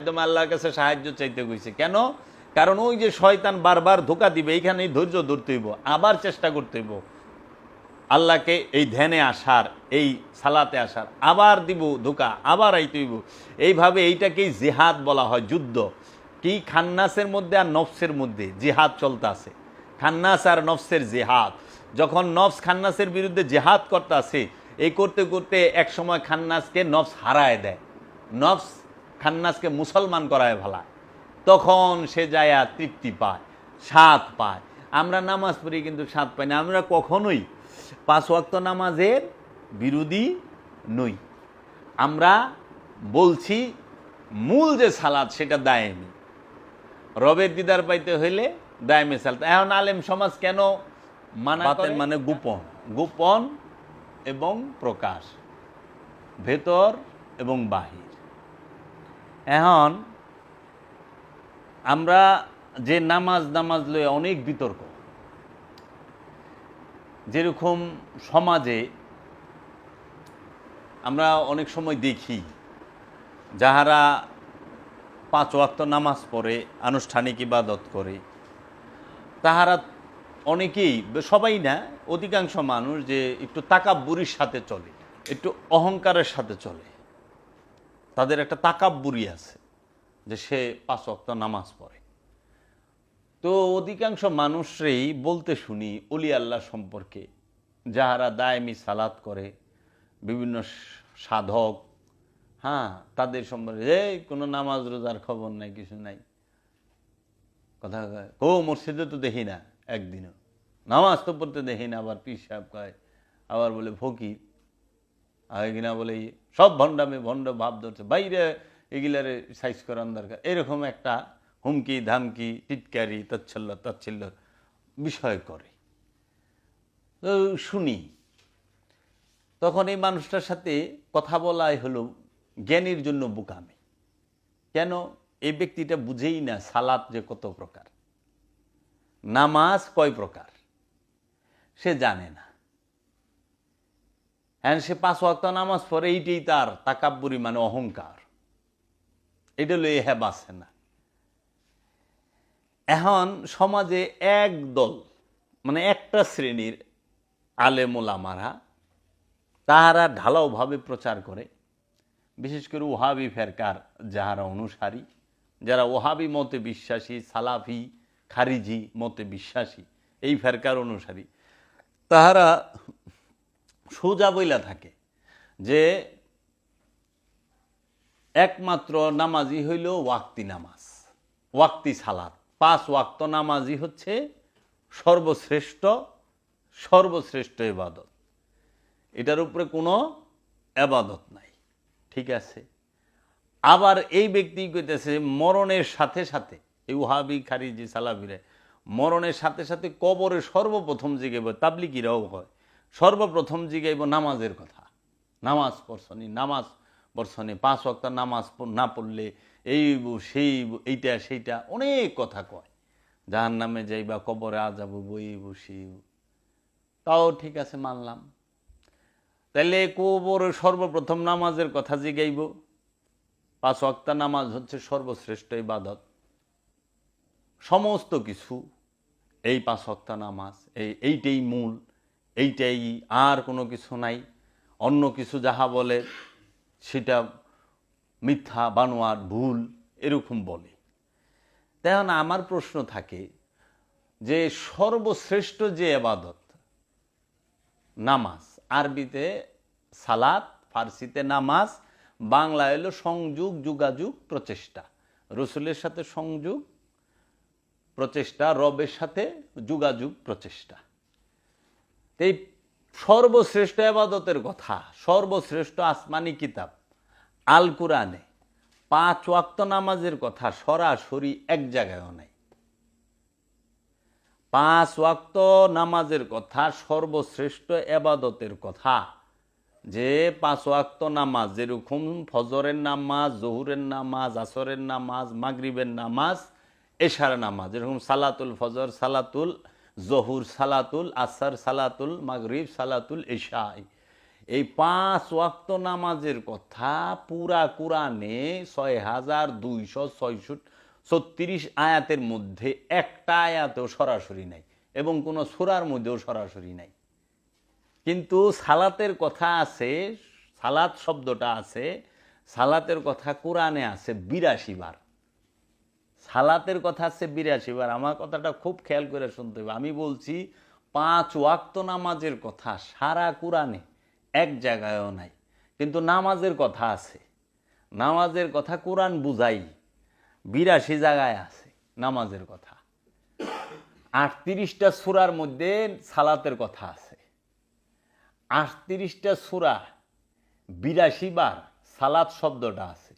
একদম আল্লাহর কাছে সাহায্য চাইতে গেছে। কেন? কারণ ওই যে শয়তান বারবার ধোঁকা দিবে, এইখানেই ধৈর্য ধরতে হইব, আবার চেষ্টা করতে হইব আল্লাহকে এই ধ্যানে আসার, এই সালাতে আসার, আবার দিব ধোঁকা, আবার আইতে হইব। এইভাবে এইটাকেই জিহাদ বলা হয়, যুদ্ধ। কি খান্নাসের মধ্যে আর নফসের মধ্যে জিহাদ চলতে আছে, খান্নাস আর নফসের জিহাদ। যখন নফস খান্নাসের বিরুদ্ধে জিহাদ করতে আছে, এই করতে করতে এক সময় খান্নাসকে নফস হারায় দেয়, নফস খান্নাসকে মুসলমান করায় ভালা, তখন সে যায় আর তৃপ্তি পায়, স্বাদ পায়। আমরা নামাজ পড়ি কিন্তু স্বাদ পাই না। আমরা কখনোই 5 ওয়াক্ত নামাজের বিরোধী নই। আমরা বলছি মূল যে সালাত সেটা দায়েমি, রবের দিদার পাইতে হইলে দায়েমে সালাত। এখন আলেম সমাজ কেন মানা করে? মানে গোপন, গোপন এবং প্রকাশ, ভেতর এবং বাহির। এখন আমরা যে নামাজ লয়ে অনেক বিতর্ক, যেরকম সমাজে আমরা অনেক সময় দেখি যাহারা 5 ওয়াক্ত নামাজ পড়ে, আনুষ্ঠানিক ইবাদত করে, তাহারা অনেকেই, সবাই না, অধিকাংশ মানুষ যে একটু তাকাব্বুরির সাথে চলে, একটু অহংকারের সাথে চলে। তাদের একটা তাকাব্বুরি আছে যে সে 5 ওয়াক্ত নামাজ পড়ে। তো অধিকাংশ মানুষরেই বলতে শুনি ওলি আল্লাহ সম্পর্কে, যাহারা দায়েমি সালাত করে, বিভিন্ন সাধক, তাদের সম্পর্কে এই কোনো নামাজ রোজার খবর নাই, কিছু নাই, কথা কয় ও মসজিদে তো দেখি না একদিনও, নামাজ তো পড়তে দেখি না, আবার পীর সাহেব কয়, আবার বলে ফকির, আর কিনা বলে সব ভণ্ডামে ভণ্ড ভাব ধরছে, বাইরে এগুলারে সাইজ করার দরকার, এরকম একটা হুমকি ধামকি, টিটকারি, তাচ্ছিল্য বিষয় করে। তো শুনি, তখন এই মানুষটার সাথে কথা বলাই হলো জ্ঞানীর জন্য বোকামি। কেন? এই ব্যক্তিটা বুঝেই না সালাত যে কত প্রকার, নামাজ কয় প্রকার সে জানে না। হ্যাঁ, সে 5 ওয়াক্ত নামাজ পড়ে, এইটাই তার তাকাব্বুরি, মানে অহংকার, এটা লয়ে হ্যাঁ বাঁচে না। এখন সমাজে এক দল, মানে একটা শ্রেণীর আলেম ওলামারা, তাহারা ঢালাওভাবে প্রচার করে, বিশেষ করে ওহাবি ফেরকার যাহারা অনুসারী, যারা ওহাবি মতে বিশ্বাসী, সালাফি খারিজি মতে বিশ্বাসী, এই ফেরকার অনুসারী, তাহারা সোজা বইলা থাকে যে একমাত্র নামাজি হইল ওয়াক্তি নামাজ, ওয়াক্তি সালাত। 5 ওয়াক্ত নামাজি হচ্ছে সর্বশ্রেষ্ঠ ইবাদত, এটার উপরে কোনো ইবাদত নাই। ঠিক আছে, আবার এই ব্যক্তি কইতেছে মরণের সাথে সাথে, এই ওহাবি খারিজি সালাফিরা মরণের সাথে সাথে কবরে সর্বপ্রথম জিগাইব, তাবলিগীরাও হয়, সর্বপ্রথম জিগাইব নামাজের কথা। নামাজ পড়ছনি 5 ওয়াক্ত নামাজ না পড়লে এই সেই, এইটা সেইটা অনেক কথা কয়, জাহান্নামে যাইবা, কবরে আযাব বইব সেই। তাও ঠিক আছে, মানলাম। তাইলে কবরে সর্বপ্রথম নামাজের কথা জিগাইব। 5 ওয়াক্ত নামাজ হচ্ছে সর্বশ্রেষ্ঠ ইবাদত, সমস্ত কিছু এই 5 ওয়াক্ত নামাজ, এইটাই মূল, এইটাই, আর কোনো কিছু নাই। অন্য কিছু যাহা বলে সেটা মিথ্যা, বানোয়ার, ভুল, এরকম বলে। তখন আমার প্রশ্ন থাকে যে সর্বশ্রেষ্ঠ যে ইবাদত নামাজ, আরবিতে সালাত, ফার্সিতে নামাজ, বাংলা হলো সংযোগ, যোগাযোগ, প্রচেষ্টা, রসুলের সাথে সংযোগ প্রচেষ্টা, রবের সাথে যোগাযোগ প্রচেষ্টা। এই সর্বশ্রেষ্ঠ ইবাদতের কথা সর্বশ্রেষ্ঠ আসমানি কিতাব আল কুরআনে 5 ওয়াক্ত নামাজের কথা সরাসরি এক জায়গায়ও নাই। 5 ওয়াক্ত নামাজের কথা, সর্বশ্রেষ্ঠ ইবাদতের কথা, যে 5 ওয়াক্ত নামাজ, যেরকম ফজরের নামাজ, জোহরের নামাজ, আসরের নামাজ, মাগরিবের নামাজ, এশার নামাজ, যেরকম সালাতুল ফজর, সালাতুল জহুর, সালাতুল আসর, সালাতুল মাগরিব, সালাতুল ইশা, এই 5 ওয়াক্ত নামাজের কথা পুরা কোরআনে 6236 আয়াতের মধ্যে একটা আয়াতেও সরাসরি নাই এবং কোনো সূরার মধ্যেও সরাসরি নাই। কিন্তু সালাতের কথা আছে, সালাত শব্দটা আছে, সালাতের কথা কোরআনে আছে 82 বার। সালাতের কথা আছে 82 বার। আমার কথাটা খুব খেয়াল করে শুনতে হবে। আমি বলছি 5 ওয়াক্ত নামাজের কথা সারা কোরআনে এক জায়গায়ও নাই, কিন্তু নামাজের কথা আছে। নামাজের কথা কোরআন বুঝাই 82 জায়গায় আছে নামাজের কথা। 38টা সূরার মধ্যে সালাতের কথা আছে। 38টা সূরা 82 বার সালাত শব্দটা আছে,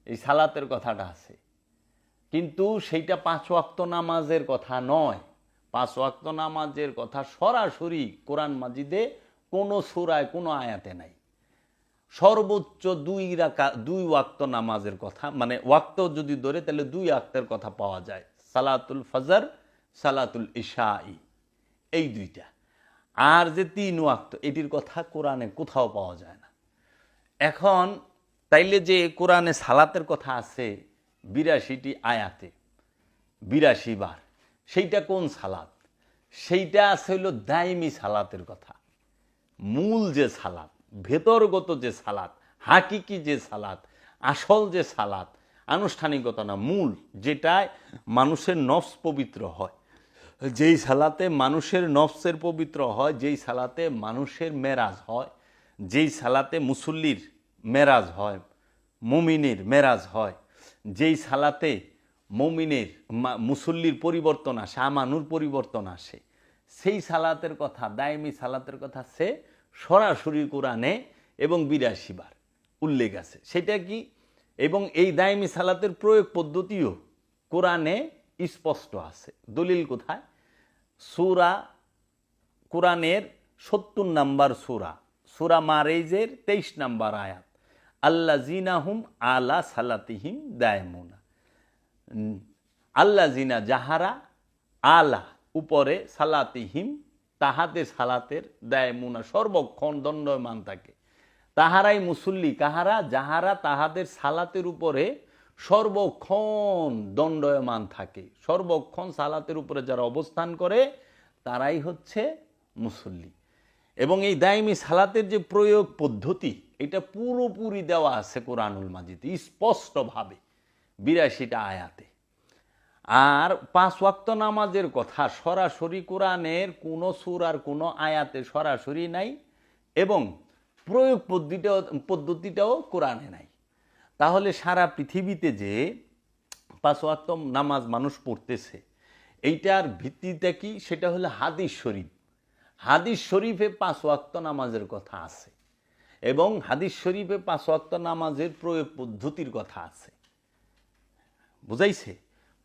এই সালাতের কথাটা আছে। কিন্তু সেইটা 5 ওয়াক্ত নামাজের কথা নয়। 5 ওয়াক্ত নামাজের কথা সরাসরি কোরআন মাজিদে কোনো সূরায় কোনো আয়াতে নাই। সর্বোচ্চ 2 ওয়াক্ত নামাজের কথা, মানে ওয়াক্ত যদি ধরে তাহলে 2 ওয়াক্তের কথা পাওয়া যায়, সালাতুল ফজর, সালাতুল ইশাই, এই দুইটা। আর যে 3 ওয়াক্ত, এটির কথা কোরআনে কোথাও পাওয়া যায় না। এখন তাইলে যে কোরআনে সালাতের কথা আছে 82টি আয়াতে 82 বার, সেইটা কোন সালাত? সেইটা আছে হইল দাইমি সালাতের কথা। মূল যে সালাত, ভেতরগত যে সালাত, হাকিকি যে সালাত, আসল যে সালাত, আনুষ্ঠানিকতা না, মূল, যেটায় মানুষের নফস পবিত্র হয়, যেই সালাতে মানুষের নফসের পবিত্র হয়, যেই সালাতে মানুষের মেরাজ হয়, যেই সালাতে মুসল্লির মেরাজ হয়, মুমিনের মেরাজ হয়, যেই সালাতে মুমিনের মুসল্লির পরিবর্তন আসে, আমানুর পরিবর্তন আসে, সেই সালাতের কথা, দায়মি সালাতের কথা সে সরাসরি কোরআনে এবং 82 বার উল্লেখ আছে। সেটা কি? এবং এই দায়মি সালাতের প্রয়োগ পদ্ধতিও কোরআনে স্পষ্ট আছে। দলিল কোথায়? সূরা, কোরআনের 70 নম্বর সূরা, সূরা মারেজের 23 নম্বর আয়াত, আল্লাযিনা হুম আলা সালাতিহিম দায়মুনা। আল্লাযিনা যাহারা, আলা উপরে, সালাতিহিম তাহাদের সালাতের, দায়মুনা সর্বক্ষণ দণ্ডমান থাকে। তাহারাই মুসল্লি কাহারা? যাহারা তাহাদের সালাতের উপরে সর্বক্ষণ দণ্ডয়মান থাকে। সর্বক্ষণ সালাতের উপরে যারা অবস্থান করে তারাই হচ্ছে মুসল্লি। এবং এই দায়মি সালাতের যে প্রয়োগ পদ্ধতি, এটা পুরোপুরি দেওয়া আছে কোরআনুল মাজিদে স্পষ্টভাবে 82টা আয়াতে। আর 5 ওয়াক্ত নামাজের কথা সরাসরি কোরআনের কোনো সূরার কোনো আয়াতে সরাসরি নাই এবং প্রয়োগ পদ্ধতিটাও কোরআনে নাই। তাহলে সারা পৃথিবীতে যে 5 ওয়াক্ত নামাজ মানুষ পড়তেছে, এইটার ভিত্তিটা কি? সেটা হলো হাদিস শরীফ। হাদিস শরীফে 5 ওয়াক্ত নামাজের কথা আছে এবং হাদিস শরীফে 5 ওয়াক্ত নামাজের প্রয়োগ পদ্ধতির কথা আছে। বুঝাইছে?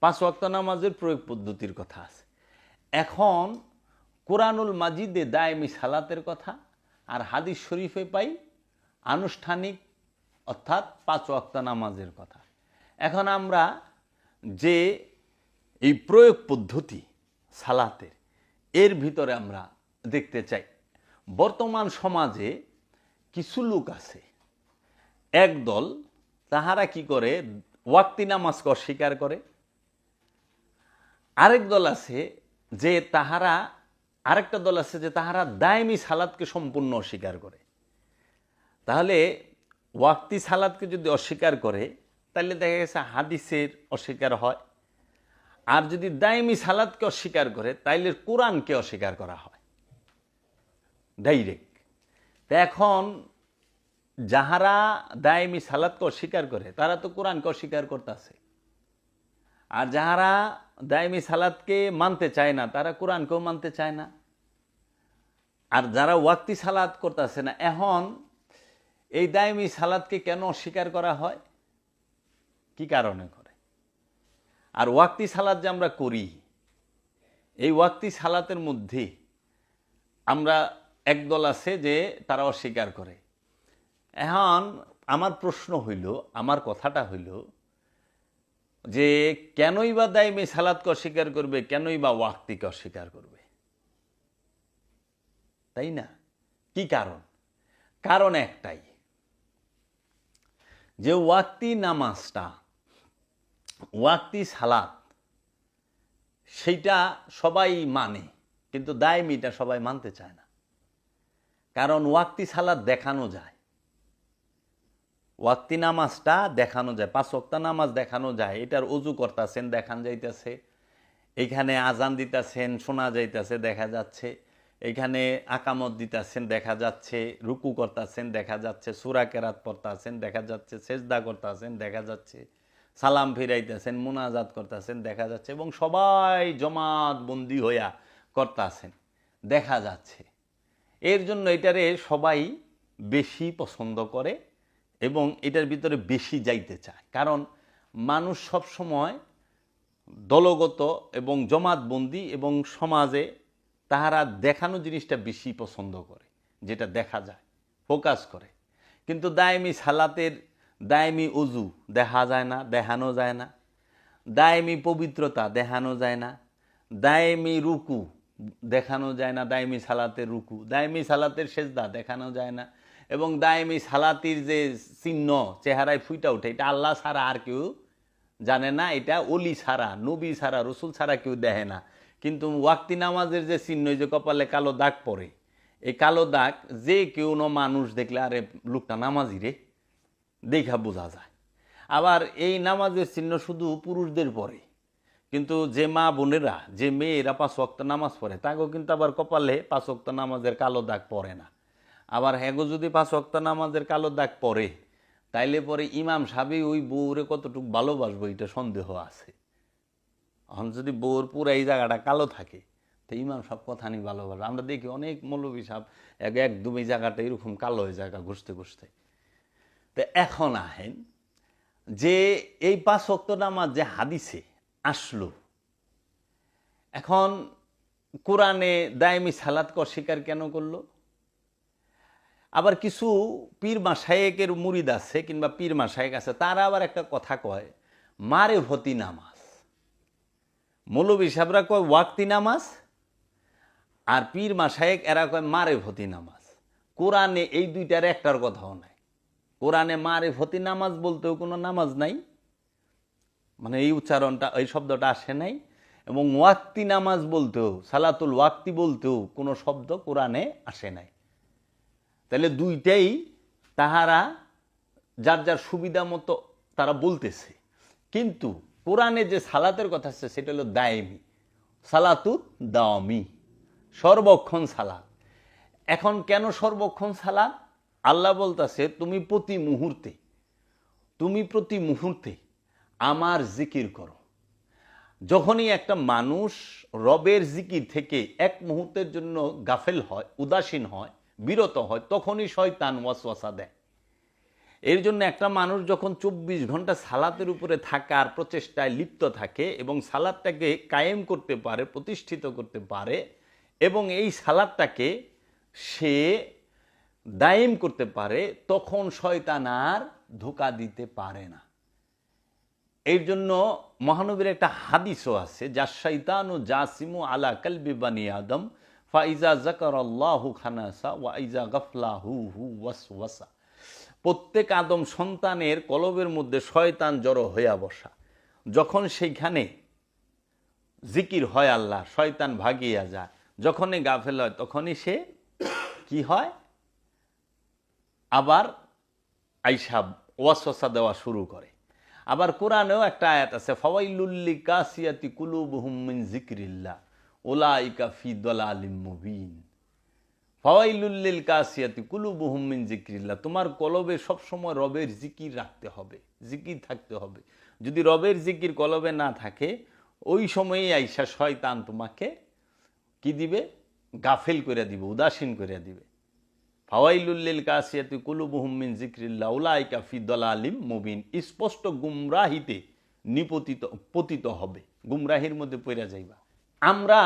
5 ওয়াক্ত নামাজের প্রয়োগ পদ্ধতির কথা আছে। এখন কোরআনুল মাজিদে দায়মি সালাতের কথা আর হাদিস শরীফে পাই আনুষ্ঠানিক অর্থাৎ 5 ওয়াক্ত নামাজের কথা। এখন আমরা যে এই প্রয়োগ পদ্ধতি সালাতের, এর ভিতরে আমরা দেখতে চাই বর্তমান সমাজে কিছু লোক আছে, একদল, তাহারা কি করে? ওয়াক্তি নামাজকে অস্বীকার করে। আরেক দল আছে যে তাহারা, আরেকটা দল আছে যে তাহারা দায়মি সালাতকে সম্পূর্ণ অস্বীকার করে। তাহলে ওয়াক্তি সালাতকে যদি অস্বীকার করে তাহলে দেখা গেছে হাদিসের অস্বীকার হয়, আর যদি দায়মি সালাতকে অস্বীকার করে তাইলে কোরআনকে অস্বীকার করা হয় ডাইরেক্ট। তা এখন যাহারা দায়মি সালাতকে অস্বীকার করে তারা তো কোরআনকে অস্বীকার করতেছে, আর যাহারা দায়মি সালাতকে মানতে চায় না তারা কোরআনকেও মানতে চায় না। আর যারা ওয়াক্তি সালাত করতেছে না, এখন এই দায়মি সালাতকে কেন অস্বীকার করা হয়? কি কারণে করে? আর ওয়াক্তি সালাত যে আমরা করি, এই ওয়াক্তি সালাতের মধ্যে আমরা একদল আছে যে তারা অস্বীকার করে। এখন আমার প্রশ্ন হইল, আমার কথাটা হইল যে কেনই বা দায়মি সালাতকে অস্বীকার করবে, কেনই বা ওয়াক্তিকে অস্বীকার করবে? তাই না? কি কারণ? কারণ একটাই, যে ওয়াক্তি নামাজটা, ওয়াক্তি সালাত, সেইটা সবাই মানে, কিন্তু দায়মিটা সবাই মানতে চায় না। কারণ ওয়াক্তি সালাত দেখানো যায়, ওয়াক্তি নামাজটা দেখানো যায়, 5 ওয়াক্ত নামাজ দেখানো যায়, এটার অজু করতেছেন দেখান যাইতেছে, এইখানে আজান দিতেছেন শোনা যাইতেছে, দেখা যাচ্ছে, এইখানে আকামত দিতেছেন দেখা যাচ্ছে, রুকু করতেছেন দেখা যাচ্ছে, সূরা কেরাত পড়তেছেন দেখা যাচ্ছে, সেজদা করতেছেন দেখা যাচ্ছে, সালাম ফিরাইতেছেন, মুনাজাত করতেছেন দেখা যাচ্ছে, এবং সবাই জমাত বন্দি হইয়া করতেছেন দেখা যাচ্ছে। এর জন্য এটারে সবাই বেশি পছন্দ করে এবং এটার ভিতরে বেশি যাইতে চায়। কারণ মানুষ সবসময় দলগত এবং জমাতবন্দি এবং সমাজে তাহারা দেখানো জিনিসটা বেশি পছন্দ করে, যেটা দেখা যায়, ফোকাস করে। কিন্তু দায়েমি সালাতের দায়েমি অজু দেখা যায় না, দেখানো যায় না, দায়েমি পবিত্রতা দেখানো যায় না, দায়েমি রুকু দেখানো যায় না, দায়েমি সালাতের রুকু, দায়েমি সালাতের সেজদা দেখানো যায় না, এবং দায়েমি সালাতির যে চিহ্ন চেহারায় ফুইটা ওঠে, এটা আল্লাহ ছাড়া আর কেউ জানে না, এটা অলি ছাড়া, নবী ছাড়া, রসুল ছাড়া কেউ দেখে না। কিন্তু ওয়াক্তি নামাজের যে চিহ্ন, যে কপালে কালো দাগ পড়ে, এই কালো দাগ যে কেউ মানুষ দেখলে আরে লোকটা নামাজি রে দেখা বোঝা যায়। আবার এই নামাজের চিহ্ন শুধু পুরুষদের পরে, কিন্তু যে মা বোনেরা, যে মেয়েরা 5 ওয়াক্ত নামাজ পড়ে, তাকেও কিন্তু আবার কপালে 5 ওয়াক্ত নামাজের কালো দাগ পড়ে না। আবার হ্যাগো যদি 5 ওয়াক্ত নামাজের কালো দাগ পড়ে, তাইলে পরে ইমাম সাহেব ওই বউরে কতটুকু ভালোবাসবো এটা সন্দেহ আছে। এখন যদি বউর পুরো এই জায়গাটা কালো থাকে, তো ইমাম সাহেব কথা নেই ভালোবাসে। আমরা দেখি অনেক মৌলবী সাহেব একদম এই জায়গাটা এরকম কালো হয়ে জায়গা ঘুষতে ঘুষতে। তো এখন আহেন যে এই 5 ওয়াক্ত নামাজ যে হাদিসে আসলো, এখন কোরআনে দায়েমি সালাত অস্বীকার কেন করলো? আবার কিছু পীর মাশায়েকের মুরিদ আছে কিংবা পীর মাশায়েক আছে, তারা আবার একটা কথা কয় মারেফতি নামাজ। মৌলবী সাহেবরা কয় ওয়াক্তি নামাজ, আর পীর মাশায়েক এরা কয় মারেফতি নামাজ। কোরআনে এই দুইটার একটার কথাও নাই। কোরআনে মারেফতি নামাজ বলতেও কোনো নামাজ নাই, মানে এই উচ্চারণটা, এই শব্দটা আসে নাই, এবং ওয়াক্তি নামাজ বলতেও, সালাতুল ওয়াক্তি বলতেও কোনো শব্দ কোরআনে আসে নাই। তাহলে দুইটাই তাহারা যার যার সুবিধা মতো তারা বলতেছে। কিন্তু কোরআনে যে সালাতের কথা আছে সেটা হলো দায়েমি, সালাতু দাওয়ামি, সর্বক্ষণ সালাত। এখন কেন সর্বক্ষণ সালাত? আল্লাহ বলতেছে তুমি প্রতি মুহূর্তে আমার জিকির করো। যখনই একটা মানুষ রবের জিকির থেকে এক মুহূর্তের জন্য গাফেল হয়, উদাসীন হয়, বিরত হয়, তখনই শয়তান ওয়াসওয়াসা দেয়। এর জন্য একটা মানুষ যখন 24 ঘন্টা সালাতের উপরে থাকার প্রচেষ্টায় লিপ্ত থাকে এবং সালাতটাকে কায়েম করতে পারে, প্রতিষ্ঠিত করতে পারে, এবং এই সালাতটাকে সে দায়েম করতে পারে, তখন শয়তান আর ধোঁকা দিতে পারে না। এর জন্য মহানবীর একটা হাদিসও আছে, যা শয়তানু জাসিমু আলা কলবি বানি আদম ফাইজা যাকারাল্লাহু খানাসা ওয়া ইজা গাফলাহু ওয়াসওয়াসা। প্রত্যেক আদম সন্তানের কলবের মধ্যে শয়তান জড়ো হইয়া বসা। যখন সেইখানে জিকির হয় আল্লাহ, শয়তান ভাগিয়া যায়। যখনই গাফেল হয় তখনই সে কি হয়, আবার আইসা ওয়াসওয়াসা দেওয়া শুরু করে। আবার কোরআনেও একটা আয়াত আছে, ফাওয়াইলুল লিকাসিয়াতি কুলুবুহুম মিন যিকরিল্লাহ উলাইকা ফি দালালিম মুবিন। ফাওয়াইলুল লিল কাসিয়াতি কুলুবুহুম মিন যিকরিল্লাহ, তোমার কলবে সবসময় রবের জিকির রাখতে হবে, জিকির থাকতে হবে। যদি রবের জিকির কলবে না থাকে, ওই সময়েই আইসা শয়তান তোমাকে কি দিবে, গাফেল করে দিবে, উদাসীন করে দিবে। ফাওয়াইলুল লিল কাসিয়াতি কুলুবুহুম মিন যিকরিল্লাহ উলাইকা ফি দালালিম মুবিন, স্পষ্ট গুমরাহিতে পতিত হবে, গুমরাহির মধ্যে পড়ে যাইবা। আমরা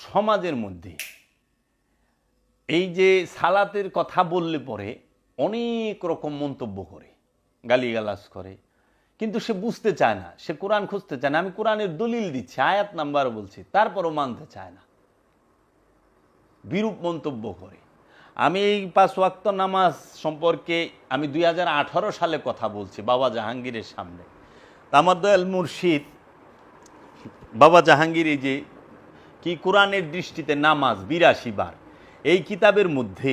সমাজের মধ্যে এই যে সালাতের কথা বললে পরে অনেক রকম মন্তব্য করে, গালিগালাজ করে, কিন্তু সে বুঝতে চায় না, সে কোরআন খুঁজতে চায় না। আমি কোরআনের দলিল দিচ্ছি, আয়াত নাম্বার বলছি, তারপরও মানতে চায় না, বিরূপ মন্তব্য করে। আমি এই 5 ওয়াক্ত নামাজ সম্পর্কে আমি 2018 সালে কথা বলছি বাবা জাহাঙ্গীরের সামনে। আমার দয়াল মুর্শিদ বাবা জাহাঙ্গীর এই যে কি কোরআনের দৃষ্টিতে নামাজ 82 বার, এই কিতাবের মধ্যে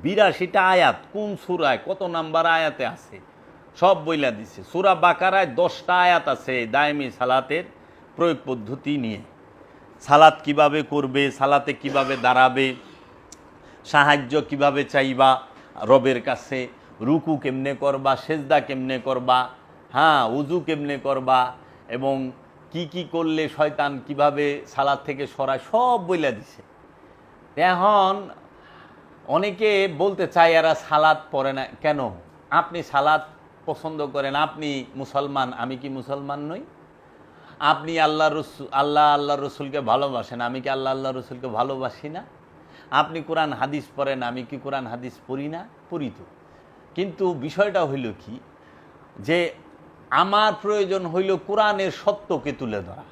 82টা আয়াত কোন সূরায় কত নাম্বার আয়াতে আছে সব বইলা দিছে। সূরা বাকারায় 10টা আয়াত আছে দায়েমি সালাতের প্রয়োগ পদ্ধতি নিয়ে, সালাত কিভাবে করবে, সালাতে কিভাবে দাঁড়াবে, সাহায্য কিভাবে চাইবা রবের কাছে, রুকু কেমনে করবা, সেজদা কেমনে করবা, হ্যাঁ উজু কেমনে করবা, এবং কি কি করলে শয়তান কিভাবে সালাত থেকে সরায়, সব বইলা দিছে। এখন অনেকে বলতে চায় এরা সালাত পড়ে না কেন? আপনি সালাত পছন্দ করেন, আপনি মুসলমান, আমি কি মুসলমান নই? আপনি আল্লাহ রসুলকে ভালোবাসেন, আমি কি আল্লাহ রসুলকে ভালোবাসি না? আপনি কোরআন হাদিস পড়েন, আমি কি কোরআন হাদিস পড়ি না? পড়ি তো। কিন্তু বিষয়টা হইল কি, যে আমার প্রয়োজন হইল কোরআনের সত্যকে তুলে ধরা।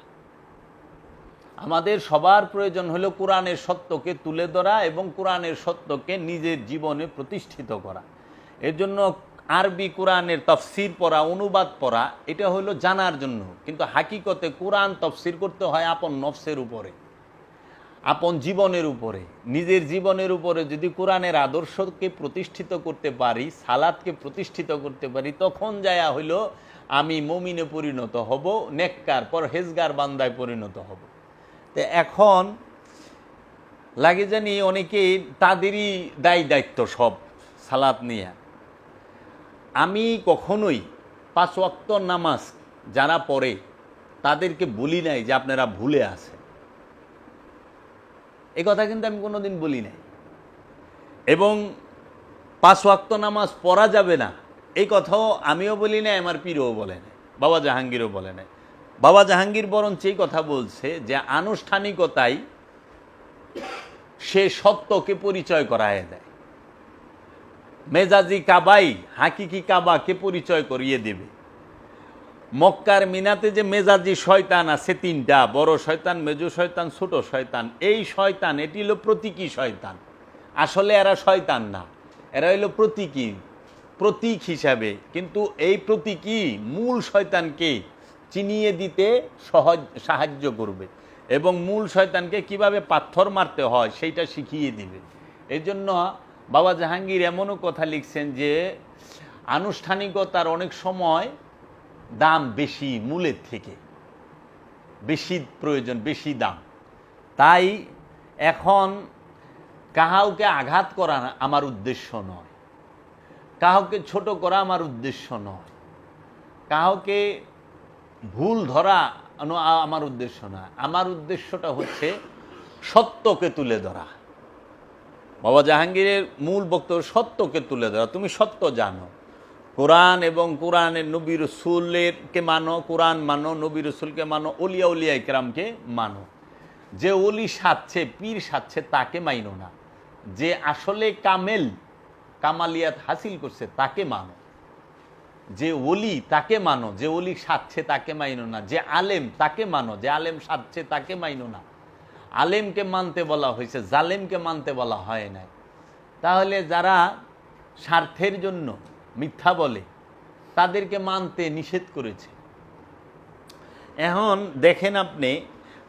আমাদের সবার প্রয়োজন হইল কোরআনের সত্যকে তুলে ধরা এবং কোরআনের সত্যকে নিজের জীবনে প্রতিষ্ঠিত করা। এর জন্য আরবি কোরআনের তফসির পড়া, অনুবাদ পড়া, এটা হলো জানার জন্য। কিন্তু হাকিকতে কোরআন তফসির করতে হয় আপন নফসের উপরে, আপন জীবনের উপরে। নিজের জীবনের উপরে যদি কোরআনের আদর্শকে প্রতিষ্ঠিত করতে পারি, সালাতকে প্রতিষ্ঠিত করতে পারি, তখন যায়া হইল আমি মুমিনে পরিণত হব, নেককার পরহেজগার বান্দায় পরিণত হব। তো এখন লাগে জানি অনেকেই তাদেরই দায়িত্ব সব সালাত নিয়ে। আমি কখনোই 5 ওয়াক্ত নামাজ যারা পড়ে তাদেরকে বলি নাই যে আপনারা ভুলে আছেন, এই কথা কিন্তু আমি কোনোদিন বলি নাই। এবং 5 ওয়াক্ত নামাজ পড়া যাবে না এই কথাও আমিও বলি নাই, আমার পীরও বলে নাই, বাবা জাহাঙ্গীরও বলে নাই। বাবা জাহাঙ্গীর বরঞ্চ এই কথা বলছে যে আনুষ্ঠানিকতায় সে সত্যকে পরিচয় করায় দেয়, মেজাজি কাবাই হাকিকি কাবাকে পরিচয় করিয়ে দেবে। মক্কার মিনাতে যে মেজাজি শয়তান আছে 3টা, বড় শয়তান, মেজো শয়তান, ছোট শয়তান। এই শয়তান এটি হলো প্রতীকী শয়তান, আসলে এরা শয়তান না, এরা হইল প্রতীকী, প্রতীক হিসাবে। কিন্তু এই প্রতীকী মূল শয়তানকে চিনিয়ে দিতে সাহায্য করবে এবং মূল শয়তানকে কিভাবে পাথর মারতে হয় সেইটা শিখিয়ে দিবে। এই জন্য বাবা জাহাঙ্গীর এমনও কথা লিখছেন যে আনুষ্ঠানিকতার অনেক সময় দাম বেশি, মূলের থেকে বেশি প্রয়োজন, বেশি দাম। তাই এখন কাহাউকে আঘাত করা আমার উদ্দেশ্য নয়, কাউকে ছোট করা আমার উদ্দেশ্য নয়, কাউকে ভুল ধরা আমার উদ্দেশ্য নয়। আমার উদ্দেশ্যটা হচ্ছে সত্যকে তুলে ধরা। বাবা জাহাঙ্গীরের মূল বক্তব্য সত্যকে তুলে ধরা। তুমি সত্য জানো, কোরআন এবং কোরআনের নবী রসুলকে মানো, কোরআন মানো, নবী রসুলকে মানো, অলিয়া উলিয়া ইকরামকে মানো। যে অলি সাজছে, পীর সাজছে তাকে মাইনো না, যে আসলে কামালিয়াত হাসিল করছে তাকে মানো। যে ওলি তাকে মানো, যে ওলি সাজছে তাকে মাইনো না। যে আলেম তাকে মানো, যে আলেম সাজছে তাকে মাইনো না। আলেমকে মানতে বলা হয়েছে, জালেমকে মানতে বলা হয় নাই। তাহলে যারা স্বার্থের জন্য মিথ্যা বলে তাদেরকে মানতে নিষেধ করেছে। এখন দেখেন আপনি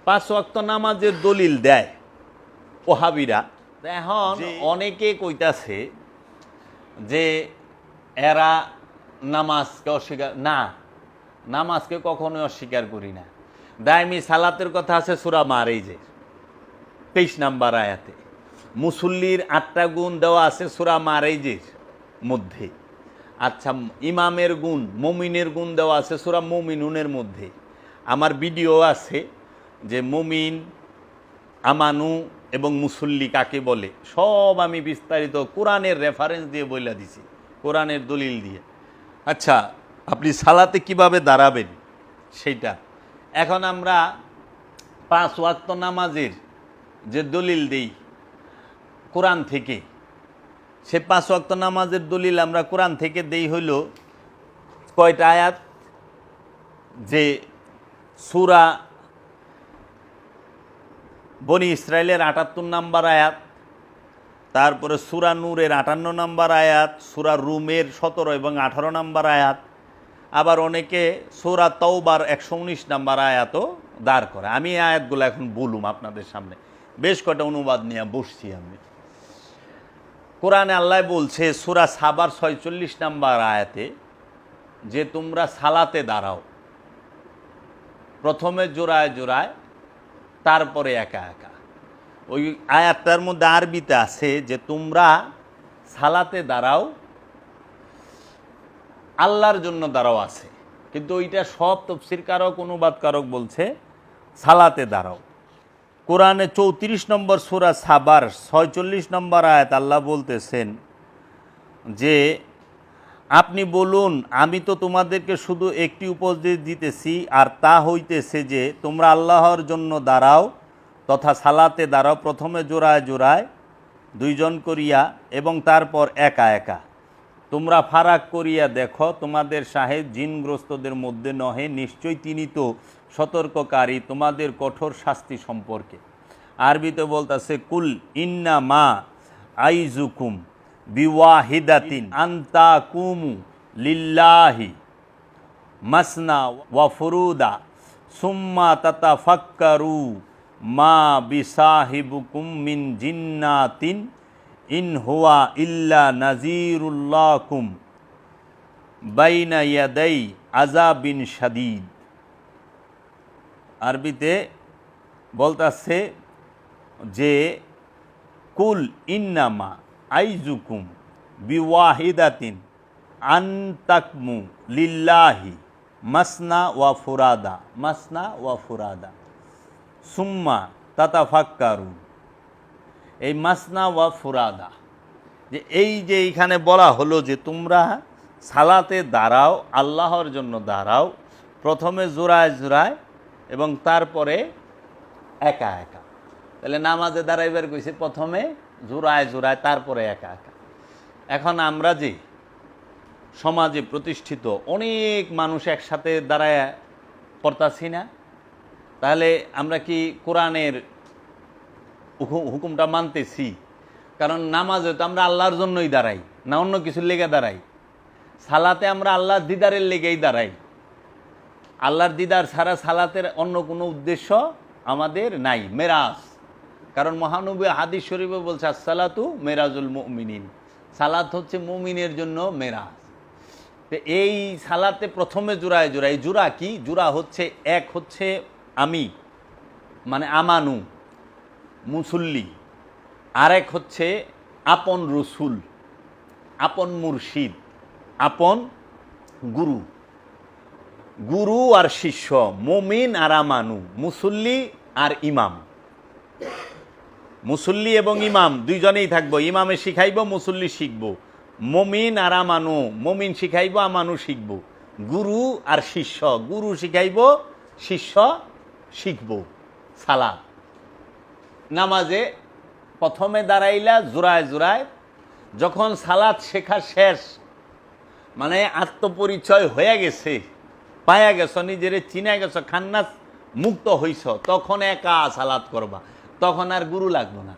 5 ওয়াক্ত নামাজের দলিল দেয় ওহাবিরা। এখন অনেকে কইতাছে যে এরা নামাজকে অস্বীকার না, নামাজকে কখনোই অস্বীকার করি না। দায়মি সালাতের কথা আছে সূরা মারিজের 23 নম্বর আয়াতে। মুসল্লির 8টা গুণ দেওয়া আছে সূরা মারিজের মধ্যে। আচ্ছা, ইমামের গুণ, মুমিনের গুণ দেওয়া আছে সূরা মুমিনুনের মধ্যে। আমার ভিডিও আছে যে মুমিন, আমানু এবং মুসল্লি কাকে বলে, সব আমি বিস্তারিত কোরআনের রেফারেন্স দিয়ে বলে দিছি, কোরআনের দলিল দিয়ে। আচ্ছা, আপনি সালাতে কিভাবে দাঁড়াবেন সেইটা। এখন আমরা 5 ওয়াক্ত নামাজের যে দলিল দেই কোরআন থেকে, সে 5 ওয়াক্ত নামাজের দলিল আমরা কোরআন থেকে দেই হইল কয়টা আয়াত, যে সূরা বনি ইসরাইলের 78 নম্বর আয়াত, তারপরে সূরা নূরের 58 নম্বর আয়াত, সূরা রুমের 17 এবং 18 নম্বর আয়াত, আবার অনেকে সূরা তাওবার 119 নম্বর আয়াতও দাঁড় করে। আমি এই আয়াতগুলো এখন বলুম আপনাদের সামনে, বেশ কটা অনুবাদ নিয়ে বসছি আমি। কোরআনে আল্লাহ বলছে সূরা সাবার 46 নম্বর আয়াতে যে তোমরা সালাতে দাঁড়াও, প্রথমে জোড়ায় জোড়ায়, তারপরে একা একা। ওই আয়াতটার মধ্যে আরবিতে আছে যে তোমরা সালাতে দাঁড়াও, আল্লাহর জন্য দাঁড়াও আছে, কিন্তু ওইটা সব তাফসীরকারক অনুবাদকারক বলছে সালাতে দাঁড়াও। কোরআনে 34 নম্বর সূরা সাবার 46 নম্বর আয়াত আল্লাহ বলতেছেন যে আপনি বলুন আমি তো তোমাদেরকে শুধু একটি উপদেশ দিতেছি, আর তা হইতেছে যে তোমরা আল্লাহর জন্য দাঁড়াও তথা সালাতে দাঁড়াও, প্রথমে জোড়ায় জোড়ায় দুইজন করিয়া এবং তারপর একা একা। তোমরা ফারাক করিয়া দেখো, তোমাদের সাহেব জিনগ্রস্তদের মধ্যে নহে, নিশ্চয়ই তিনি তো সতর্ককারী তোমাদের কঠোর শাস্তি সম্পর্কে। আরবিতে বলতেছে কুল ইন্না মা আইজুকুম বিওয়াহিদাতিন আন্তা কুমু লিল্লাহি মাসনা ওয়া ফুরুদা সুম্মা তাতাফাক্কারু মা বিসাহিবুকুম মিন জিন্নাতিন ইন হুয়া ইল্লা নাজিরুল্লাকুম বাইনা ইয়াদাই আযাবিন শাদীদ। আরবিতে বলতাছে যে কুল ইন্নামা আইজুকুম বিওয়াহিদাতিন আনতাকমু লিল্লাহি মাসনা ওয়া ফুরাদা, মাসনা ওয়া ফুরাদা সুম্মা তাতাফাক্কারু। এই মাসনা ওয়া ফুরাদা, যে এই যে এইখানে বলা হলো যে তোমরা সালাতে দাঁড়াও, আল্লাহর জন্য দাঁড়াও, প্রথমে জোড়ায় জোড়ায় এবং তারপরে একা একা। তাহলে নামাজে দাঁড়াইবার কইছে প্রথমে জোড়ায় জোড়ায়, তারপরে একা একা। এখন আমরা যে সমাজে প্রতিষ্ঠিত অনেক মানুষ একসাথে দাঁড়ায় পড়তাছি না, তাহলে আমরা কি কোরআনের হুকুমটা মানতেছি? কারণ নামাজে তো আমরা আল্লাহর জন্যই দাঁড়াই, না অন্য কিছুর লেগে দাঁড়াই। সালাতে আমরা আল্লাহর দিদারের লেগেই দাঁড়াই। আল্লাহর দিদার ছাড়া সালাতের অন্য কোনো উদ্দেশ্য আমাদের নাই। মেরাজ, কারণ মহানবী হাদিস শরীফে বলছে আসসালাতু মেরাজুল মুমিনিন, সালাত হচ্ছে মুমিনের জন্য মেরাজ। তো এই সালাতে প্রথমে জোড়ায় জোড়ায়, জোড়া কি? জোড়া হচ্ছে এক হচ্ছে আমি মানে আমানু মুসল্লি, আরেক হচ্ছে আপন রসুল, আপন মুর্শিদ, আপন গুরু। গুরু আর শিষ্য, মুমিন আর আমানু, মুসল্লি আর ইমাম। মুসল্লি এবং ইমাম দুইজনেই থাকবো, ইমামে শিখাইব, মুসল্লি শিখব। মুমিন আর আমানু, মুমিন শিখাইব, আমানু শিখব। গুরু আর শিষ্য, গুরু শিখাইব, শিষ্য শিখব। সালাত নামাজে প্রথমে দাঁড়াইলা জোড়ায় জোড়ায়, যখন সালাত শেখা শেষ মানে আত্মপরিচয় হয়ে গেছে, পায়া গেছ, নিজেরে চিনা গেছ, খান্নাস মুক্ত হইছ, তখন একা সালাত করবা, তখন আর গুরু লাগবে না।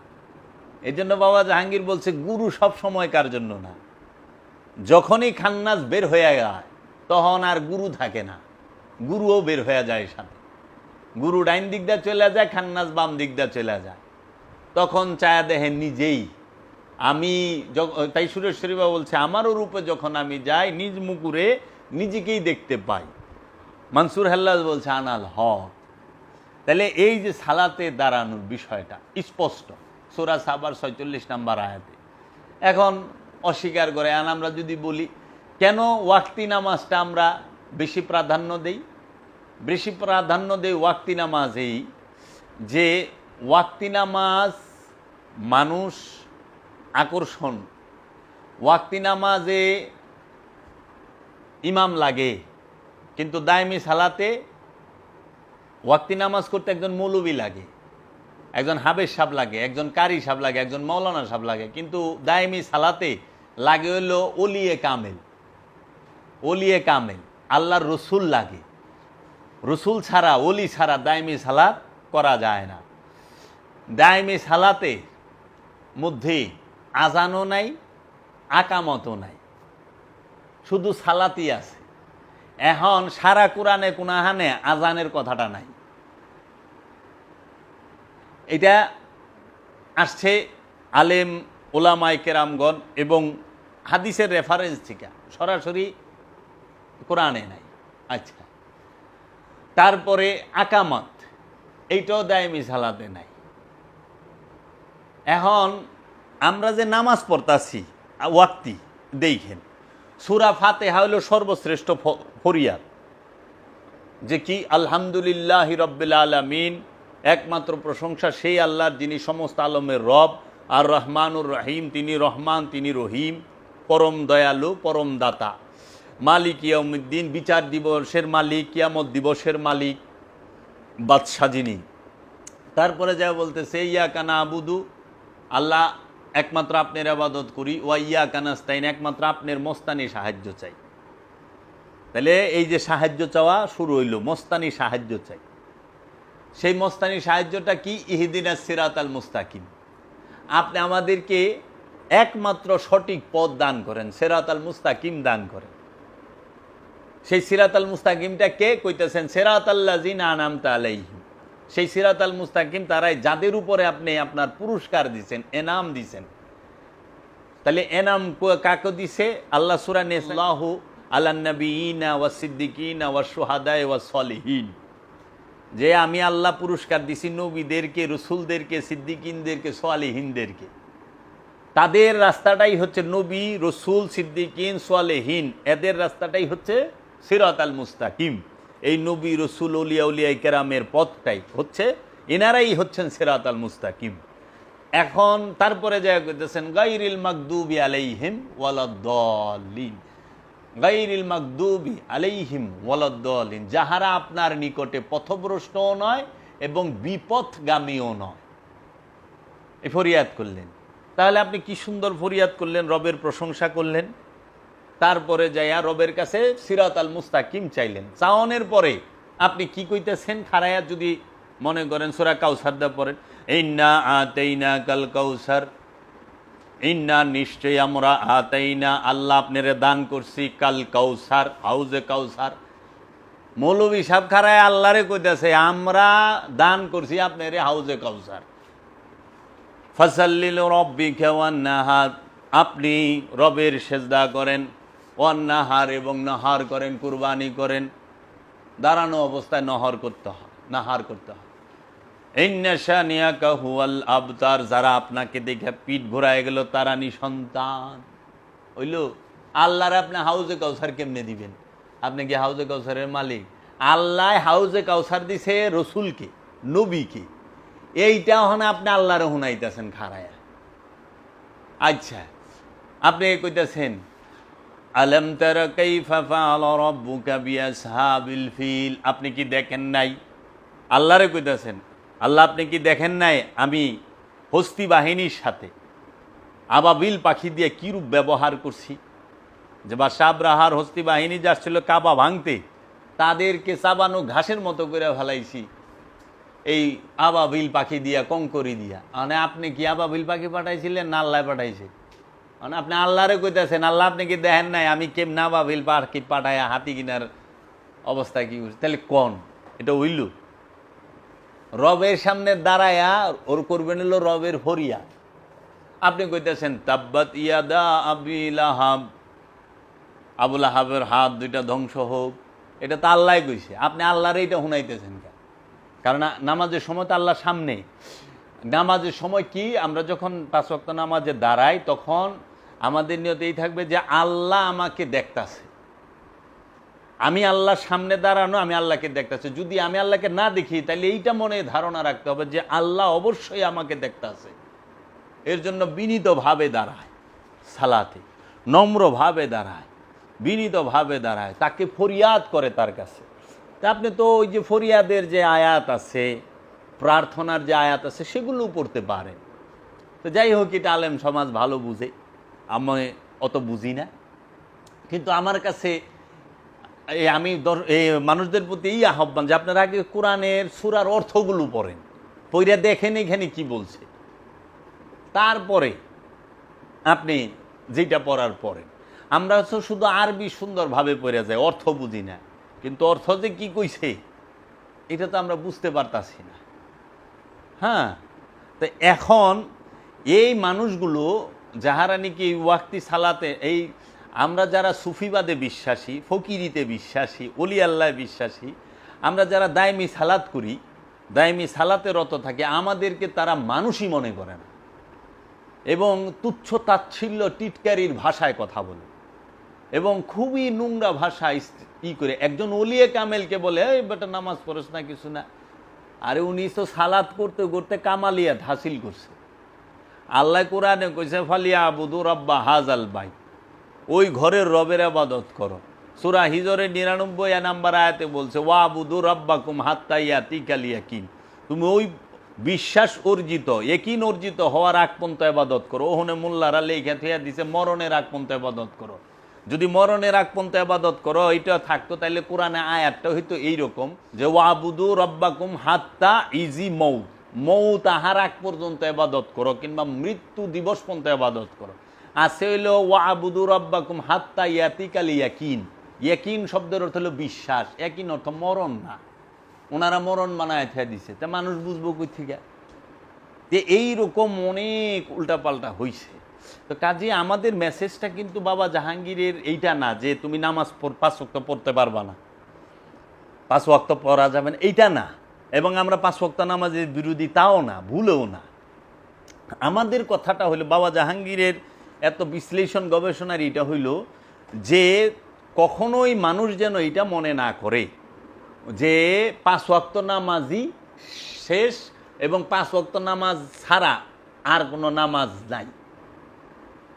এই জন্য বাবা জাহাঙ্গীর বলছে গুরু সব সময়কার জন্য না, যখনই খান্নাস বের হয়ে যায় তখন আর গুরু থাকে না, গুরুও বের হয়ে যায় সাথে। গুরু ডাইন দিক দিয়ে চলে যায়, খান্নাস বাম দিক দিয়ে চলে যায়, তখন চায়া দেখেন নিজেই আমি। তাই সুরেশ্বরী বাবা বলছে আমারও রূপে যখন আমি যাই, নিজ মুকুরে নিজেকেই দেখতে পাই। মানসুর হাল্লাজ বলছে আনাল হক। তাহলে এই যে সালাতে দাঁড়ানোর বিষয়টা স্পষ্ট সূরা সাবার 46 নম্বর আয়াতে। এখন অস্বীকার করে, আর আমরা যদি বলি কেন ওয়াক্তি নামাজটা আমরা বেশি প্রাধান্য দেই? বেশি প্রাধান্য দেই ওয়াক্তি নামাজেই, যে ওয়াক্তি নামাজ মানুষ আকর্ষণ। ওয়াক্তি নামাজে ইমাম লাগে, কিন্তু দায়মি সালাতে ওয়াক্তি নামাজ করতে একজন মৌলবী লাগে, একজন হাবেজ সাহেব লাগে, একজন কারি সাহেব লাগে, একজন মৌলানা সাহেব লাগে, কিন্তু দায়মি সালাতে লাগে হলো ওলিয়ে কামেল। ওলিয়ে কামেল আল্লাহর রসুল লাগে। রসুল ছাড়া, ওলি ছাড়া দায়মি সালাত করা যায় না। দায়মি সালাতে মধ্যে আজানও নাই, আকামতও নাই, শুধু সালাতই আছে। এখন সারা কোরআনে কোনহানে আজানের কথাটা নাই। এটা আসছে আলেম ওলামায়ে কেরামগণ এবং হাদিসের রেফারেন্স থেকে, সরাসরি কোরআনে নাই। আচ্ছা, তারপরে আকামত, এইটাও দায়মি সালাতে নাই। এখন আমরা যে নামাজ পড়তাছি ওয়াক্তি, দেখেন সূরা ফাতিহা হলো সর্বশ্রেষ্ঠ ফরিয়াদ, যে কি আলহামদুলিল্লাহি রাব্বিল আলামিন, একমাত্র প্রশংসা সেই আল্লাহর যিনি সমস্ত আলমের রব, আর রহমানুর রহিম, তিনি রহমান তিনি রহিম, পরম দয়ালু পরম দাতা, মালিক ইয়াউমিদ্দিন, বিচার দিবসের মালিক, কিয়ামত দিবসের মালিক, বাদশা যিনি। তারপরে যা বলতেছে ইয়াকা নাবুদু, আল্লাহ একমাত্র আপনার ইবাদত করি, ওয়া ইয়াকা নাস্তাইন, একমাত্র আপনার মস্তানি সাহায্য চাই। তাহলে এই যে সাহায্য চাওয়া শুরু হইল, মস্তানি সাহায্য চাই। সেই মস্তানি সাহায্যটা কি? ইহদিনাস সিরাতাল মুস্তাকিম, আপনি আমাদেরকে একমাত্র সঠিক পথ দান করেন, সিরাতাল মুস্তাকিম দান করেন। সেই সিরাতাল মুস্তাকিমটা কে কইতেছেন? সিরাতাল্লাযিনা আনআমতা আলাইহিম, সেই সিরাতাল মুস্তাকিম তারাই যাদের উপরে আপনি আপনার পুরস্কার দিছেন, এনাম দিছেন। তাহলে এনাম কাকে দিছে? আল্লাহ সূরা নিসাহু আলান নবিয়িনা ওয়াস সিদ্দিকিনা ওয়াস শুহাদা ওয়াস সলিহিন, যে আমি আল্লাহ পুরস্কার দিছি নবীদেরকে, রসুলদেরকে, সিদ্দিকিনদেরকে, সালেহিনদেরকে। তাদের রাস্তাটাই হচ্ছে নবী, রসুল, সিদ্দিকিন, সালেহিন, এদের রাস্তাটাই হচ্ছে সিরাতাল মুস্তাকিম। এই নবী, রসুল, ওলিয়া উলিয়ায়ে কেরামের পথটাই হচ্ছে, এনারাই হচ্ছেন সিরাতাল মুস্তাকিম। এখন তারপরে যা কইতেছেন গায়রিল মাগদুবি আলাইহিম ওয়ালাদ-দাল্লিন, গায়রিল মাগদুবি আলাইহিম ওয়ালাদ-দাল্লিন, যাহারা আপনার নিকটে পথভ্রষ্টও নয় এবং বিপথগামীও নয়। এই ফরিয়াদ করলেন। তাহলে আপনি কি সুন্দর ফরিয়াদ করলেন, রবের প্রশংসা করলেন, তারপরে যাইয়া রবের কাছে সিরাতাল মুস্তাকিম চাইলেন। চাওয়ানোর পরে আপনি কি কইতেছেন? খারায়া যদি মনে করেন সূরা কাউসার দা পড়েন, ইন্না আতাইনাকাল কাউসার, ইন্না নিশ্চয় আমরা আতাইনা, আল্লাহ আপনারে দান করছি, কাল কাউসার, হাউজে কাউসার। মৌলভী সাহেব খারায় আল্লাহরে কইতেছে আমরা দান করছি আপনারে হাউজে কাউসার। ফাসাল্লি লিরাব্বিকা ওয়ান্নাহার, আপনি রবের সেজদা করেন, ওয়ান্নাহার এবং নাহার করেন, কুরবানি করেন। দাঁড়ানো অবস্থায় নাহার করতে হয়। ইন্না শানিয়াকা হুয়াল আবতার, যারা আপনাকে দেখে পিঠ ঘোরায় গেল তারা নিঃসন্তান হইল। আল্লাহর আপনি হাউজে কাউসার কেমনে দিবেন? আপনি কি হাউজে কাউসারের মালিক? আল্লাহ হাউজে কাউসার দিছে রসুলকে, নবীকে, এইটা হনে আপনি আল্লাহরে হুনাইতেছেন খারায়া। আচ্ছা, আপনি কইতেছেন আলম তারা কাইফা ফাআলা রাব্বুকা বিআসহাবিল ফিল, আপনি কি দেখেন নাই? আল্লাহরে কইতেছেন, আল্লাহ আপনি কি দেখেন নাই আমি হস্তি বাহিনীর সাথে আবাবিল পাখি দিয়ে কিরূপ ব্যবহার করছি? যে বাদশা আবরাহার হস্তি বাহিনী যাচ্ছিল কাবা ভাঙতে, তাদেরকে চাবানো ঘাসের মতো করে ফেলাইছি এই আবাবিল পাখি দিয়া, কঙ্করি দিয়া। মানে আপনি কি আবাবিল পাখি পাঠাইছিলেন না আল্লাহ পাঠাইছে? মানে আপনি আল্লাহরে কইতেছেন আল্লাহ আপনি কি দেখেন নাই আমি কেমন আবাবিল পাখি পাঠাইয়া হাতি কিনার অবস্থা কি করছি? তাহলে কোন এটা হইল? রবের সামনে দাঁড়ায়া ওর করবেন হলো রবের ফরিয়া। আপনি কইতেছেন তাব্বাত ইয়াদা আবি লাহাব, আবুল আহাবের হাত দুইটা ধ্বংস হোক। এটা তো আল্লাহ কইছে, আপনি আল্লাহর এইটা শুনাইতেছেন কেন? কারণ নামাজের সময় তো আল্লাহর সামনে। নামাজের সময় কি আমরা যখন 5 ওয়াক্ত নামাজে দাঁড়াই তখন আমাদের নিয়ত এই থাকবে যে আল্লাহ আমাকে দেখতাছে, আমি আল্লাহর সামনে দাঁড়ানো, আমি আল্লাহকে দেখতেছি। যদি আমি আল্লাহকে না দেখি তাহলে এইটা মনে ধারণা রাখতে হবে যে আল্লাহ অবশ্যই আমাকে দেখতেছে। এর জন্য বিনীতভাবে দাঁড়ায় সালাতে, নম্রভাবে দাঁড়ায়, বিনীতভাবে দাঁড়ায়, তাকে ফরিয়াদ করে তার কাছে। তা আপনি তো ওই যে ফরিয়াদের যে আয়াত আছে, প্রার্থনার যে আয়াত আছে সেগুলো পড়তে পারেন। তো যাই হোক, এটা আলেম সমাজ ভালো বুঝে, আমি অত বুঝি না। কিন্তু আমার কাছে আমি মানুষদের প্রতি এই আহ্বান যে আপনারা আগে কোরআনের সূরার অর্থগুলো পড়েন, পড়ে দেখেন এখানে কি বলছে, তারপরে আপনি যেটা পড়ার পরে আমরা তো শুধু আরবি সুন্দরভাবে পড়ে যাই, অর্থ বুঝি না, কিন্তু অর্থ যে কি কইছে এটা তো আমরা বুঝতে পারতাছি না। হ্যাঁ, তো এখন এই মানুষগুলো যাহারা নাকি এই ওয়াক্তি সালাতে, এই আমরা যারা সুফিবাদে বিশ্বাসী, ফকিরিতে বিশ্বাসী, অলি আল্লাহ বিশ্বাসী, আমরা যারা দায়মি সালাত করি, দায়মি সালাতে রত থাকি, আমাদেরকে তারা মানুষই মনে করে না এবং তুচ্ছ তাচ্ছিল্য টিটকারির ভাষায় কথা বলে এবং খুবই নোংরা ভাষা করে একজন ওলিয়ে কামেলকে বলে, এই বেটা নামাজ পড়স না, কিছু না। আরে উনি তো সালাত করতে করতে কামালিয়াত হাসিল করছে। আল্লাহ কোরআনে কইছে ফালিয়া আবুদু রাব্বা হাজাল বাই, ওই ঘরের রবের আবাদত করো। সূরা হিজরের 99 নাম্বার আয়াতে বলছে ওয়া আবুদু রাব্বাকুম হাত্তা ইয়াতিকাল ইয়াকিন, তুমি ওই বিশ্বাস অর্জিত, ইয়াকিন অর্জিত হওয়ার আগ পর্যন্ত ইবাদত করো। ওখানে মোল্লারা লেখা থিয়া দিছে মরণের আগ পর্যন্ত ইবাদত করো। যদি মরণের আগ পর্যন্ত ইবাদত করো এটা থাকতো, তাহলে কোরআনে আয়াতটা হয়তো এইরকম যে ওয়াবুদু রাব্বাকুম হাত্তা ইজি মৌত, মৌত আহার আগ পর্যন্ত ইবাদত করো, কিংবা মৃত্যু দিবস পর্যন্ত ইবাদত করো। আছে হইল ওয়াবুদু রাব্বাকুম হাত্তা ইয়াতিকাল ইয়াকিন, ইয়াকিন শব্দের অর্থ হলো বিশ্বাস, ইয়াকিন অর্থ মরণ না। ওনারা মরণ বানায় থিয়া দিছে, তা মানুষ বুঝবো কই থেকে? যে এইরকম অনেক উল্টাপাল্টা হইছে। তো কাজে আমাদের মেসেজটা কিন্তু বাবা জাহাঙ্গীরের এইটা না যে তুমি নামাজ 5 ওয়াক্ত পড়তে পারবা না, 5 ওয়াক্ত পড়া যাবে না, এইটা না। এবং আমরা 5 ওয়াক্ত নামাজের বিরোধী তাও না, ভুলেও না। আমাদের কথাটা হলো বাবা জাহাঙ্গীরের এত বিশ্লেষণ গবেষণার এটা হইল যে কখনোই মানুষ যেন এটা মনে না করে যে 5 ওয়াক্ত নামাজই শেষ এবং 5 ওয়াক্ত নামাজ ছাড়া আর কোনো নামাজ নাই।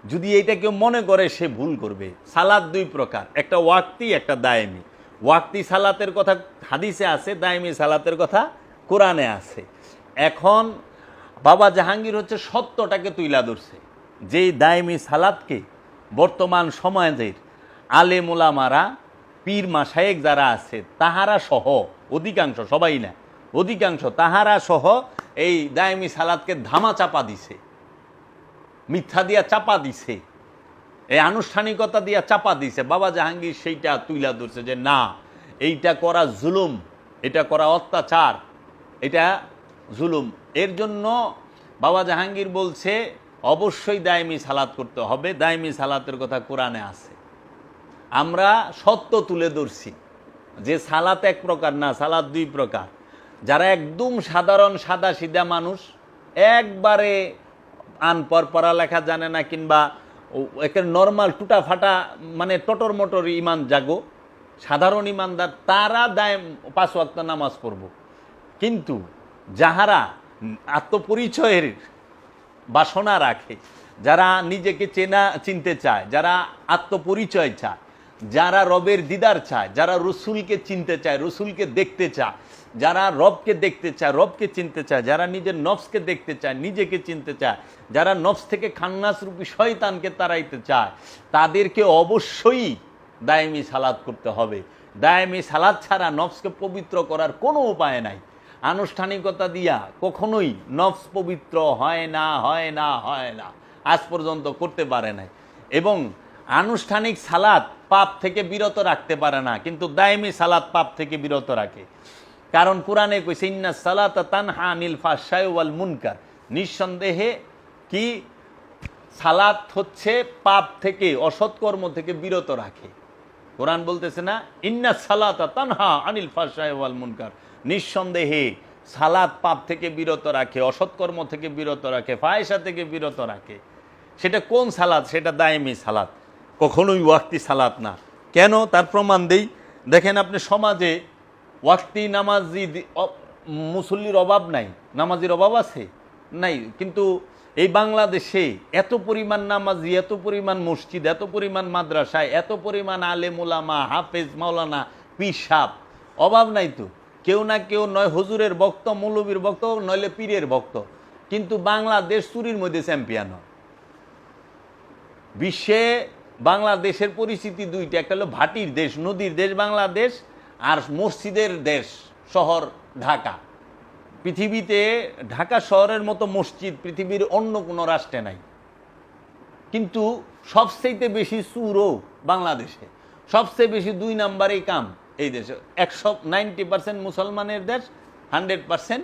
যদি এইটা কেউ মনে করে সে ভুল করবে। সালাত 2 প্রকার, একটা ওয়াক্তি, একটা দায়েমি। ওয়াক্তি সালাতের কথা হাদিসে আছে, দায়েমি সালাতের কথা কোরআনে আছে। এখন বাবা জাহাঙ্গীর হচ্ছে সত্যটাকে তুইলা ধরছে, যেই দায়েমি সালাতকে বর্তমান সমাজের আলেম ওলামারা, পীর মাশায়েখ যারা আছে তাহারা সহ অধিকাংশ, সবাই না, অধিকাংশ তাহারা সহ এই দায়েমি সালাতকে ধামা চাপা দিছে, মিথ্যা দিয়া চাপা দিছে, এই আনুষ্ঠানিকতা দিয়া চাপা দিছে। বাবা জাহাঙ্গীর সেইটা তুইলা ধরছে যে না, এইটা করা জুলুম, এটা করা অত্যাচার, এটা জুলুম। এর জন্য বাবা জাহাঙ্গীর বলছে অবশ্যই দায়েমি সালাত করতে হবে। দায়েমি সালাতের কথা কোরআনে আছে। আমরা সত্য তুলে ধরছি যে সালাত এক প্রকার না, সালাত 2 প্রকার। যারা একদম সাধারণ সাদা সিধা মানুষ, একবারে আনপড়, পড়ালেখা জানে না, কিংবা একের নর্মাল টুটা ফাটা মানে টটর মটর ইমান জাগো সাধারণ ইমানদার, তারা 5 ওয়াক্ত নামাজ পড়ব। কিন্তু যাহারা আত্মপরিচয়ের বাসনা রাখে, যারা নিজেকে চিনতে চায়, যারা আত্মপরিচয় চায়, যারা রবের দিদার চায়, যারা রসুলকে চিনতে চায়, রসুলকে দেখতে চায়, যারা রবকে দেখতে চায়, রবকে চিনতে চায়, যারা নিজের নফসকে দেখতে চায়, নিজেকে চিনতে চায়, যারা নফস থেকে খান্নাস রূপী শয়তানকে তাড়াইতে চায়, তাদেরকে অবশ্যই দায়েমি সালাত করতে হবে। দায়েমি সালাত ছাড়া নফসকে পবিত্র করার কোনো উপায় নাই। আনুষ্ঠানিকতা দিয়া কখনোই নফস পবিত্র হয় না, হয় না, হয় না, আজ পর্যন্ত করতে পারে নাই। এবং আনুষ্ঠানিক সালাত পাপ থেকে বিরত রাখতে পারে না, কিন্তু দায়েমি সালাত পাপ থেকে বিরত রাখে। কারণ কোরআনে কইছে ইন্না সালাতা তানহা আনিল ফাহশাই ওয়াল মুনকার, নিঃসন্দেহে কি সালাত হচ্ছে পাপ থেকে, অসৎকর্ম থেকে বিরত রাখে। কোরআন বলতেছে না ইন্না সালাতা তানহা আনিল ফাহশাই ওয়াল মুনকার, নিঃসন্দেহে সালাত পাপ থেকে বিরত রাখে, অসৎকর্ম থেকে বিরত রাখে, ফাহিশা থেকে বিরত রাখে। সেটা কোন সালাত? সেটা দায়েমি সালাত, কখনোই ওয়াক্তি সালাত না। কেন? তার প্রমাণ দেই। দেখেন আপনি সমাজে ওয়াক্তি নামাজি মুসল্লির অভাব নাই, নামাজির অভাব আছে? নাই। কিন্তু এই বাংলাদেশে এত পরিমাণ নামাজি, এত পরিমাণ মসজিদ, এত পরিমাণ মাদ্রাসায়, এত পরিমাণ আলেম ওলামা, হাফেজ, মাওলানা, পীর সাহেব, অভাব নাই তো। কেউ না কেউ নয় হুজুরের ভক্ত, মৌলবীর ভক্ত, নইলে পীরের ভক্ত। কিন্তু বাংলাদেশ চুরির মধ্যে চ্যাম্পিয়ন। বিশ্বে বাংলাদেশের পরিস্থিতি 2টা, একটা হলো ভাটির দেশ, নদীর দেশ বাংলাদেশ, আর মসজিদের দেশ শহর ঢাকা। পৃথিবীতে ঢাকা শহরের মতো মসজিদ পৃথিবীর অন্য কোনো রাষ্ট্রে নাই। কিন্তু সবচেয়ে বেশি চুরও বাংলাদেশে, সবচেয়ে বেশি 2 নাম্বারেই কাম এই দেশে। 90% মুসলমানের দেশ, 100%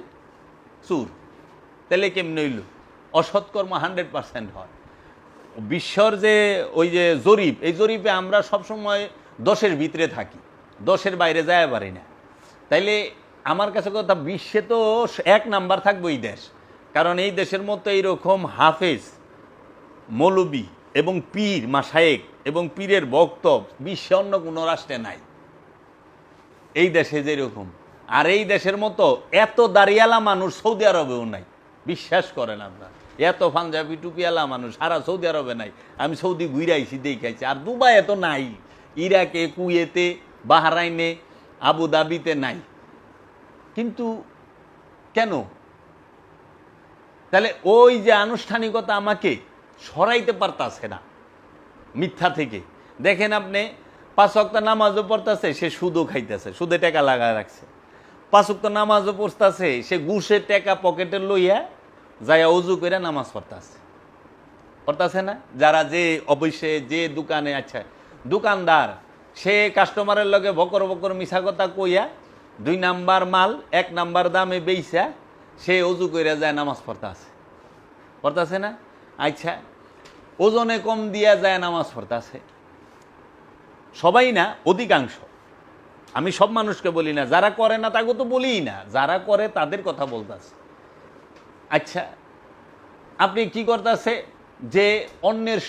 চুর। তাহলে কেমনে হইল? অসৎকর্ম 100% হয়। বিশ্বর যে ওই যে জরিপ, এই জরিপে আমরা সবসময় 10-এর ভিতরে থাকি, 10-এর বাইরে যায় পারি না। তাইলে আমার কাছে কথা, বিশ্বে তো 1 নাম্বার থাকবো এই দেশ, কারণ এই দেশের মতো এইরকম হাফেজ, মৌলবি এবং পীর, মাশায়েখ এবং পীরের বক্তব্য বিশ্বে অন্য কোনো রাষ্ট্রে নাই, এই দেশে যেরকম। আর এই দেশের মতো এত দাড়িয়ালা মানুষ সৌদি আরবেও নাই, বিশ্বাস করেন আপনার। এত পাঞ্জাবি টুপিয়ালা মানুষ সারা সৌদি আরবে নাই। আমি সৌদি ঘুরে আইছি, দেখাইছি। আর দুবাই এত নাই, ইরাকে, কুয়েতে, বাহরাইনে, আবুধাবিতে নাই। কিন্তু কেন? তাহলে ওই যে আনুষ্ঠানিকতা আমাকে সরাইতে পারতাছে না মিথ্যা থেকে। দেখেন আপনি 5 ওয়াক্ত নামাজও পড়তেছে, সে সুদও খাইতেছে, সুদে টাকা লাগায় রাখছে। 5 ওয়াক্ত নামাজও পড়তেছে, সে ঘুষের টাকা পকেটে লইয়া যাইয়া অজু করে নামাজ পড়তেছে না? যারা যে অবশ্যই যে দোকানে, আচ্ছা দোকানদার, সে কাস্টমারের লগে বকর বকর মিছা কথা কইয়া 2 নাম্বার মাল 1 নাম্বার দামে বেইছা সে অজু করে যায় নামাজ পড়তেছে না? আচ্ছা, ওজনে কম দিয়া যায় নামাজ পড়তেছে। সবাই না, অধিকাংশ। আমি সব মানুষকে বলি না, যারা করে না তাকে তো বলিই না, যারা করে তাদের কথা বলতেছে। আচ্ছা, আপনি কি করতেছে যে অন্যের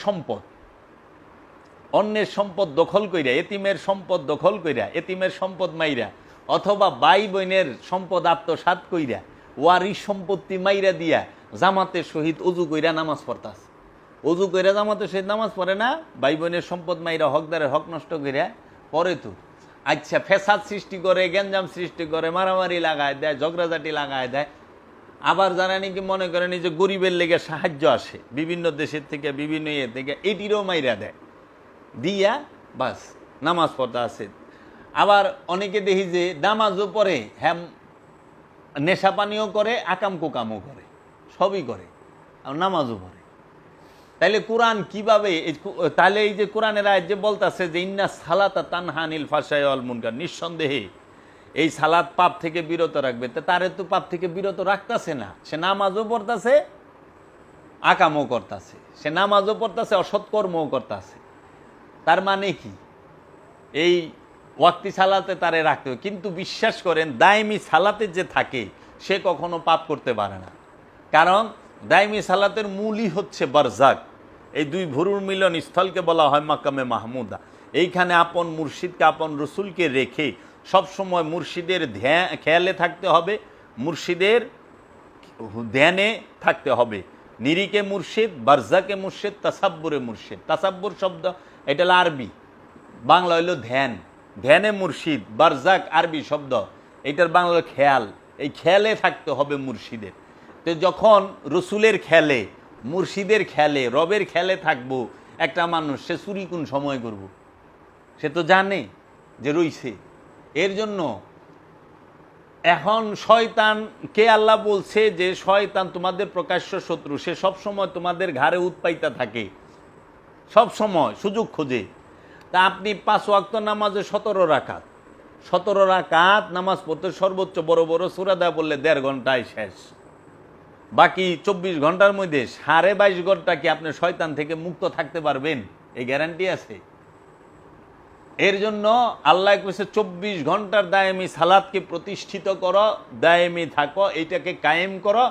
সম্পদ দখল কইরা, এতিমের সম্পদ দখল কইরা, এতিমের সম্পদ মাইরা, অথবা ভাই বোনের সম্পদ আত্মসাৎ কইরা, ওয়ারিশ সম্পত্তি মাইরা দিয়া জামাতের সহিত অজু কইরা নামাজ পড়তাছে। অজু কইরা জামাতের সহিত নামাজ পড়ে না, ভাই বোনের সম্পদ মাইরা হকদারের হক নষ্ট কইরা পরে তো। আচ্ছা, ফেসাদ সৃষ্টি করে, গ্যাঞ্জাম সৃষ্টি করে, মারামারি লাগায় দেয়, ঝগড়াঝাটি লাগায় দেয়। আবার যারা নাকি মনে করেন যে গরিবের লেগে সাহায্য আসে বিভিন্ন দেশের থেকে, বিভিন্ন ইয়ে থেকে, এটিরও মাইরা দেয়, দিয়া বাস নামাজ পড়তে আছে। আবার অনেকে দেখি যে নামাজও পড়ে, হ্যাঁ নেশা পানিও করে, আকাম কুকামও করে, সবই করে, আর নামাজও পড়ে। তাইলে কোরআন কিভাবে, তাহলে এই যে কোরআনের আয়াত যে বলতেছে যে ইন্না সালাতা তানহা আনিল ফাহশাই ওয়াল মুনকার, নিঃসন্দেহে এই সালাত পাপ থেকে বিরত রাখবে, তারে তো পাপ থেকে বিরত রাখতেছে না। সে নামাজও পড়তেছে, আকামও করতেছে, সে নামাজও পড়তেছে, অসৎকর্মও করতেছে। তার মানে কি? এই ওয়াক্তি সালাতে তারে রাখতে হবে। কিন্তু বিশ্বাস করেন, দায়মি সালাতে যে থাকে সে কখনো পাপ করতে পারে না, কারণ দায়মি সালাতের মূলই হচ্ছে বারজাক। এই 2 ভুরুর মিলন স্থলকে বলা হয় মাকামে মাহমুদা। এইখানে আপন মুর্শিদকে, আপন রসুলকে রেখে সবসময় মুর্শিদের খেয়ালে থাকতে হবে, মুর্শিদের ধ্যানে থাকতে হবে। নিরিকে মুর্শিদ, বারজাকে মুর্শিদ, তাসাব্বুরে মুর্শিদ। তাসাব্বুর শব্দ এটা হলো আরবি, বাংলা হইল ধ্যান। ধ্যানে মুর্শিদ, বারজাক আরবি শব্দ, এটার বাংলা খেয়াল। এই খেয়ালে থাকতে হবে মুর্শিদের। তো যখন রসুলের খেয়ালে, মুর্শিদের খেয়ালে, রবের খেয়ালে থাকবো একটা মানুষ, সে চুরি কোন সময় করব? সে তো জানে যে রইছে। এর জন্য এখন শয়তানকে আল্লাহ বলছে যে শয়তান তোমাদের প্রকাশ্য শত্রু, সে সবসময় তোমাদের ঘাড়ে উৎপাইতা থাকে, সব সময় সুযোগ খোঁজে। তা আপনি 5 ওয়াক্ত নামাজে 17 রাকাত নামাজ পড়তে সর্বোচ্চ বড় বড় সূরা দেয়া বললে 1.5 ঘন্টায় শেষ। বাকি 24 ঘন্টার মধ্যে 22.5 ঘন্টা কি আপনি শয়তান থেকে মুক্ত থাকতে পারবেন? এই গ্যারান্টি আছে? এর জন্য আল্লাহ কইছে 24 ঘন্টার দায়েমি সালাতকে প্রতিষ্ঠিত করো, দায়েমি থাকো, এইটাকে কায়েম করো,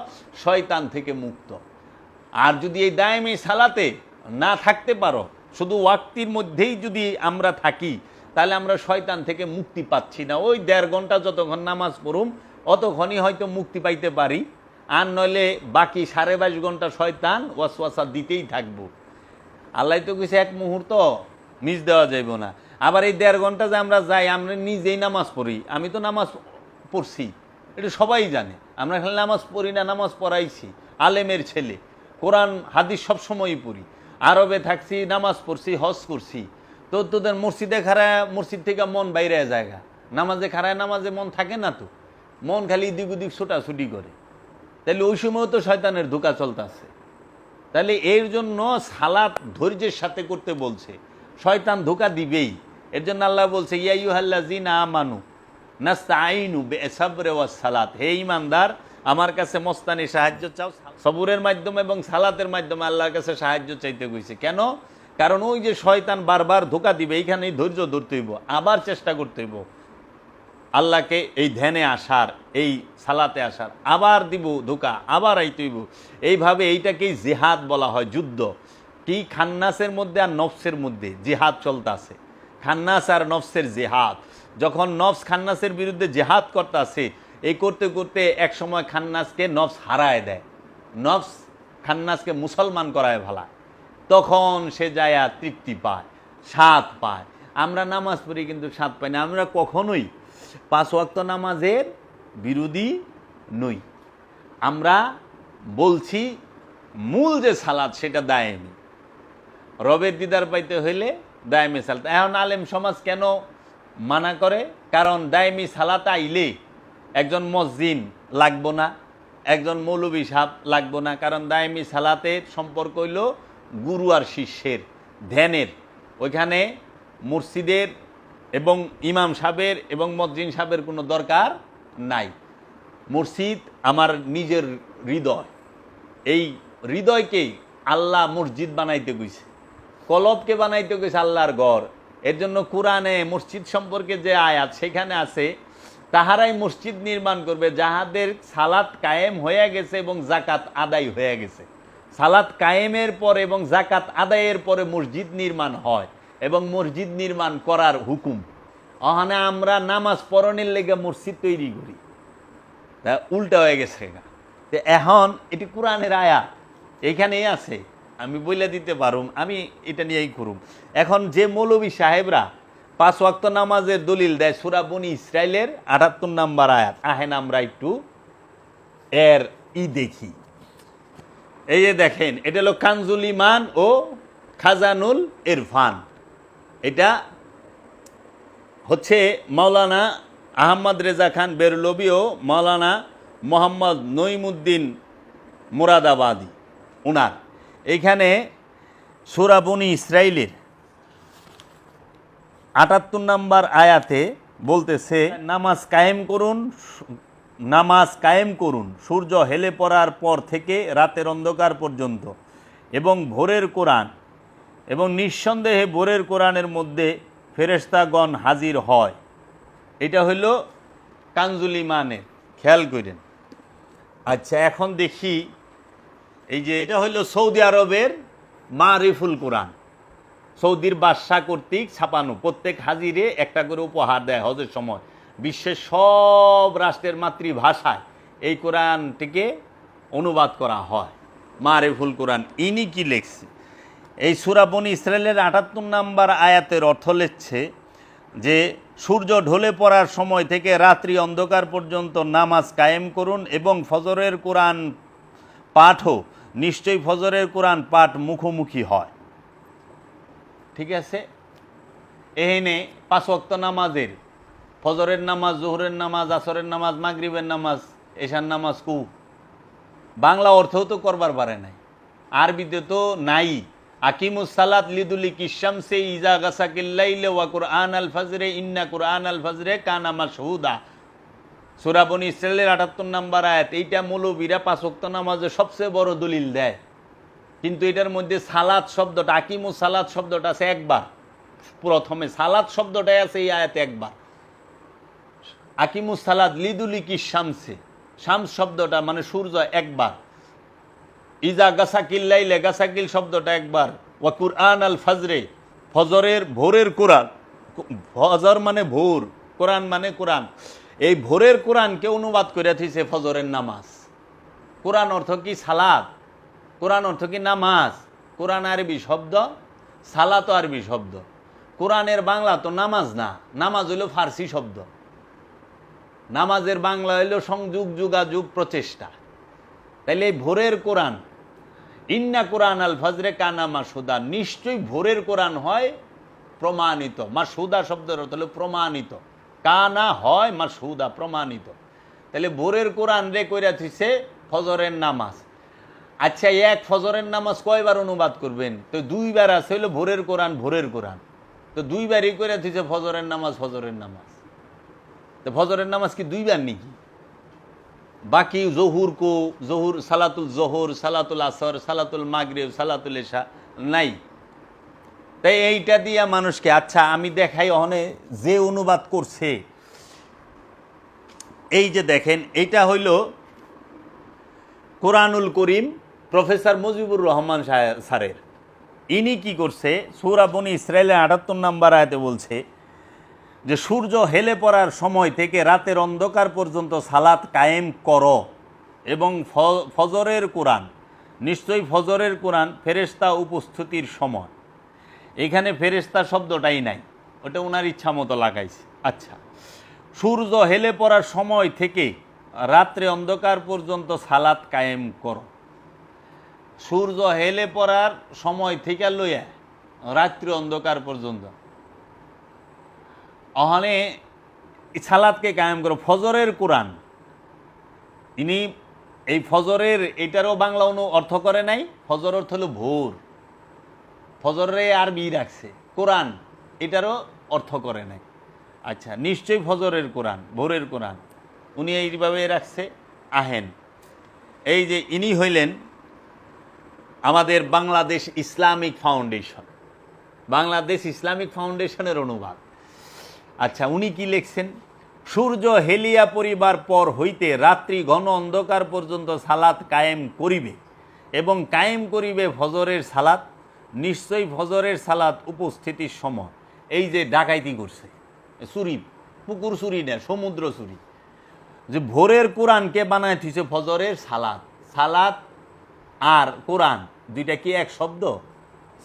শয়তান থেকে মুক্ত। আর যদি এই দায়েমি সালাতে না থাকতে পারো, শুধু ওয়াক্তির মধ্যেই যদি আমরা থাকি, তাহলে আমরা শয়তান থেকে মুক্তি পাচ্ছি না। ওই 1.5 ঘন্টা যতক্ষণ নামাজ পড়ুম অতক্ষণই হয়তো মুক্তি পাইতে পারি, আর নইলে বাকি 22.5 ঘন্টা শয়তান ওয়াসওয়াসা দিতেই থাকবো। আল্লাহ তো কইছে 1 মুহূর্ত মিস দেওয়া যাইব না। আবার এই 1.5 ঘন্টা যে আমরা যাই, আমরা নিজেই নামাজ পড়ি। আমি তো নামাজ পড়ছি, এটা সবাই জানে। আমরা খালি নামাজ পড়ি না, নামাজ পড়াইছি, আলেমের ছেলে, কোরআন হাদিস সবসময়ই পড়ি, আরবে থাকছি, নামাজ পড়ছি, হজ করছি। তো তোদের মসজিদে খাড়ায়, মসজিদ থেকে মন বাইরে জায়গা, নামাজে খাড়ায়, নামাজে মন থাকে না, তো মন খালি দিক ওদিক ছোটাছুটি করে। তাহলে ওই সময়ও তো শয়তানের ধোঁকা চলতেছে। তাহলে এর জন্য সালাত ধৈর্যের সাথে করতে বলছে, শয়তান ধোঁকা দিবেই। এর জন্য আল্লাহ বলছে ইয়া আইয়ুহাল্লাযীনা আমানু নাস্তাঈনু বিস-সাবরি ওয়াস-সালাত, হে ঈমানদার আমার কাছে মস্তানি সাহায্য চাও, সবুরের মাধ্যমে এবং সালাতের মাধ্যমে আল্লাহর কাছে সাহায্য চাইতে কইছে। কেন? কারণ ওই যে শয়তান বারবার ধোঁকা দিবে, এইখানেই ধৈর্য ধরতে হইব, আবার চেষ্টা করতে হইব আল্লাহকে এই ধ্যানে আসার, এই সালাতে আসার, আবার দিব ধোঁকা, আবার আইতে হইব। এইভাবে এইটাকেই জিহাদ বলা হয়, যুদ্ধ। কি খান্নাসের মধ্যে আর নফসের মধ্যে জিহাদ চলতেছে, খান্নাস আর নফসের জিহাদ। যখন নফস খান্নাসের বিরুদ্ধে জিহাদ করতেছে, এই করতে করতে এক সময় খান্নাসকে নফস হারায় দেয়, নফস খান্নাসকে মুসলমান করায় ভালা, তখন সে যায় তৃপ্তি পায়, স্বাদ পায়। আমরা নামাজ পড়ি কিন্তু স্বাদ পাই না। আমরা কখনোই 5 ওয়াক্ত নামাজের বিরোধী নই। আমরা বলছি মূল যে সালাত সেটা দায়েমি, রবের দিদার পাইতে হইলে দায়েমি সালাত। এখন আলেম সমাজ কেন মানা করে? কারণ দায়েমি সালাত আইলে একজন মসজিদ লাগবো না, একজন মৌলবী সাহেব লাগবো না। কারণ দায়েমি সালাতের সম্পর্ক হইল গুরু আর শিষ্যের ধ্যানের। ওইখানে মুর্শিদের এবং ইমাম সাহেবের এবং মজ্জিন সাহেবের কোনো দরকার নাই। মুর্শিদ আমার নিজের হৃদয়, এই হৃদয়কেই আল্লাহ মসজিদ বানাইতে গেছে, কলবকে বানাইতে গেছে আল্লাহর ঘর। এর জন্য কোরআনে মসজিদ সম্পর্কে যে আয়াত সেখানে আছে, তাহারাই মসজিদ নির্মাণ করবে যাহাদের সালাত কায়েম হয়ে গেছে এবং জাকাত আদায় হয়ে গেছে। সালাত কায়েমের পর এবং জাকাত আদায়ের পরে মসজিদ নির্মাণ হয় এবং মসজিদ নির্মাণ করার হুকুম। ওখানে আমরা নামাজ পড়নের লেগে মসজিদ তৈরি করি, উল্টা হয়ে গেছে। এখন এটি কোরআনের আয়াত, এইখানেই আছে, আমি বলে দিতে পারুম, আমি এটা নিয়েই করুম। এখন যে মৌলবী সাহেবরা 5 ওয়াক্ত নামাজের দলিল দেয় সূরা বনী ইসরাইলের 78 নম্বর আয়াত, আহেন আমরা একটু এর দেখি। এই যে দেখেন, এটা হলো কানজুল ইমান ও খাজানুল ইরফান। এটা হচ্ছে মাওলানা আহমদ রেজা খান বেরলভী ও মাওলানা মোহাম্মদ নঈমুদ্দিন মুরাদাবাদী উনার। এইখানে সূরা বনী ইসরাইলের 78 নম্বর আয়াতে বলতেছে, নামাজ কায়েম করুন সূর্য হেলে পড়ার পর থেকে রাতের অন্ধকার পর্যন্ত, এবং ভোরের কোরআন, এবং নিঃসন্দেহে ভোরের কোরআনের মধ্যে ফেরেশতাগণ হাজির হয়। এটা হইল কানজুল ইমানের, খেয়াল করেন। আচ্ছা, এখন দেখি, এই যে এটা হইল সৌদি আরবের মারিফুল কোরআন, সৌদির বাদশাহ কর্তৃক ছাপানো, প্রত্যেক হাজিরে একটা করে উপহার দেয় হজের সময়। বিশ্বের সব রাষ্ট্রের মাতৃভাষায় এই কোরআনটিকে অনুবাদ করা হয়, মারিফুল কোরআন। ইনি কি লেখছে? এই সূরা বনী ইসরাইলের 78 নম্বর আয়াতের অর্থ লেখছে যে সূর্য ঢলে পড়ার সময় থেকে রাত্রি অন্ধকার পর্যন্ত নামাজ কায়েম করুন এবং ফজরের কোরআন পাঠও, নিশ্চয়ই ফজরের কোরআন পাঠ মুখোমুখি হয়। ঠিক আছে, এখানে 5 ওয়াক্ত নামাজের, ফজরের নামাজ, জোহরের নামাজ, আসরের নামাজ, মাগরিবের নামাজ, এশার নামাজ কু বাংলা অর্থও তো করবার পারে নাই, আরবিতে তো নাই। আকিমুস সালাত লিদুলিকি শামসি ইজা গাসাকিল লাইল ওয়া কুরআন আল ফজরে ইন্না কুরআন আল ফজরে কানা মাশহুদা। সূরা বনী ইসরাইলের 78 নম্বর আয়াত। এইটা মৌলবীরা 5 ওয়াক্ত নামাজের সবচেয়ে বড় দলিল দেয়, কিন্তু এটার মধ্যে সালাত শব্দটা, আকিমুস সালাত শব্দটা আছে একবার, প্রথমে সালাত শব্দটাই আছে এই আয়াতে একবার। আকিমুস সালাত লিদুলিকি শামসে, শামস শব্দটা মানে সূর্য একবার। ইজা গাসাকিল লাইলে, গাসাকিল শব্দটা একবার। ওয়া কুরআন আল ফজরে, ফজরের ভোরের কোরআন, ফজর মানে ভোর, কোরআন মানে কোরআন। এই ভোরের কোরআনকে অনুবাদ করে থইছে ফজরের নামাজ। কোরআন অর্থ কি? সালাত। কোরআন অর্থ কি? নামাজ। কোরআন আরবি শব্দ, সালাত আরবি শব্দ। কোরআনের বাংলা তো নামাজ না, নামাজ হইল ফার্সি শব্দ। নামাজের বাংলা হইল সংযোগ, যোগাযোগ, প্রচেষ্টা। তাইলে এই ভোরের কোরআন, ইন্না কোরআন আল ফজরে কানা মাসুদা, নিশ্চয়ই ভোরের কোরআন হয় প্রমাণিত। মাসুদা শব্দের অর্থ হলো প্রমাণিত, কানা হয় মাসুদা, প্রমাণিত। তাহলে ভোরের কোরআন রে কইরা থইছে ফজরের নামাজ। আচ্ছা, এক ফজরের নামাজ কয়বার অনুবাদ করবেন? তো দুইবার আছে, হইলো ভোরের কোরআন, ভোরের কোরআন। তো দুইবারই করে দিচ্ছে ফজরের নামাজ, ফজরের নামাজ। তো ফজরের নামাজ কি দুইবার নাকি? বাকি জহুর কো, জহুর সালাতুল জোহর, সালাতুল আসর, সালাতুল মাগরিব, সালাতুল এশা নাই। তাই এইটা দিয়া মানুষকে, আচ্ছা আমি দেখাই অনে যে অনুবাদ করছে। এই যে দেখেন, এইটা হইল কোরআনুল করিম, প্রফেসর মুজিবুর রহমান স্যারের। ইনি কি করছে, সূরা বনী ইসরাইলের ৭৮ নম্বর আয়াতে বলছে যে সূর্য হেলে পড়ার সময় থেকে রাতের অন্ধকার পর্যন্ত সালাত কায়েম করো, এবং ফজরের কোরআন, নিশ্চয়ই ফজরের কোরআন ফেরেশতা উপস্থিতির সময়। এখানে ফেরেশতা শব্দটাই নাই, ওটা ওনার ইচ্ছা মতো লাগাইছে। আচ্ছা, সূর্য হেলে পড়ার সময় থেকে রাত্রে অন্ধকার পর্যন্ত সালাত কায়েম করো। সূর্য হেলে পড়ার সময় থেকে লইয়া রাত্রি অন্ধকার পর্যন্ত ওখানে সালাতকে কায়েম করো। ফজরের কোরআন, ইনি এই ফজরের এটারও বাংলা অর্থ করে নাই। ফজর অর্থ হলো ভোর, ফজরে আরবি রাখছে। কোরআন এটারও অর্থ করে নাই। আচ্ছা, নিশ্চয়ই ফজরের কোরআন, ভোরের কোরআন, উনি এইভাবে রাখছে। আহেন, এই যে ইনি হইলেন আমাদের Bangladesh Islamic foundation, Bangladesh Islamic ফাউন্ডেশনের অনুবাদ। আচ্ছা, উনি কি লিখছেন, সূর্য হেলিয়া পরিবার পর হইতে রাত্রি ঘন অন্ধকার পর্যন্ত সালাত কায়েম করিবে, এবং কায়েম করিবে ফজরের সালাত, নিশ্চয়ই ফজরের সালাত উপস্থিতির সময়। এই যে ডাকাইতি করছে, চুরি, পুকুর চুরি না, সমুদ্র চুরি। যে ভোরের কোরআনকে বানায় দিছে ফজরের সালাত। সালাত আর কোরআন দুইটা কি এক শব্দ?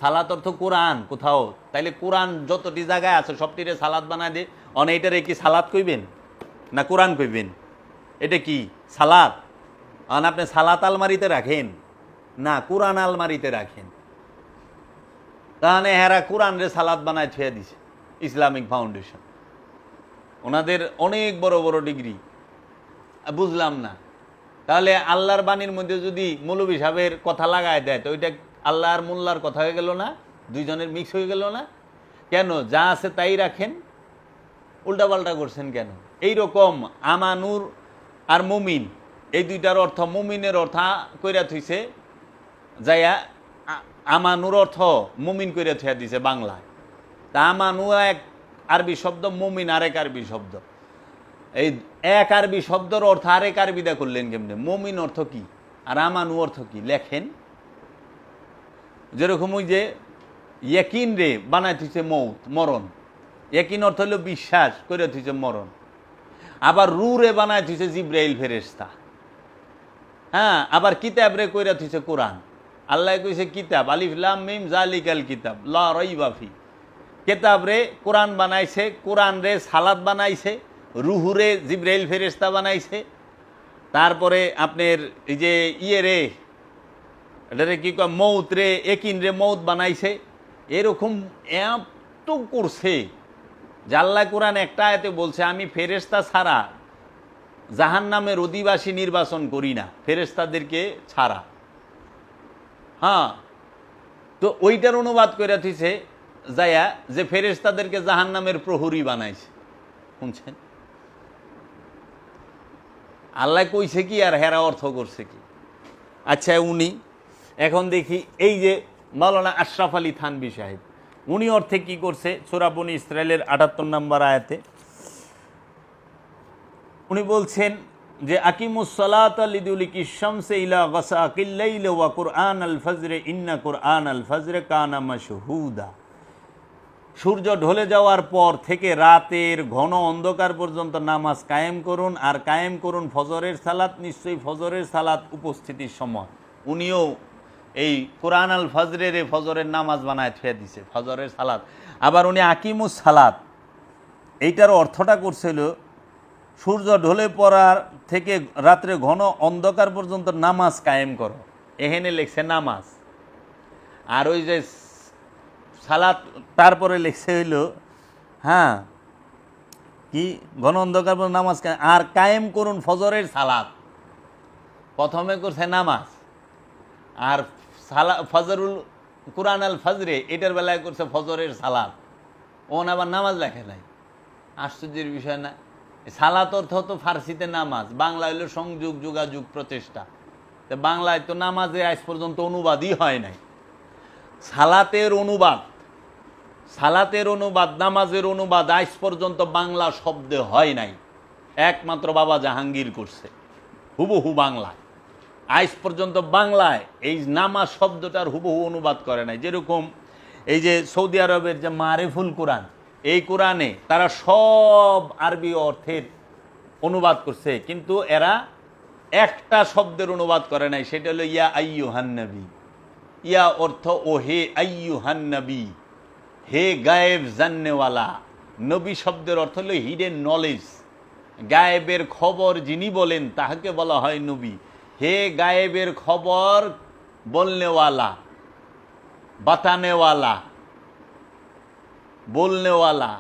সালাত অর্থ কোরআন কোথাও, তাইলে কোরআন যতটি জায়গায় আছে সবটিরে সালাত বানায় দিয়ে অনেকটারে কি সালাত কইবেন না কোরআন কইবেন? এটা কি সালাত? আপনি সালাত আলমারিতে রাখেন না কোরআন আলমারিতে রাখেন? তাহলে হেরা কোরআন রে সালাত বানায় ছুঁয়ে দিছে ইসলামিক ফাউন্ডেশন। ওনাদের অনেক বড় বড় ডিগ্রি, বুঝলাম না। তাহলে আল্লাহর বাণীর মধ্যে যদি মৌলভী সাহেবের কথা লাগায় দেয়, তো ওইটা আল্লাহর মোল্লার কথা হয়ে গেল না? দুইজনের মিক্স হয়ে গেল না? কেন যা আছে তাই রাখেন, উল্টাপাল্টা করছেন কেন? এইরকম আমানুর আর মুমিন, এই দুইটার অর্থ, মুমিনের অর্থ কইরা থইছে যাইয়া, আমানুর অর্থ মুমিন কইরা থইয়া দিছে বাংলায়। তা আমানু এক আরবি শব্দ, মুমিন আরেক আরবি শব্দ। এই এক আরবি শব্দের অর্থ আরেক আরবিদা করলেন কেমনে? মুমিন অর্থ কি আর আমানু অর্থ কি লেখেন। যেরকম ওই যে ইয়াকিন রে বানাই থইছে মৌত, মরণ। ইয়াকিন অর্থ হলো বিশ্বাস, করে থইছে মরণ। আবার রু রে বানাই থইছে জিব্রাইল ফেরেশতা। হ্যাঁ, আবার কিতাব রে কইরা থইছে কোরআন। আল্লাহ কইছে কিতাব, আলিফ লাম মিম জালিকাল কিতাব লা রাইবা ফি। কিতাব রে কোরআন বানাইছে, কোরআন রে সালাত বানাইছে, রুহুরে জিব্রাইল ফেরেশতা বানাইছে। তারপরে আপনার এই যে ইয়ে রে, এটারে কি কয়, মৌত রে, একিন রে মৌত বানাইছে। এরকম এত করছে যে আল্লাহ কোরআন একটা আয়াতে বলছে, আমি ফেরেশতা ছাড়া জাহান্নামের অধিবাসী নির্বাচন করি না, ফেরেশতাদেরকে ছাড়া। হ্যাঁ, তো ওইটার অনুবাদ করে দিছে যায়া যে ফেরেশতাদেরকে জাহান্নামের প্রহরী বানাইছে। শুনছেন? আল্লাহ কইছে কি আর হেরা অর্থ করছে কি? আচ্ছা, উনি এখন দেখি এই যে মাওলানা আশরাফ আলী থানভী সাহেব, উনি অর্থে কি করছে? সূরা বনী ইসরাইলের ৭৮ নম্বর আয়াতে উনি বলছেন যে আকিমুস সালাতা লিদুলিকি শামসি ইলা গাসাকিল লাইলি ওয়া কুরআন আল ফজরে ইন্না কুরআন আল ফজরে কানা মাশহুদা। সূর্য ঢলে যাওয়ার পর থেকে রাতের ঘন অন্ধকার পর্যন্ত নামাজ কায়েম করুন, আর কায়েম করুন ফজরের সালাত, নিশ্চয়ই ফজরের সালাত উপস্থিতির সময়। উনিও এই কোরআন আল ফজরের ফজরের নামাজ বানায় থুয়ে দিছে, ফজরের সালাত। আবার উনি আকিমুস সালাত, এইটার অর্থটা করছিল সূর্য ঢলে পড়ার থেকে রাত্রে ঘন অন্ধকার পর্যন্ত নামাজ কায়েম করো। এখানে লিখছে নামাজ, আর ওই যে সালাত তারপরে লিখছে হইল হ্যাঁ কি ঘন অন্ধকার পর্যন্ত নামাজ আর কায়েম করুন ফজরের সালাত। প্রথমে করছে নামাজ, আর ফজরুল কুরআন আল ফজরে এটার বেলায় করছে ফজরের সালাত, ওন আবার নামাজ লেখে নাই। আশ্চর্যের বিষয় না? সালাত অর্থ তো ফার্সিতে নামাজ, বাংলা হইল সংযোগ, যোগাযোগ, প্রচেষ্টা। তো বাংলায় তো নামাজে আজ পর্যন্ত অনুবাদই হয় নাই। সালাতের অনুবাদ, নামাজের অনুবাদ আজ পর্যন্ত বাংলা শব্দে হয় নাই, একমাত্র বাবা জাহাঙ্গীর করছে হুবহু বাংলায়। আজ পর্যন্ত বাংলায় এই নামাজ শব্দটার হুবহু অনুবাদ করে নাই। যেরকম এই যে সৌদি আরবের যে মারিফুল কোরআন, এই কোরআনে তারা সব আরবি অর্থের অনুবাদ করছে, কিন্তু এরা একটা শব্দের অনুবাদ করে নাই, সেটা হলো ইয়া আইয়ুহান নবী। ইয়া অর্থ ও হে, আইয়ুহান নবী হে গায়েব জান্নেওয়ালা। নবী শব্দের অর্থ হলো হিডেন নলেজ, গায়েবের খবর যিনি বলেন তাহাকে বলা হয় নবী। হে গায়েবের খবর বলনেওয়ালা, বাতানেওয়ালা, বলনেওয়ালা,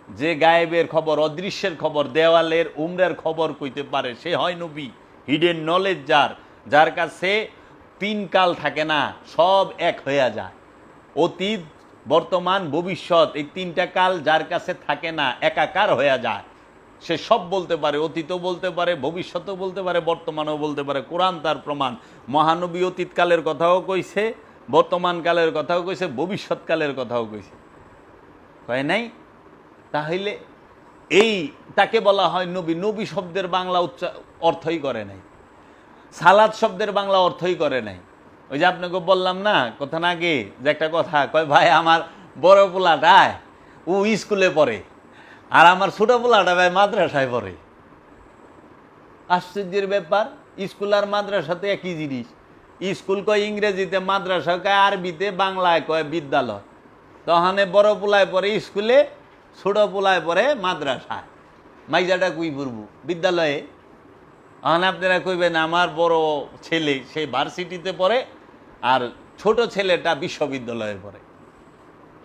যে গায়েবের খবর, অদৃশ্যের খবর, দেওয়ালের উমরের খবর কইতে পারে, সে হয় নবী। হিডেন নলেজ যার কাছে তিন কাল থাকে না, সব এক হইয়া যায়। অতীত, বর্তমান, ভবিষ্যৎ, এই তিনটা কাল যার কাছে থাকে না, একাকার হইয়া যায়, সে সব বলতে পারে। অতীতও বলতে পারে, ভবিষ্যতও বলতে পারে, বর্তমানও বলতে পারে। কোরআন তার প্রমাণ। মহানবী অতীতকালের কথাও কইছে, বর্তমানকালের কথাও কইছে, ভবিষ্যৎকালের কথাও কইছে, কয় নাই? তাহলে এই তাকে বলা হয় নবী। নবী শব্দের বাংলা অর্থই করে নাই, সালাত শব্দের বাংলা অর্থই করে নাই। ওই যে আপনাকে বললাম না কথা না আগে, যে একটা কথা কয়, ভাই আমার বড় পোলাটায় ও স্কুলে পড়ে, আর আমার ছোট পোলাটা ভাই মাদ্রাসায় পড়ে। আশ্চর্যের ব্যাপার, স্কুল আর মাদ্রাসাতে একই জিনিস। স্কুল কয় ইংরেজিতে, মাদ্রাসা কয় আরবিতে, বাংলায় কয় বিদ্যালয়। তখন বড় পোলায় পড়ে স্কুলে, ছোট পোলায় পড়ে মাদ্রাসায়। মাইজাটা কুই পড়ব বিদ্যালয়ে। এখন আপনারা কইবেন আমার বড় ছেলে সে ভার্সিটিতে পড়ে, আর ছোট ছেলেটা বিশ্ববিদ্যালয়ে পড়ে।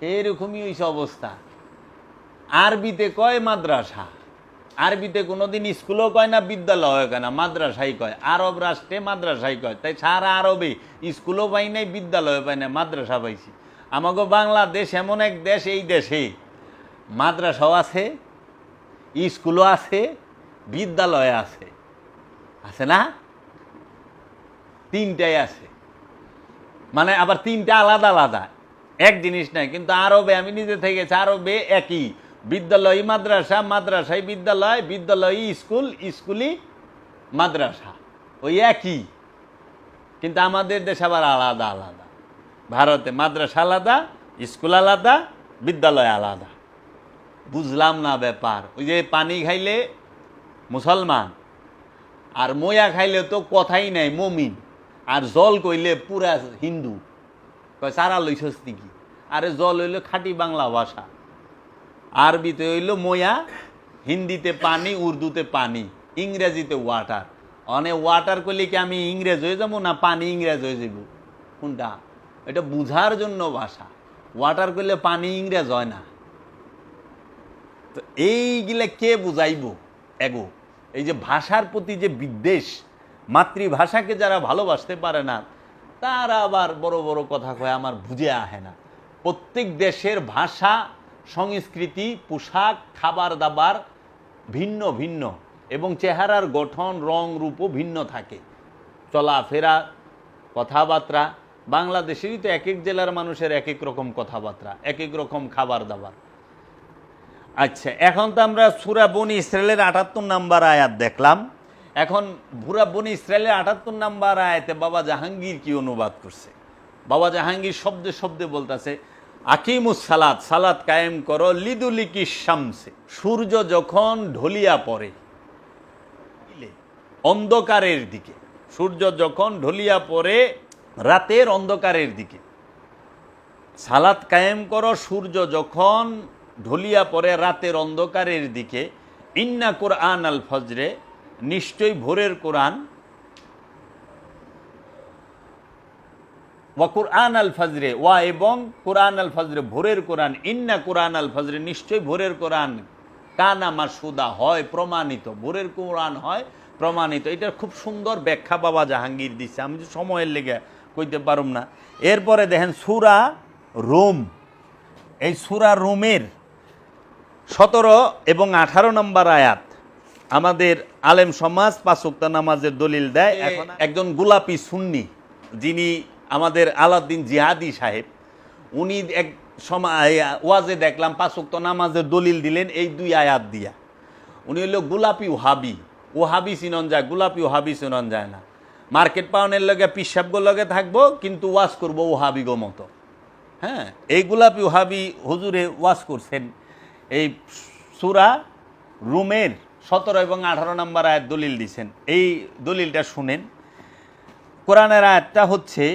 এরকমই হয়েছে অবস্থা। আরবিতে কয় মাদ্রাসা, আরবিতে কোনোদিন স্কুলও কয় না, বিদ্যালয় কয় না, মাদ্রাসাই কয়। আরব রাষ্ট্রে মাদ্রাসাই কয়। তাই সারা আরবে স্কুলও পাই নাই, বিদ্যালয় পাই না, মাদ্রাসা পাইছি। আমাকে বাংলাদেশ এমন এক দেশ, এই দেশে মাদ্রাসাও আছে, স্কুলও আছে, বিদ্যালয় আছে, আছে না? তিনটাই আছে, মানে আবার তিনটা আলাদা আলাদা, এক জিনিস নাই। কিন্তু আরবে আমি নিজে থেকে গেছি, আরবে একই, বিদ্যালয় মাদ্রাসা, মাদ্রাসাই বিদ্যালয়, বিদ্যালয় স্কুল, স্কুলই মাদ্রাসা, ওই একই। কিন্তু আমাদের দেশে আবার আলাদা আলাদা। ভারতে মাদ্রাসা আলাদা, স্কুল আলাদা, বিদ্যালয় আলাদা। বুঝলাম না ব্যাপার। ওই যে পানি খাইলে মুসলমান, আর ময়া খাইলে তো কথাই নাই মমিন, আর জল কইলে পুরা হিন্দু। কয় সারা লইছস নাকি? আরে জল হইল খাঁটি বাংলা ভাষা। আরবিতে হইল ময়া, হিন্দিতে পানি, উর্দুতে পানি, ইংরেজিতে ওয়াটার। অনেক ওয়াটার কইলে কি আমি ইংরেজ হয়ে যাবো, না পানি ইংরেজ হয়ে যাব? কোনটা? এটা বুঝার জন্য ভাষা। ওয়াটার কইলে পানি ইংরেজ হয় না। তো এইগুলা কে বুঝাইব? এগো এই যে ভাষার প্রতি যে বিদ্বেষ, মাতৃভাষাকে যারা ভালোবাসতে পারে না, তারা আবার বড় বড় কথা কয়, আমার বুঝে আহে না। প্রত্যেক দেশের ভাষা, সংস্কৃতি, পোশাক, খাবার দাবার ভিন্ন ভিন্ন, এবং চেহারার গঠন, রং, রূপও ভিন্ন থাকে। চলাফেরা, কথাবার্তা, বাংলাদেশেরই তো এক এক জেলার মানুষের এক এক রকম কথাবার্তা, এক এক রকম খাবার দাবার। আচ্ছা, এখন তো আমরা সূরা বনী ইসরাইলের ৭৮ নাম্বার আয়াত দেখলাম। এখন সূরা বনী ইসরাইলের ৭৮ নাম্বার আয়াতে বাবা জাহাঙ্গীর কি অনুবাদ করছে? বাবা জাহাঙ্গীর শব্দে শব্দে বলতেছে, আকিমুস সালাত, সালাত কায়েম করো, লিদুলিকি শামসে, সূর্য যখন ঢলিয়া পড়ে অন্ধকারের দিকে, সূর্য যখন ঢলিয়া পড়ে রাতের অন্ধকারের দিকে, সালাত কায়েম করো সূর্য যখন ঢলিয়া পড়ে রাতের অন্ধকারের দিকে। ইন্না কুরআন আল ফজরে, নিশ্চয়ই ভোরের কোরআন, ওয়া কুরআন আল ফজরে, ওয়া এবং কুরআন আল ফজরে, ভোরের কোরআন, ইন্না কুরআন আল ফজরে, নিশ্চয়ই ভোরের কোরআন, কানা মাসুদা, হয় প্রমাণিত, ভোরের কোরআন হয় প্রমাণিত। এটার খুব সুন্দর ব্যাখ্যা বাবা জাহাঙ্গীর দিচ্ছে, আমি তো সময়ের লেগে কইতে পারুম না। এরপরে দেখেন সূরা রুম, এই সূরা রুমের 17 এবং 18 নম্বর আয়াত আমাদের আলেম সমাজ 5 ওয়াক্ত নামাজের দলিল দেয়। এখন একজন গোলাপি সুন্নি, যিনি আমাদের আলাউদ্দিন জিহাদি সাহেব, উনি এক সময় ওয়াজে দেখলাম 5 ওয়াক্ত নামাজের দলিল দিলেন এই 2 আয়াত দিয়া। উনি হইল গোলাপি ওহাবি, ওহাবি চিনন যায়, গোলাপি ওহাবি চিনন যায় না। মার্কেট পাউনের লগে পিসাবগো লগে থাকবো, কিন্তু ওয়াজ করবো ওহাবি গো মতো। হ্যাঁ, এই গোলাপি ওহাবি হুজুরে ওয়াজ করছেন এই সূরা রুমের 17 এবং 18 নম্বর আয়াত দলিল দিছেন। এই দলিলটা শুনেন। কোরআনের আয়াতটা হচ্ছে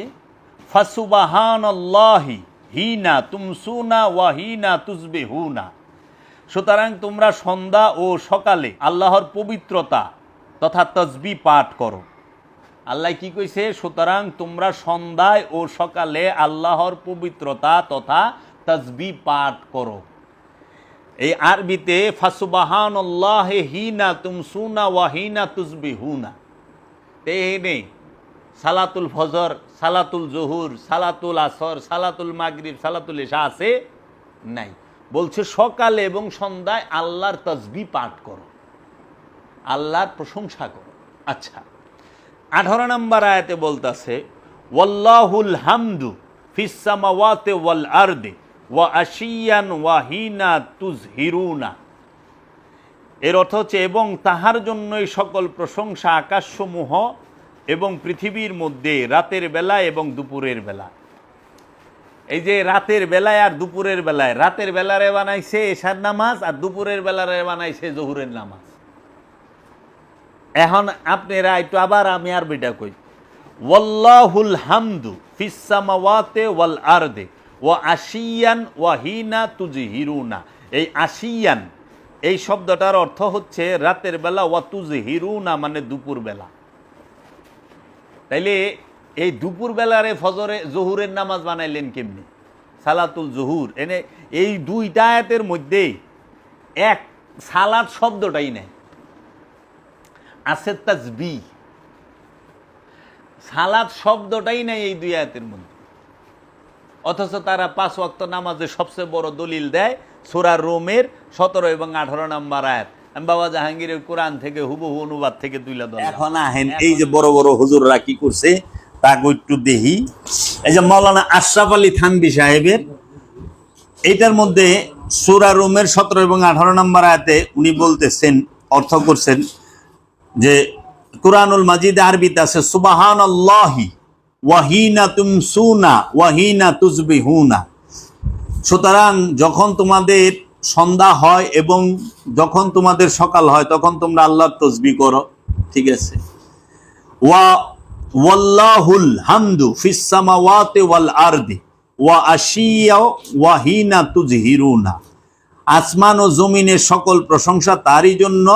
ফাসুবহানাল্লাহি হিনা তুমসুনা ওয়া হিনা তুসবিহুনা। সুতরাং তোমরা সন্ধ্যা ও সকালে আল্লাহর পবিত্রতা তথা তসবিহ পাঠ করো। আল্লাহ কি কইছে? সুতরাং তোমরা সন্ধ্যায় ও সকালে আল্লাহর পবিত্রতা তথা তসবিহ পাঠ করো। এই আরবিতে ফাসুবহানাল্লাহি হিনা তুমসুনা ওয়া হিনা তুসবিহুনা। তেনে সালাতুল ফজর, সালাতুল জোহর, সালাতুল আসর, সালাতুল মাগরিব, সালাতুল ইশা আছে নাই। বলছে সকালে এবং সন্ধ্যায় আল্লাহর তসবিহ পাঠ করো, আল্লাহর প্রশংসা করো। আচ্ছা, 18 নম্বর আয়াতে বলতাছে ওয়াল্লাহুল হামদু ফিস সামাওয়াতি ওয়াল আরদি ওয়া আশিয়ান ওয়া হিনা তুজহিরুনা। এর অর্থ হচ্ছে এবং তাহার জন্যই সকল প্রশংসা আকাশসমূহ এবং পৃথিবীর মধ্যে রাতের বেলা এবং দুপুরের বেলা। এই যে রাতের বেলায় আর দুপুরের বেলায়, রাতের বেলারে বানাইছে এশার নামাজ আর দুপুরের বেলারে বানাইছে জোহরের নামাজ। এখন আপনারা একটু আবার আমি আর বেটা কই, ওয়াল্লাহুল হামদু ফিস সামাওয়াতি ওয়াল আরদি ওয়া আশিয়ান ওয়া হিনা তুজহিরুনা। এই আশিয়ান এই শব্দটার অর্থ হচ্ছে রাতের বেলা, ওয়া তুজহিরুনা মানে দুপুর বেলা। তাইলে এই দুপুর বেলারে ফজরে জোহরের নামাজ বানাইলেন কেমনি? সালাতুল জোহর। এনে এই 2টা আয়াতের মধ্যে এক সালাত শব্দটাই নেই, আছে তাসবিহ। সালাত শব্দটাই নাই এই 2 আয়াতের মধ্যে, অথচ তারা 5 ওয়াক্ত নামাজের সবচেয়ে বড় দলিল দেয় সূরা রুমের 17 এবং 18 নম্বর আয়াত। আমি বাবা জাহাঙ্গীরের কোরআন থেকে হুবহু অনুবাদ থেকে তুলে ধরলাম। এখন আহেন এই যে বড় বড় হুজুররা কি করছে তা একটু দেখি। এই যে মাওলানা আশরাফ আলী থানভী সাহেবের এইটার মধ্যে সূরা রুমের 17 এবং 18 নম্বর আয়াতে উনি বলতেছেন, অর্থ করছেন যে কুরআনুল মাজিদ আরবিতে আছে সুবহানাল্লাহি ওয়া হিনা তুমসুনা ওয়া হিনা তুসবিহুনা। সুতরাং যখন তোমাদের সন্ধ্যা হয় এবং যখন তোমাদের সকাল হয় তখন তোমরা আল্লাহর তাসবিহ করো, ঠিক আছে। ওয়াল্লাহুল হামদু ফিস সামাওয়াতি ওয়াল আরদি ওয়া আশিয়া ওয়া হিনা তুজহিরুনা। আসমান ও জমিনের সকল প্রশংসা তারই জন্য,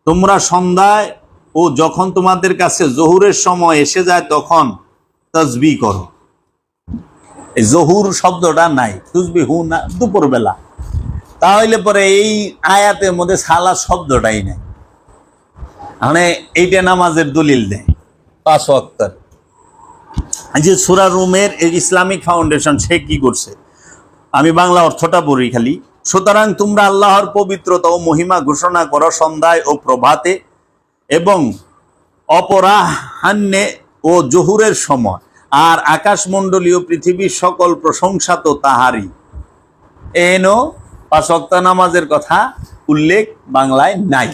তোমরা সন্ধ্যায় ও যখন তোমাদের কাছে জোহরের সময় এসে যায় তখন তাসবিহ করো। এই জোহর শব্দটা নাই, তুসবিহুনা দুপুর বেলা। তাহলে পরে এই আয়াতের মধ্যে সালাত শব্দটাই নাই, মানে এইটা নামাজের দলিল দেয় 5 ওয়াক্তের। যে সূরা রুমের ইসলামিক ফাউন্ডেশন সে কি করছে, আমি বাংলা অর্থটা পড়ি খালি। সুতরাং তোমরা আল্লাহর পবিত্রতা ও মহিমা ঘোষণা করো সন্ধ্যায় ও প্রভাতে এবং অপরাহ্নে ও জোহরের সময়, আর আকাশমণ্ডলীয় পৃথিবীর সকল প্রশংসা তো তাহারই। এনো 5 ওয়াক্ত নামাজের কথা উল্লেখ বাংলায় নাই।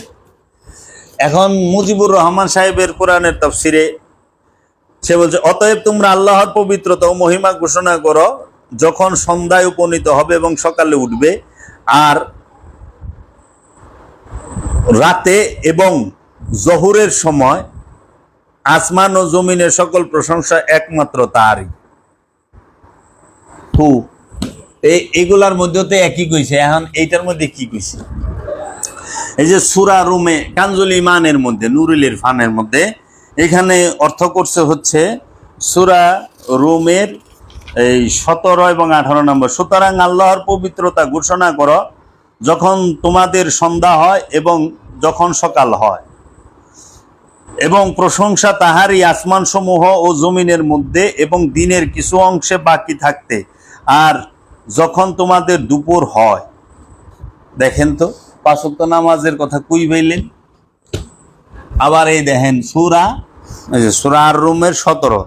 এখন মুজিবুর রহমান সাহেবের কোরআনের তাফসিরে সে বলছে অতএব তোমরা আল্লাহর পবিত্রতা ও মহিমা ঘোষণা করো যখন সন্ধ্যায় উপনীত হবে এবং সকালে উঠবে, আর রাতে এবং জোহরের সময় আসমান ও জমিনের সকল প্রশংসা একমাত্র তারই। এগুলার মধ্যে তো একই কইছে। এখন এইটার মধ্যে কি কইছে? এই যে সূরা রুমে কানজুল ইমানের মধ্যে নুরুল ইরফানের মধ্যে এখানে অর্থ করছে হচ্ছে সূরা রুমের এই 17 এবং 18 নম্বর। সুতরাং আল্লাহর পবিত্রতা ঘোষণা করো যখন তোমাদের সন্ধ্যা হয় এবং যখন সকাল হয়, এবং প্রশংসা তাহারই আসমান সমূহ ও জমিনের মধ্যে এবং দিনের কিছু অংশে বাকি থাকতে, আর যখন তোমাদের দুপুর হয়। দেখেন তো 5 ওয়াক্ত নামাজের কথা কই বললেন। আবার এই দেখেন সূরা আর-রুমের 17,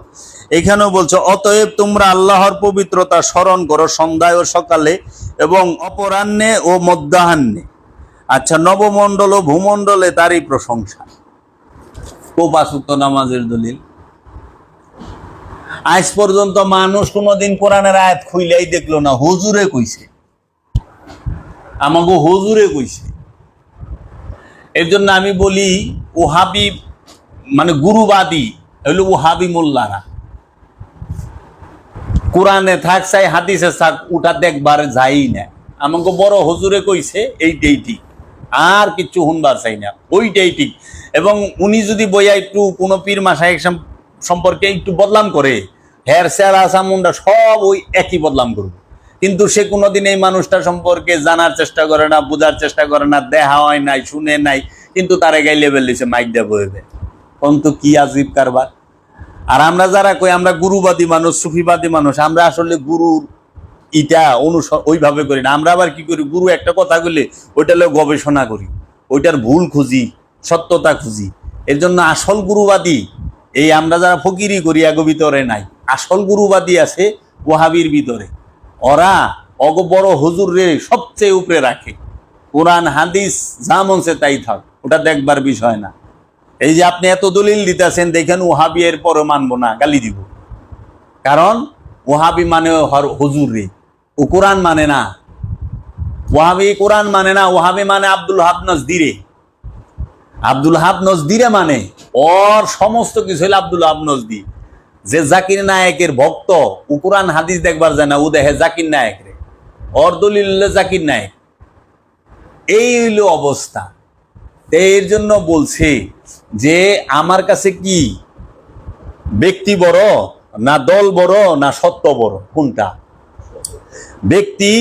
এখানেও বলছে অতএব তোমরা আল্লাহর পবিত্রতা স্মরণ করো সন্ধ্যায় ও সকালে এবং অপরাহ্নে ও মধ্যাহ্নে। আচ্ছা, নবমণ্ডল ও ভূমণ্ডলে তারই প্রশংসা। 5 ওয়াক্ত নামাজের দলিল। আজ পর্যন্ত মানুষ কোনোদিন কোরআনের আয়াত খুইলাই দেখলো না, হুজুরে কইছে, আমাকে হুজুরে কইছে। এর জন্য আমি বলি ওহাবি মানে গুরুবাদী হইল ওহাবি মোল্লারা। কোরআনে থাক চাই হাদিসে থাক ওটা দেখবার যাই না, আমাকে বড় হুজুরে কইছে এইটাই ঠিক, আর কিছু শুনবার চাই না, ওইটাই ঠিক। এবং উনি যদি বইয়া একটু কোনো পীর মাশায়েখ সম্পর্কে একটু বদলাম করে, হের চেহারা চামুন্ডা সব ওই একই বদলাম করবে, কিন্তু সে কোনোদিন এই মানুষটা সম্পর্কে জানার চেষ্টা করে না, বোঝার চেষ্টা করে না, দেখা হয় নাই, শুনে নাই, কিন্তু তারা গাই লেভেল দিছে মাইক দেব হইবে। কিন্তু কি আজীব কারবার। আর আমরা যারা কই আমরা গুরুবাদী মানুষ, সুফিবাদী মানুষ, আমরা আসলে গুরুর ইটা ওইভাবে করি না। আমরা আবার কি করি, গুরু একটা কথা বললে ওইটা লোক গবেষণা করি, ওইটার ভুল খুঁজি, সত্যতা খুঁজি। এর জন্য আসল গুরুবাদী এই আমরা যারা ফকিরি করি এগো ভিতরে নাই, আসল গুরুবাদী আছে ওয়াহাবির ভিতরে। ওরা অগ বড় হুজুর রে সবচেয়ে উপরে রাখে, কোরআন হাদিস যা মনছে তাই থাক, ওটা দেখবার বিষয় না। এই যে আপনি এত দলিল দিতেছেন, দেখেন ওহাবি এর পরে মানবো না, গালি দিব। কারণ ওহাবি মানে হুজুর রে, ও কোরআন মানে না। ওহাবি কোরআন মানে না, ওহাবি মানে আব্দুল হাব নজদিরে। আব্দুল হাব নজদিরে মানে ওর সমস্ত কিছু হইল আব্দুল হাব নজদি। যে জাকির নায়েকের ভক্ত, ও কোরআন হাদিস দেখবার যায় না, ও দেখে জাকির নায়েক রে, ওর দলিল জাকির নায়েক। এই হইল অবস্থা। এর জন্য বলছে যে আমার কাছে কি ব্যক্তি বড় না দল বড় না সত্য বড়, কোনটা? ব্যক্তি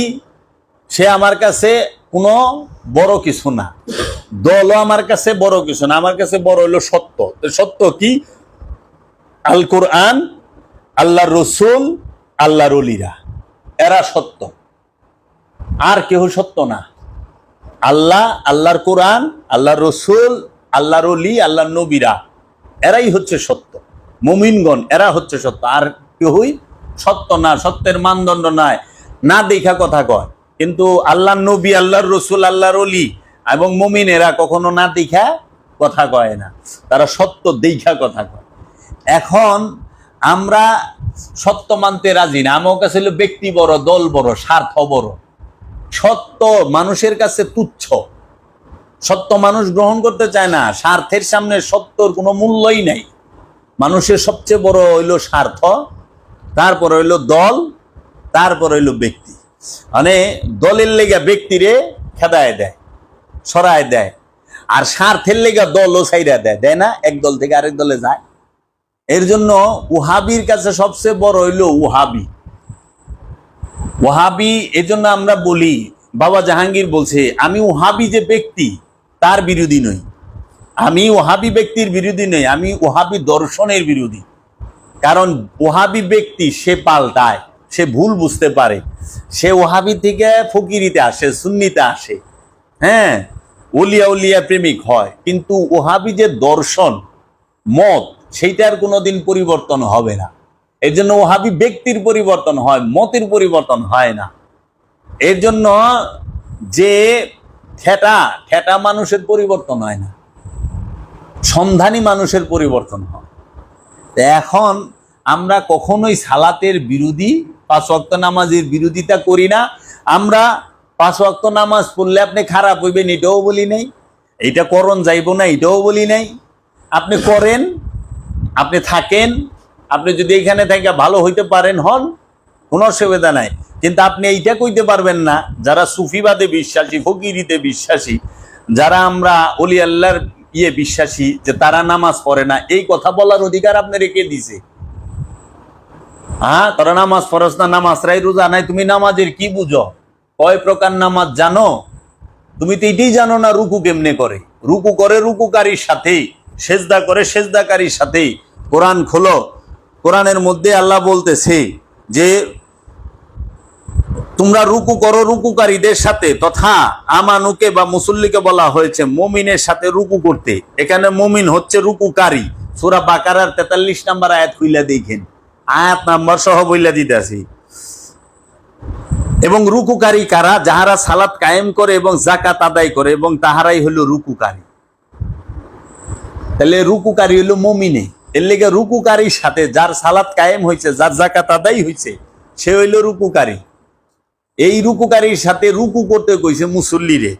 সে আমার কাছে কোনো বড় কিছু না, দলও আমার কাছে বড় কিছু না, আমার কাছে বড় হইলো সত্য। সত্য কি? আল কোরআন, আল্লাহ রসুল, আল্লাহর ওলিরা, এরা সত্য, আর কেউ সত্য না। আল্লাহ, আল্লাহর কোরআন, আল্লাহর রসুল, আল্লাহর ওলি, আল্লাহর নবীরা, এরাই হচ্ছে সত্য। মুমিনগণ এরা হচ্ছে সত্য, আর কেউই সত্য না। সত্যের মানদণ্ড নাই, না দেখা কথা কয়। কিন্তু আল্লাহর নবী, আল্লাহর রসুল, আল্লাহর ওলি এবং মুমিন এরা কখনো না দেখা কথা কয় না, তারা সত্য দেখা কথা কয়। এখন আমরা সত্য মানতে রাজি না, আমার কাছে হলো ব্যক্তি বড়, দল বড়, স্বার্থ বড়। সত্য মানুষের কাছে তুচ্ছ, সত্য মানুষ গ্রহণ করতে চায় না। স্বার্থের সামনে সত্যর কোনো মূল্যই নাই। মানুষের সবচেয়ে বড় হইল স্বার্থ, তারপর হইল দল, তারপর হইল ব্যক্তি। মানে দলের লেগা ব্যক্তিরে খেদায় দেয়, সরায় দেয়, আর স্বার্থের লেগা দলও ছাইরা দেয়, দেয় না? এক দল থেকে আরেক দলে যায়। এর জন্য ওহাবির কাছে সবচেয়ে বড় হইল ওহাবি। ওহাবি, এর জন্য আমরা বলি, বাবা জাহাঙ্গীর বলছে আমি ওহাবি যে ব্যক্তি তার বিরোধী নই, আমি ওহাবি ব্যক্তির বিরোধী নই, আমি ওহাবি দর্শনের বিরোধী। কারণ ওহাবি ব্যক্তি সে পাল্টায়, সে ভুল বুঝতে পারে, সে ওহাবি থেকে ফকিরিতে আসে, সুন্নিতে আসে, হ্যাঁ, ওলিয়া উলিয়া প্রেমিক হয়, কিন্তু ওহাবি যে দর্শন মত সেইটার কোনোদিন পরিবর্তন হবে না। এর জন্য ওহাবি ব্যক্তির পরিবর্তন হয়, মতের পরিবর্তন হয় না। এর জন্য যে ঠেটা মানুষের পরিবর্তন হয় না, সন্ধানী মানুষের পরিবর্তন হয়। এখন আমরা কখনোই সালাতের বিরোধী, 5 ওয়াক্ত নামাজের বিরোধিতা করি না। আমরা 5 ওয়াক্ত নামাজ পড়লে আপনি খারাপ হইবেন এটাও বলি নাই, এইটা করণ যাইব না এটাও বলি নাই। আপনি করেন, আপনি থাকেন, আপনি যদি এখানে থেকে ভালো হইতে পারেন হন, কোনো অসুবিধা নাই। কিন্তু আপনি এইটা কইতে পারবেন না, যারা সুফিবাদে বিশ্বাসী, ফকিরিতে বিশ্বাসী, যারা আমরা ওলি আল্লাহর বিশ্বাসী, যে তারা নামাজ পড়ে না, এই কথা বলার অধিকার আপনি রেখে দিছে। হ্যাঁ, তারা নামাজ ফরজ না, নামাজ রাই, রোজা নাই, তুমি নামাজের কি বুঝো? কয় প্রকার নামাজ জানো? তুমি তো এটাই জানো না রুকু কেমনে করে। রুকু করে রুকুকারীর সাথে, সেজদা করে সেজদাকারীর সাথে কোরআন খোলো। কোরআনের মধ্যে আল্লাহ বলতেছে যে তোমরা রুকু করো রুকুকারীদের সাথে, তথা আমানুকে বা মুসল্লিকে বলা হয়েছে মুমিনের সাথে রুকু করতে। এখানে মুমিন হচ্ছে রুকুকারী। সূরা বাকারার 43 নম্বর আয়াত খুইলা দেখেন, আয়াত নাম্বার সহ বইলা দিতেছি। এবং রুকুকারী কারা? যাহারা সালাত কায়েম করে এবং যাকাত আদায় করে, এবং তাহারাই হলো রুকুকারী। তাহলে রুকুকারী হলো মুমিনে। এর লেগে রুকুকারীর সাথে যার সালাত কায়েম হয়েছে, যার যাকাত আদায় হয়েছে, সে হইল রুকুকারী। এই রুকুকারীর সাথে রুকু করতে কইছে মুসল্লিরে।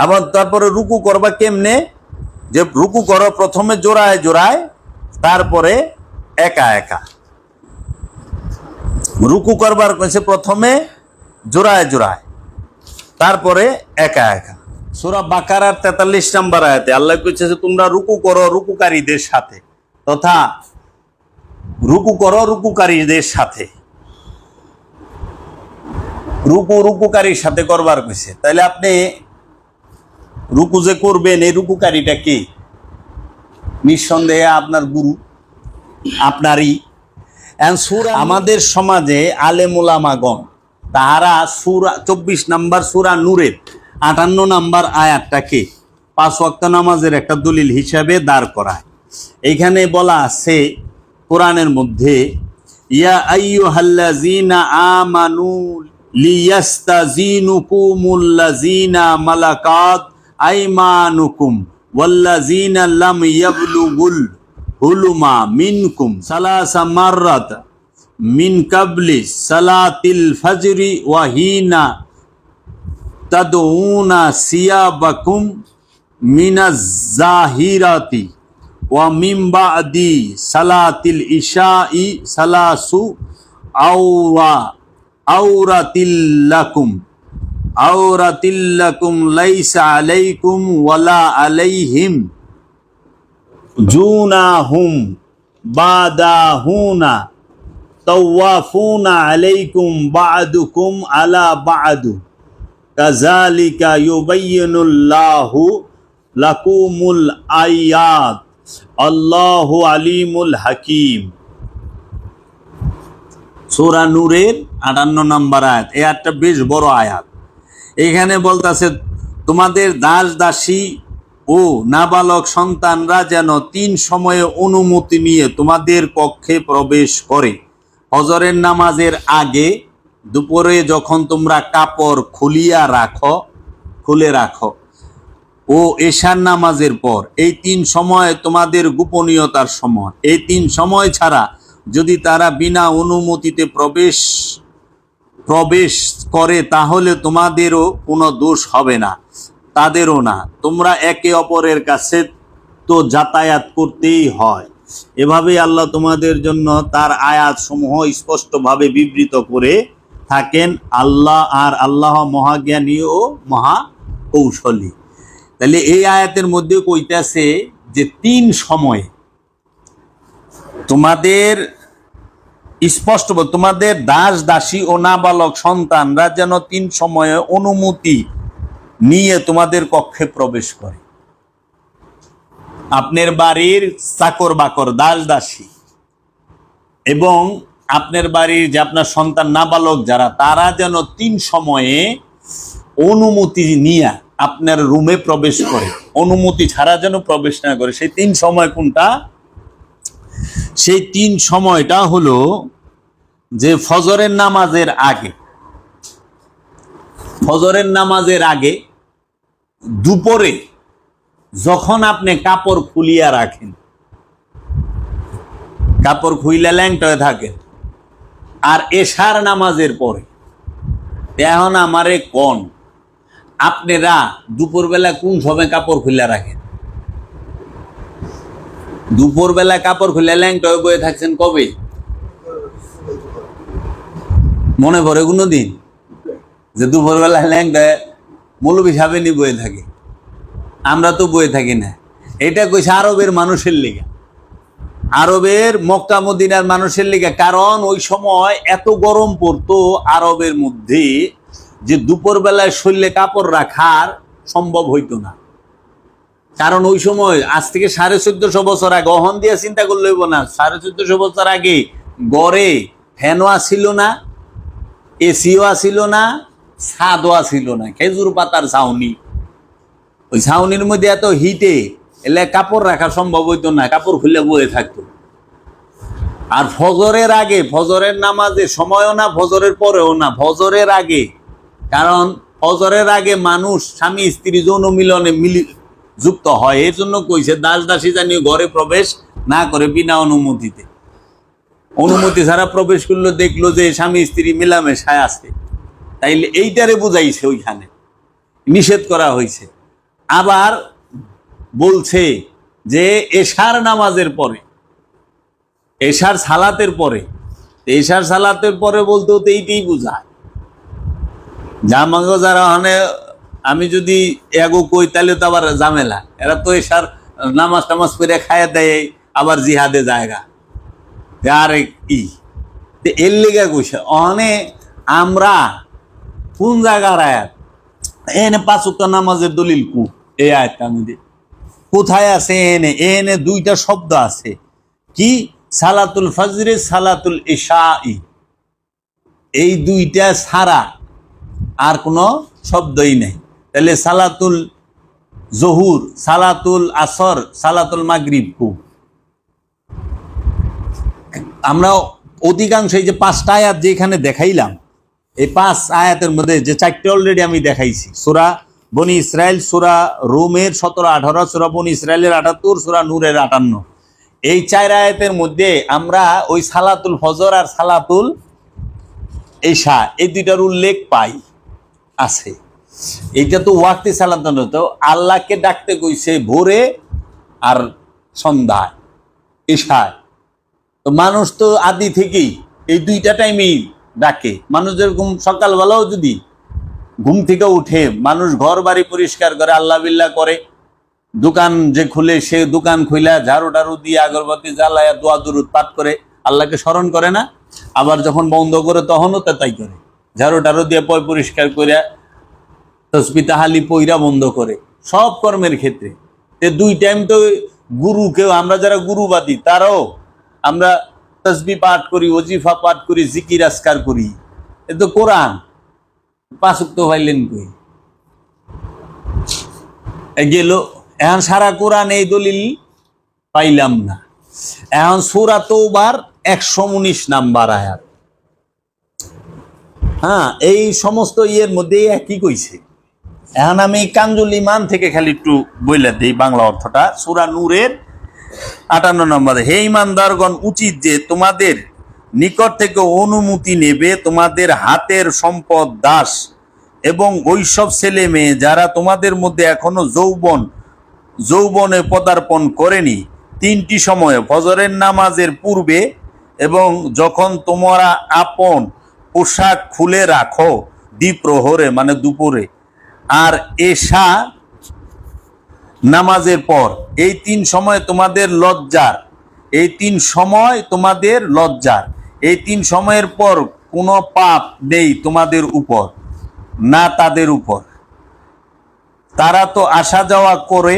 আবার তারপরে রুকু করবা কেমনে? যে রুকু করো প্রথমে জোড়ায় জোড়ায়, তারপরে একা একা। রুকু করবার কইছে প্রথমে জোড়ায় জোড়ায়, তারপরে একা একা। সূরা বাকারার 43 নম্বর আয়াতে আল্লাহ কইছে যে তোমরা রুকু করো রুকুকারীদের সাথে, তথা রুকু করো রুকুকারীদের সাথে। রুকুকারীর সাথে করবার কইছে। তাহলে আপনি রুকু যে করবেন, এই রুকুকারীটা কি? নিঃসন্দেহে আপনার গুরু, আপনারই। আমাদের সমাজে আলেম ওলামাগণ তাহারা সূরা 24 নম্বর সূরা নূরের 58 নম্বর আয়াতটাকে 5 ওয়াক্ত নামাজের একটা দলিল হিসাবে দাঁড় করায়। এইখানে বলা আছে কোরআনের মধ্যে, ইয়া আইয়ুহাল্লাযীনা আমানু লিয়াস্তাযিনুকুমুল্লাযীনা মালাকাত আইমানুকুম ওয়াল্লাযীনা লাম ইয়াবলুগুল হুলুমা মিনকুম সালাসা মাররাত মিন কাবলি সালাতিল ফজরি ওয়া হিনা তাদউনা সিয়াবাকুম মিনাজ জাহিরাতি ওয়া মিন বাদি সালাতিল ইশাই সালাসু আওরাতিল্লাকুম লাইসা আলাইকুম ওয়ালা আলাইহিম জুনাহুম বাদাহুনা তাওয়াফুনা আলাইকুম বা'দুকুম আলা বা'দু কাযালিকা ইউবাইয়িনুল্লাহু লাকুমুল আয়াত আল্লাহু আলিমুল হাকিম। সূরা নূরের 58 নম্বর আয়াত। এই আয়াতটা বেশ বড় আয়াত। এখানে বলতেছে তোমাদের দাস দাসী ও নাবালক সন্তানরা যেন 3 সময়ে অনুমতি নিয়ে তোমাদের কক্ষে প্রবেশ করে। ফজরের নামাজের আগে, দুপুরে যখন তোমরা কাপড় খুলে রাখো ও এশার নামাজের পর। এই 3 সময় তোমাদের গোপনীয়তার সময়। এই 3 সময় ছাড়া যদি তারা বিনা অনুমতিতে প্রবেশ করে তাহলে তোমাদেরও কোনো দোষ হবে না, তাদেরও না। তোমরা একে অপরের কাছে তো যাতায়াত করতেই হয়। এভাবে আল্লাহ তোমাদের জন্য তার আয়াত সমূহ স্পষ্টভাবে বিবৃত করে থাকেন। আল্লাহ মহাজ্ঞানী ও মহা কৌশলী। তাহলে এই আয়াতের মধ্যে কইতাছে যে 3 সময়ে তোমাদের স্পষ্ট, তোমাদের দাস দাসী ও নাবালক সন্তানরা যেন 3 সময়ে অনুমতি নিয়ে তোমাদের কক্ষে প্রবেশ করে। আপনার বাড়ির চাকর বাকর দাস দাসী এবং আপনার বাড়ির যে আপনার সন্তান নাবালক যারা, তারা যেন 3 সময়ে অনুমতি নিয়ে আপনার রুমে প্রবেশ করে। অনুমতি ছাড়া যেন প্রবেশ না করে। সেই 3 সময় কোনটা? সেই 3 সময়টা হলো যে ফজরের নামাজের আগে, ফজরের নামাজের আগে, দুপুরে যখন আপনি কাপড় খুলিয়া রাখেন, কাপড় খুইলা ল্যাংট হয়ে থাকেন, আর এশার নামাজের পরে। এখন আমারে কোন আপনারা দুপুরবেলা কোন সময় কাপড় খুলে রাখেন? দুপুরবেলা কাপড় খুলে ল্যাংট হয়ে বয়ে থাকছেন কবে? মনে পড়ে কোনো দিন যে দুপুরবেলা ল্যাংট হয়ে মৌলবী সাহেব নি বয়ে থাকে? আমরা তো বয়ে থাকি না। এটা কইছে আরবের মানুষের লিগা, আরবের মক্কা মদিনার মানুষের লিগা। কারণ ওই সময় এত গরম পড়তো আরবের মধ্যে যে দুপুরবেলায় শরীরে কাপড় রাখার সম্ভব হইতো না। কারণ ওই সময় আজ থেকে 1450 বছর আগে, অহন দিয়ে চিন্তা করলে হইব না, 1450 বছর আগে গড়ে ফ্যানও আসিল না, এসিও আসিল না, ছাদও আসিল না, খেজুর পাতার ছাউনি। ওই ছাউনির মধ্যে এত হিটে এলে কাপড় রাখা সম্ভব হইতো না, কাপড় খুলে বয়ে থাকতো। আর ফজরের আগে, ফজরের নামাজের সময়ও না, ফজরের পরেও না, ফজরের আগে। কারণ ফজরের আগে মানুষ স্বামী স্ত্রী যৌন মিলনে যুক্ত হয়, এর জন্য কইছে দাস দাসী জানিয়ে ঘরে প্রবেশ না করে বিনা অনুমতিতে। অনুমতি ছাড়া প্রবেশ করলো, দেখলো যে স্বামী স্ত্রী মিলামেশায় আছে, তাইলে এইটারে বুঝাইছে, ওইখানে নিষেধ করা হয়েছে। আবার বলছে যে এশার নামাজের পরে, এশার সালাতের পরে, এশার সালাতের পরে বলতে তো এইটাই বুঝায়। জামাগো যারা মানে আমি যদি এগো কই তাহলে তো আবার ঝামেলা, এরা তো এশার নামাজ টামাজ করে খাইয়া দেয়, আবার জিহাদে জায়গা আর ই এর লেগে কইছে। অনে আমরা কোন জায়গার আয়াত, এনে 5 ওয়াক্ত নামাজের দলিল কু, এই আয়াতটা মধ্যে কোথায় আছে? এনে এনে দুইটা শব্দ আছে, কি সালাতুল ফজরে, সালাতুল ইশাই, এই দুইটা ছাড়া আর কোনো শব্দই নেই। তাহলে সালাতুল জহুর, সালাতুল আসর, সালাতুল মাগরিব কু? আমরা অধিকাংশ এই যে 5টা আয়াত যেখানে দেখাইলাম, এই 5 আয়াতের মধ্যে যে 4টে অলরেডি আমি দেখাইছি, সূরা বনি ইসরাইল, সূরা রোমের 17-18, সূরা বনি ইসরাইলের 78, সূরা নূরের 58, এই 4 আয়াতের মধ্যে আমরা ওই সালাতুল ফজর আর সালাতুল ইশা এই দুইটার উল্লেখ পাই আছে। এইটা তো ওয়াক্তি সালাত না, তো আল্লাহকে ডাকতে কইছে ভোরে আর সন্ধ্যায়, ইশায়। তো মানুষ তো আদি থেকেই এই দুইটা টাইমেই ডাকে। মানুষ যেরকম সকালবেলাও যদি ঘুম থেকে উঠে মানুষ ঘর বাড়ি পরিষ্কার করে, আল্লাহ বিল্লাহ করে, দোকান যে খুলে সে দোকান খুইলা ঝাড়ু টাড়ু দিয়ে আগরবাতি জ্বালায়া দোয়া দুরুদ পাঠ করে আল্লাহকে স্মরণ করে না? আবার যখন বন্ধ করে তখনও তা তাই করে, ঝাড়ু টাড়ু দিয়ে পয় পরিষ্কার করে তসবিহ তাহালি পইরা বন্ধ করে, সব কর্মের ক্ষেত্রে। 2 টাইম তো গুরুকেও, আমরা যারা গুরুবাদী তারাও আমরা তসবিহ পাঠ করি, ওজিফা পাঠ করি, জিকির আজকার করি, এ তো কোরআন। 5 ওয়াক্ত পাইলেন কই? গেল। এখন সারা কোরআন এই দলিল পাইলাম না। এখন সূরা তওবার 119 নাম্বার আয়াত, হ্যাঁ, এই সমস্ত ইয়ের মধ্যে একই কইছে। এখন আমি কানজুল ইমান থেকে খালি একটু বইলা দিই বাংলা অর্থটা। সূরা নূরের 58 নম্বরে, হে ইমানদারগণ, উচিত যে তোমাদের নিকট থেকে অনুমতি নেবে তোমাদের হাতের সম্পদ, দাস এবং ওইসব ছেলে মেয়ে যারা তোমাদের মধ্যে এখনো যৌবনে পদার্পণ করেনি, 3টি সময়ে, ফজরের নামাজের পূর্বে এবং যখন তোমরা আপন পোশাক খুলে রাখো দ্বিপ্রহরে মানে দুপুরে, আর এশা নামাজের পর। এই 3 সময় তোমাদের লজ্জার, এই 3 সময় তোমাদের লজ্জার, এই 3 সময়ের পর কোনো পাপ নেই তোমাদের উপর না তাদের উপর। তারা তো আসা যাওয়া করে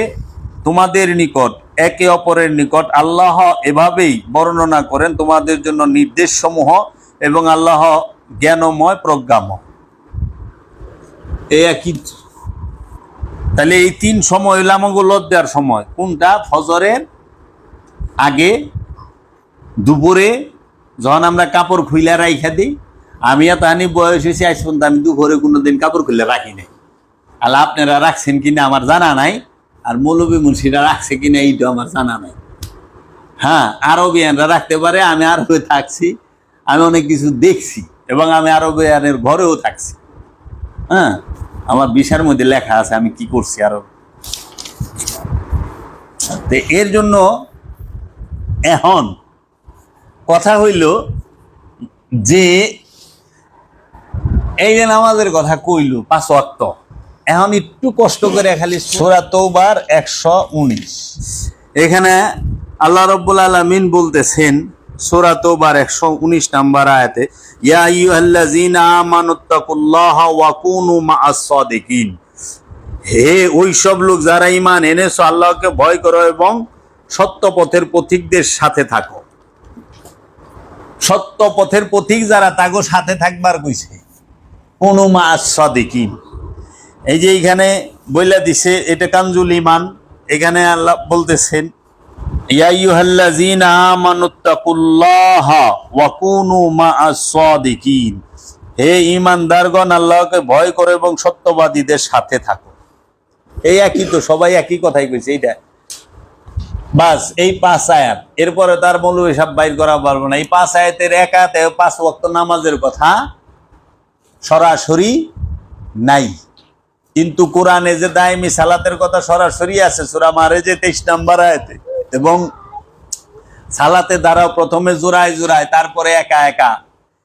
তোমাদের নিকট একে অপরের নিকট। আল্লাহ এভাবেই বর্ণনা করেন তোমাদের জন্য নির্দেশ সমূহ এবং আল্লাহ জ্ঞানময় প্রজ্ঞাময়। এই একই। তাহলে এই 3 সময় হইল আমাকে লজ্জার সময়। কোনটা? ফজরের আগে, দুপুরে যখন আমরা কাপড় খুইলা রাইখা দিই। আমি এত হানি বয়স হয়েছি আজ পর্যন্ত আমি দুপুরে কোনোদিন কাপড় খুলে রাখি নাই। আল্লাহ আপনারা রাখছেন কিনা আমার জানা নাই, আর মৌলবী মুন্সিরা রাখছে কিনা এইটা আমার জানা নাই। হ্যাঁ, আরবিয়ানরা রাখতে পারে, আমি আরবে থাকছি, আমি অনেক কিছু দেখছি এবং আমি আরবিয়ানের ঘরেও থাকছি। হ্যাঁ, আমার ভিসার মধ্যে লেখা আছে আমি কি করছি আরো। এর জন্য এখন কথা হইল যে এই যে নামাজের কথা কইল 5 ওয়াক্ত, এখন একটু কষ্ট করে খালি সূরা তওবার 119, এখানে আল্লাহ রাব্বুল আলামিন বলতেছেন সূরা তওবার 119 নাম্বার আয়াতে, ইয়া আইয়ুহাল্লাযীনা আমানুত্তাকুল্লাহা ওয়া কুনু মাআস সাদিকিন, হে ওই সব লোক যারা ঈমান এনেছো, আল্লাহকে ভয় করো এবং সত্য পথের পথিকদের সাথে থাকো। সত্য পথের পথিক যারা, তাগো সাথে থাকবার কইছে। কোন মা সাদিকিন, এই যে এখানে বইলা দিছে, এটা কানজুল ঈমান। এখানে আল্লাহ বলতেছেন, ইয়া আইয়ুহাল্লাযীনা আমানুত্তাকুল্লাহা ওয়া কুনু মা'আস সাদিকিন, হে ঈমানদারগণ আল্লাহকে ভয় করো এবং সত্যবাদীদের সাথে থাকো। এই একই তো, সবাই একই কথাই কইছে। এইটা বাস, এই 5 আয়াত, এরপরে তার মৌলবী সাহেব বাইর করা পারবো না। এই 5 আয়াতের এক আয়াতে 5 ওয়াক্ত নামাজের কথা সরাসরি নাই, কিন্তু কোরআনে যে দায়মি সালাতের কথা সরাসরি আছে সূরা মারেজে 23 নম্বর আয়াতে। এবং সালাতে দ্বারা প্রথমে জোড়ায় জোড়ায়, তারপরে একা একা।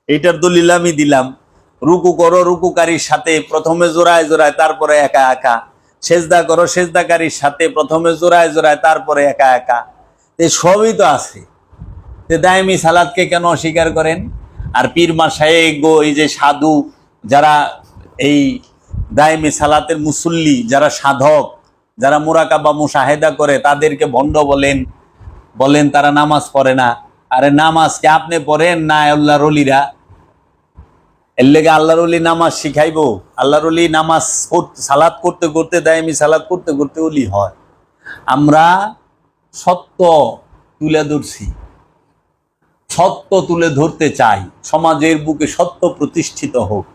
এইটার দলিল আমি দিলাম। রুকু করো রুকুকারীর সাথে, প্রথমে জোড়ায় জোড়ায়, তারপরে একা একা। সেজদা করো সেজদাকারীর সাথে, প্রথমে জোড়ায় জোড়ায়, তারপরে একা একা। এই সবই তো আছে। দায়মি সালাতকে কেন অস্বীকার করেন? আর পীর মাশায়েখ গো, এই যে সাধু যারা, এই দায়মি সালাতের মুসল্লি যারা, সাধক যারা মুরাকাবা মুশাহেদা করে, তাদেরকে ভণ্ড বলেন তারা নামাজ পড়ে না। আরে নামাজকে আপনি পড়েন না, আল্লাহর ওলিরা। এর লেগে আল্লাহর ওলি নামাজ শিখাইবো? আল্লাহর ওলি নামাজ সালাত করতে করতে, দায়মি সালাত করতে করতে ওলি হয়। আমরা সত্য তুলে ধরছি, সত্য তুলে ধরতে চাই। সমাজের বুকে সত্য প্রতিষ্ঠিত হোক,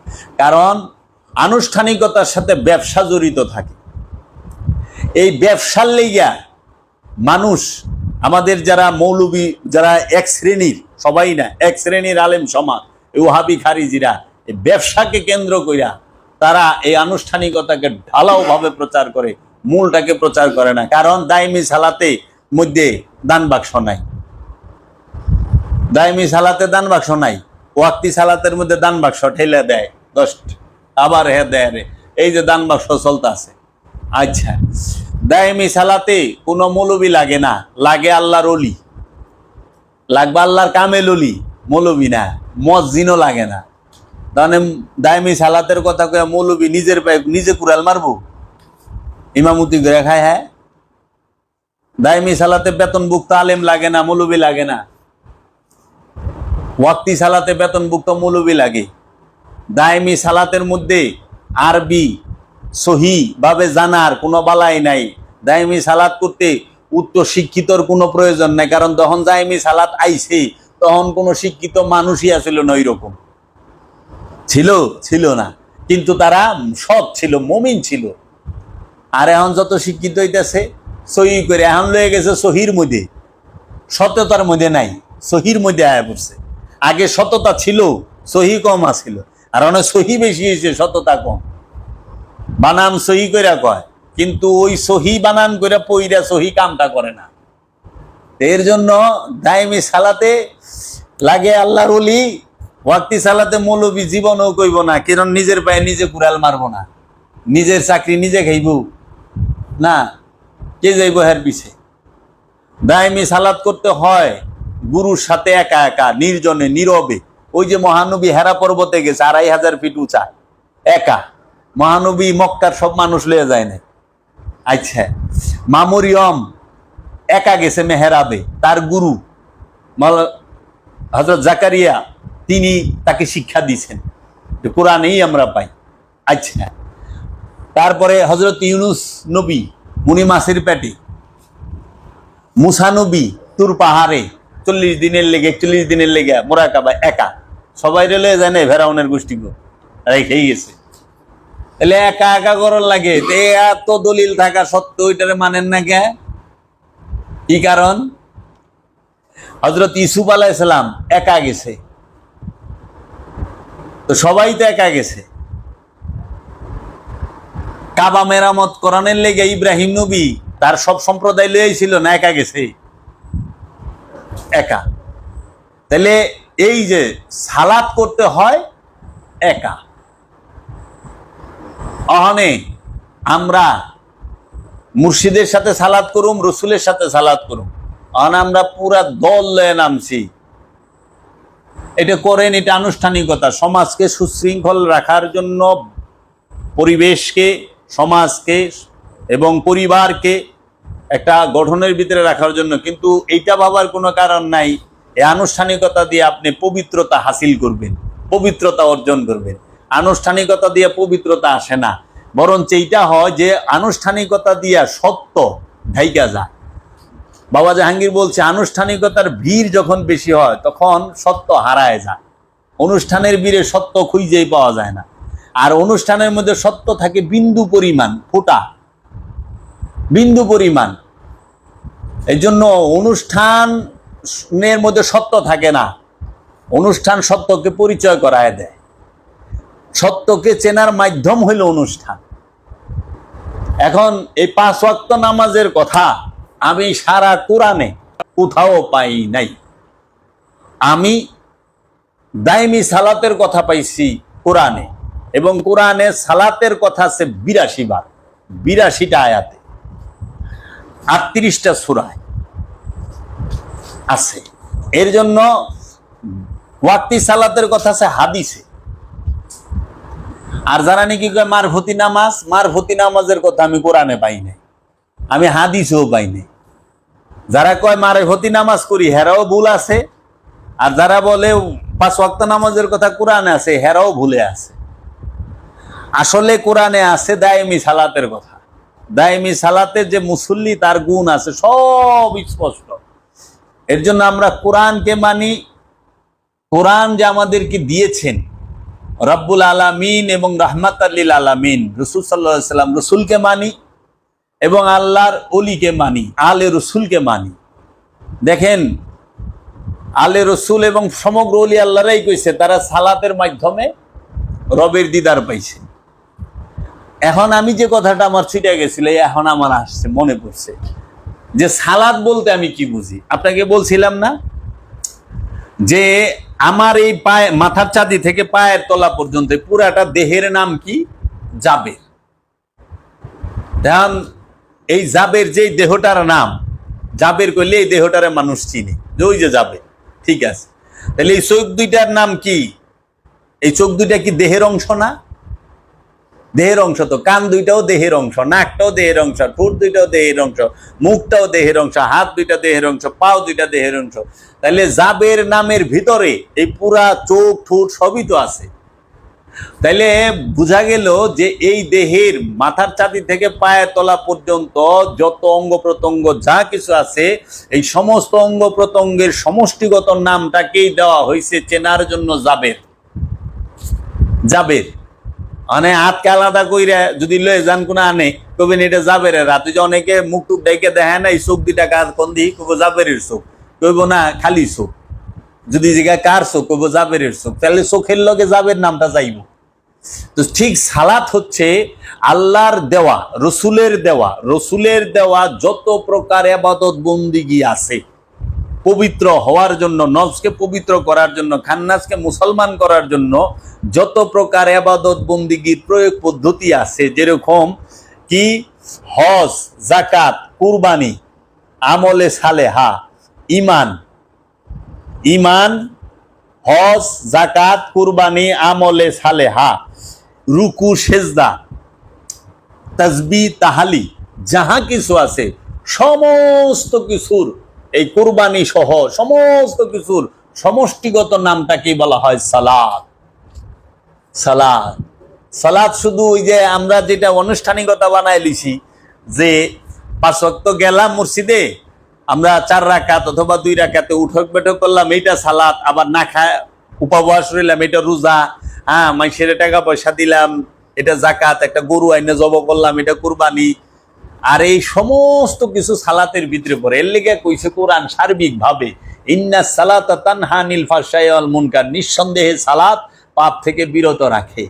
কারণ আনুষ্ঠানিকতার সাথে ব্যবসা জড়িত থাকে। এই ব্যবসার লেগা মানুষ, আমাদের যারা মৌলবী, যারা এক শ্রেণীর, সবাই না, এক শ্রেণীর আলেম সমাজ, ওহাবি খারিজিরা, এই ব্যবসাকে কেন্দ্র কইরা তারা এই আনুষ্ঠানিকতাকে ঢালাও ভাবে প্রচার করে, মূলটাকে প্রচার করে না। কারণ দায়মি সালাতে মধ্যে দান বাক্স নাই, দায়মি সালাতে দান বাক্স নাই। ওয়াক্তি সালাতের মধ্যে দান বাক্স ঠেলে দেয় 10, আবার দেয় রে, এই যে দান বাক্স চলতে আছে। আচ্ছা, দায়মি সালাতে কোনো মৌলবী লাগে না, লাগে আল্লাহর ওলি, লাগবে আল্লাহর কামেল ওলি, মৌলবী না। মসজিদও লাগে না। তাহলে দায়মি সালাতের কথা কয়ে মৌলবী নিজের পায়ে নিজে কুড়াল মারবো, ইমামতি করে খায়? হ্যাঁ, দায়মি সালাতে বেতনভুক্ত আলেম লাগে না, মৌলবী লাগে না। ওয়াক্তি সালাতে বেতনভুক্ত মৌলবী লাগে। দায়মি সালাতের মধ্যে আরবি সহি ভাবে জানার কোনো বালাই নাই। দায়মি সালাত করতে উচ্চ শিক্ষিতর কোনো প্রয়োজন নাই, কারণ তখন দায়মি সালাত আইছে, তখন কোনো শিক্ষিত মানুষই আসলে না, ওইরকম ছিল না। কিন্তু তারা সৎ ছিল, মুমিন ছিল। আর এখন যত শিক্ষিত হইতেছে সহি করে, এখন লয়ে গেছে সহির মধ্যে, সততার মধ্যে নাই, সহির মধ্যে আয়া পড়ছে। আগে সততা ছিল, সহি কম আছিল, আর অনেক সহি বেশি হয়েছে, সততা কম। বানান সহি কইরা কয়, কিন্তু ওই সহি বানান কইরা পইরা সহি কামটা করে না। এর জন্য দায়মি সালাতে লাগে আল্লাহর ওলি, ওয়াক্তি সালাতে মৌলবী জীবনও কইব না, কারণ নিজের পায়ে নিজে কুড়াল মারবো না, নিজের চাকরি নিজে খাইব না, কে যাইব হের পিছে। দায়মি সালাত করতে হয় গুরুর সাথে, একা একা, নির্জনে, নীরবে। ওই যে মহানবী হেরা পর্বতে গেছে 2500 ফিট উঁচা, একা। মহানবী মক্কার সব মানুষ লয়ে যায় না। আচ্ছা, মামরিয়ম একা গেছে মেহরাবে, তার গুরু হযরত জাকারিয়া তিনি তাকে শিক্ষা দিয়েছেন, কোরআনেই আমরা পাই। আচ্ছা, তারপরে হযরত ইউনুস নবী মুনি মাছের পেটে, মুসা নবী তুর পাহাড়ে 40 দিনের লেগে 41 দিনের লেগে মুরাকাবা একা, সবাই রেলে যায় না, ফেরাউনের গোষ্ঠী রেখেই গেছে। তাহলে একা একা করার লাগে, এত দলিল থাকা সত্ত্বেও ওইটারে মানেন না কে? কি কারণ? হযরত ইউসুফ আলাইহিস সালাম একা গেছে, তো সবাই তো একা গেছে। কাবা মেরামত করানোর লেগে ইব্রাহিম নবী তার সব সম্প্রদায় লইছিল না, একা গেছে? একা। তাহলে এই যে সালাত করতে হয় একা। অহনে আমরা মুর্শিদের সাথে সালাত করুম, রসুলের সাথে সালাত করুম, অহনে আমরা পুরা দল লয়ে নামছি। এটা করেন, এটা আনুষ্ঠানিকতা। সমাজকে সুশৃঙ্খল রাখার জন্য, পরিবেশকে সমাজকে এবং পরিবারকে একটা গঠনের ভিতরে রাখার জন্য। কিন্তু এইটা ভাবার কোনো কারণ নাই এই আনুষ্ঠানিকতা দিয়ে আপনি পবিত্রতা হাসিল করবেন, পবিত্রতা অর্জন করবেন। আনুষ্ঠানিকতা দিয়ে পবিত্রতা আসে না, বরঞ্চ এইটা হয় যে আনুষ্ঠানিকতা দিয়া সত্য ঢাইকা যায়। বাবা জাহাঙ্গীর বলছে আনুষ্ঠানিকতার ভিড় যখন বেশি হয় তখন সত্য হারায় যায়। অনুষ্ঠানের ভিড়ে সত্য খুঁজেই পাওয়া যায় না। আর অনুষ্ঠানের মধ্যে সত্য থাকে বিন্দু পরিমাণ, ফোঁটা বিন্দু পরিমাণ। এই জন্য অনুষ্ঠানের মধ্যে সত্য থাকে না। অনুষ্ঠান সত্যকে পরিচয় করায় দেয়, সত্যকে চেনার মাধ্যম হইল অনুষ্ঠান। এখন এই 5 ওয়াক্ত নামাজের কথা আমি সারা কোরআনে কোথাও পাই নাই। আমি দাইমি সালাতের কথা পাইছি কোরআনে, এবং কোরআনে সালাতের কথা আছে 82 বার, 82টা আয়াতে, 38টা সূরায় আছে। এর জন্য ওয়াক্তি সালাতের কথা আছে হাদিসে। আর যারা নাকি কয় মারফতি নামাজ, মারফতি নামাজের কথা আমি কোরআনে পাই নাই, আমি হাদিসেও পাই নাই। যারা কয় মারফতি নামাজ করি হেরাও ভুল আছে, আর যারা বলে 5 ওয়াক্ত নামাজের কথা কোরআনে আছে হেরাও ভুলে আছে। আসলে কোরআনে আছে দায়েমি সালাতের কথা। দায়েমি সালাতের যে মুসল্লি তার গুণ আছে সব স্পষ্ট। এর জন্য আমরা কোরআনকে মানি। কোরআন যে আমাদেরকে দিয়েছেন রব্বুল আলামিন এবং রাহমাতাল লিল আলামিন, রাসূল সাল্লাল্লাহু আলাইহি সাল্লাম রাসূলকে মানি, এবং আল্লাহর ওলিকে মানি, আলে রসুলকে মানি। দেখেন আলে রসুল এবং সমগ্র ওলি আল্লাহরাই কইছে তারা সালাতের মাধ্যমে রবের দিদার পাইছে। এখন আমি যে কথাটা আমার ছিটে গেছিল এখন আমার আসছে, মনে পড়ছে যে সালাত বলতে আমি কি বুঝি। আপনাকে বলছিলাম না যে আমার এই পায়ে মাথার চাঁদি থেকে পায়ের তলা পর্যন্ত পুরাটা দেহের নাম কি? জাবের। ধ্যান, এই জাবের যেই দেহটার নাম জাবের কইলে এই দেহটারে মানুষ চিনি, যে ওই যে যাবে। ঠিক আছে, তাহলে এই চোখ দুইটার নাম কি? এই চোখ দুইটা কি দেহের অংশ না? দেহের অংশ তো। কান দুইটাও দেহের অংশ, নাকটাও দেহের অংশ, ঠোঁট দুইটাও দেহের অংশ, মুখটাও দেহের অংশ, হাত দুইটা দেহের অংশ, পাও দুইটা দেহের অংশ। তাহলে জাবের নামের ভিতরে এই পুরা চোখ ঠোঁট সবই তো আছে। তাইলে বোঝা গেল যে এই দেহের মাথার চাঁদি থেকে পায়ের তলা পর্যন্ত যত অঙ্গ প্রত্যঙ্গ যা কিছু আছে, এই সমস্ত অঙ্গ প্রত্যঙ্গের সমষ্টিগত নামটাকেই দেওয়া হয়েছে চেনার জন্য জাবের। জাবের মানে হাতকে আলাদা কইরা যদি লয়ে যান কোন আনে কবেন এটা জাবেরের হাত। যে অনেকে মুখ টুক দেখে দেখে না এই চোখ দুইটা কাজ কোন দিই, কব জাবেরের চোখ, কইব না খালি চোখ। যদি জিগা কার চোখ, কব জাবেরের চোখ। তাহলে চোখের লগে জাবের নামটা যাইব। তো ঠিক সালাত হচ্ছে আল্লাহর দেওয়া, রসুলের দেওয়া যত প্রকার ইবাদত বন্দিগি আছে পবিত্র হওয়ার জন্য, নফসকে পবিত্র করার জন্য, খান্নাসকে মুসলমান করার জন্য যত প্রকার ইবাদত বন্দিগির প্রয়োগ পদ্ধতি আছে, যেরকম কি হজ, যাকাত, কুরবানি, আমলে সালেহা, ঈমান, হজ, যাকাত, কুরবানি, আমলে সালেহা, রুকু, সেজদা, তাসবিহ, তাহালি, যাহা কিছু আছে সমস্ত কিছুর এই কুরবানি সহ সমস্ত কিছুর সমষ্টিগত নামটাকে বলা হয় সালাত। সালাত সালাত শুধু ওই যে আমরা যেটা আনুষ্ঠানিকতা বানাই লিছি যে 5 ওয়াক্ত গেলাম মসজিদে, আমরা 4 রাকাত অথবা 2 রাকাতে উঠক বেঠক করলাম, এইটা সালাত। আবার না খায় উপবাস রইলাম, এটা রোজা। হ্যাঁ, মাইসের টাকা পয়সা দিলাম, এটা যাকাত। একটা গরু আইনে জব করলাম, এটা কুরবানি। আর এই সমস্ত কিছু সালাতের ভিতরে পড়ে। এর লেগে কইছে কোরআন সার্বিক ভাবে ইন্নাস সালাতা তানহা আনিল ফাহশাই ওয়াল মুনকার, নিঃসন্দেহে সালাত পাপ থেকে বিরত রাখে।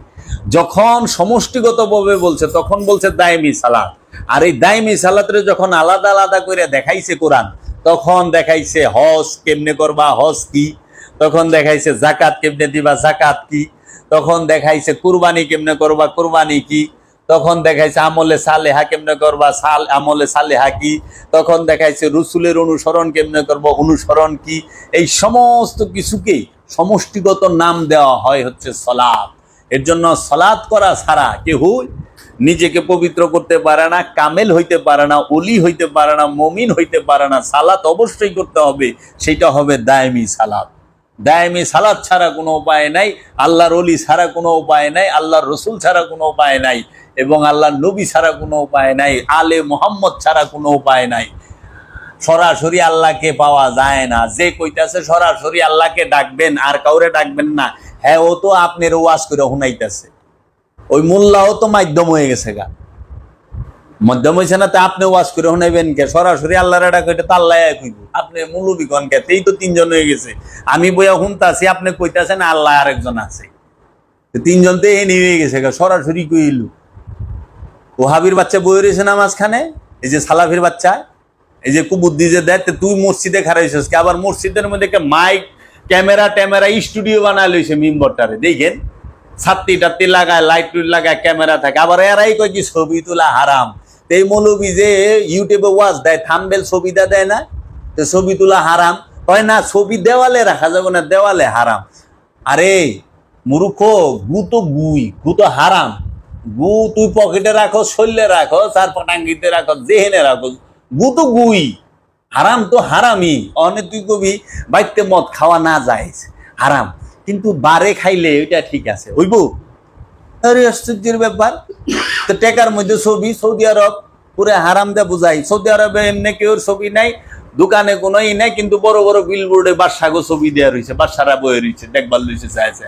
যখন সমষ্টিগতভাবে বলছে তখন বলছে দায়মি সালাত। আর এই দায়মি সালাতের যখন আলাদা আলাদা করে দেখাইছে কোরআন, তখন দেখাইছে হজ কেমনে করবা, হজ কি। তখন দেখাইছে যাকাত কেমনে দিবা, যাকাত কি। তখন দেখাইছে কুরবানি কেমনে করবা, কুরবানি কি। তখন দেখাইছে আমলে সালেহা কেমনে করবা, আমলে সালেহা কি। তখন দেখাইছে রসুলের অনুসরণ কেমনে করবো, অনুসরণ কি। এই সমস্ত কিছুকেই সমষ্টিগত নাম দেওয়া হয় হচ্ছে সালাত। এর জন্য সালাত করা ছাড়া কেউ নিজেকে পবিত্র করতে পারে না, কামেল হইতে পারে না, ওলি হইতে পারে না, মমিন হইতে পারে না, সালাত অবশ্যই করতে হবে। সেটা হবে দায়েমি সালাত। দায়েমি সালাত ছাড়া কোনো উপায় নাই, আল্লাহর ওলি ছাড়া কোনো উপায় নাই, আল্লাহর রসুল ছাড়া কোনো উপায় নাই, এবং আল্লাহর নবী ছাড়া কোনো উপায় নাই, আলে মোহাম্মদ ছাড়া কোনো উপায় নাই। সরাসরি আল্লাহকে পাওয়া যায় না। যে কইতাছে সরাসরি আল্লাহকে ডাকবেন আর কাউরে ডাকবেন না, হ্যাঁ ও তো আপনার ওয়াজ করে শুনাইতেছে। ওই মোল্লাও তো মাধ্যম হয়ে গেছে গা, মাধ্যম হয়েছে না, তা আপনি ওয়াজ করে শুনাইবেন কে? সরাসরি আল্লাহরে ডাক, এটা তো আল্লাহ কইব, আপনি মৌলবী কন কে? এই তো তিনজন হয়ে গেছে, আমি বইয়া শুনতাছি, আপনি কইতাছেন আল্লাহ আরেকজন আছে, তিনজন তো এনে হয়ে গেছে গা, সরাসরি কইল। ওহাবির বাচ্চা বই রয়েছে না মাঝখানে, এই যে সালাফির বাচ্চা, এই যে কুবুদ্দি যে দেয়, তুই মসজিদে খারাইছিস কি? আবার মসজিদের মধ্যে মাইক ক্যামেরা ট্যামেরা স্টুডিও বানায় লইছে মিম্বরটারে, দেখেন ছাত্রী টাত্তি লাগায়, লাইট টুইট লাগায়, ক্যামেরা থাকে। আবার এরাই কয় কি ছবি তোলা হারাম। এই মৌলবী যে ইউটিউবে ওয়াজ দেয়, থাম্বনেল ছবিটা দেয় না, তো ছবি তোলা হারাম হয় না, ছবি দেওয়ালে রাখা যাবে না, দেওয়ালে হারাম। আরে মূর্খ, গু তো গুই, গু তো হারাম। গু তুই পকেটে রাখো, শরীরে রাখো, চার পাটাঙ্গিতে রাখো, জেহেনে রাখো, গু তো গুই, হারাম তো হারামই। অনেক তুই কবি বাইতে মদ খাওয়া না যায় হারাম, কিন্তু বারে খাইলে ওইটা ঠিক আছে, হইব? আরে আশ্চর্যের ব্যাপার। তো টেকার মধ্যে ছবি, সৌদি আরব পুরো হারাম দে বুঝাই। সৌদি আরবে এমনি কেউ ছবি নাই, দোকানে কোনো ই নাই, কিন্তু বড় বড় বিলবোর্ডে বাদশাগো ছবি দেওয়া রয়েছে, বাদশারা বয়ে রয়েছে, দেখবার রয়েছে চাইছে।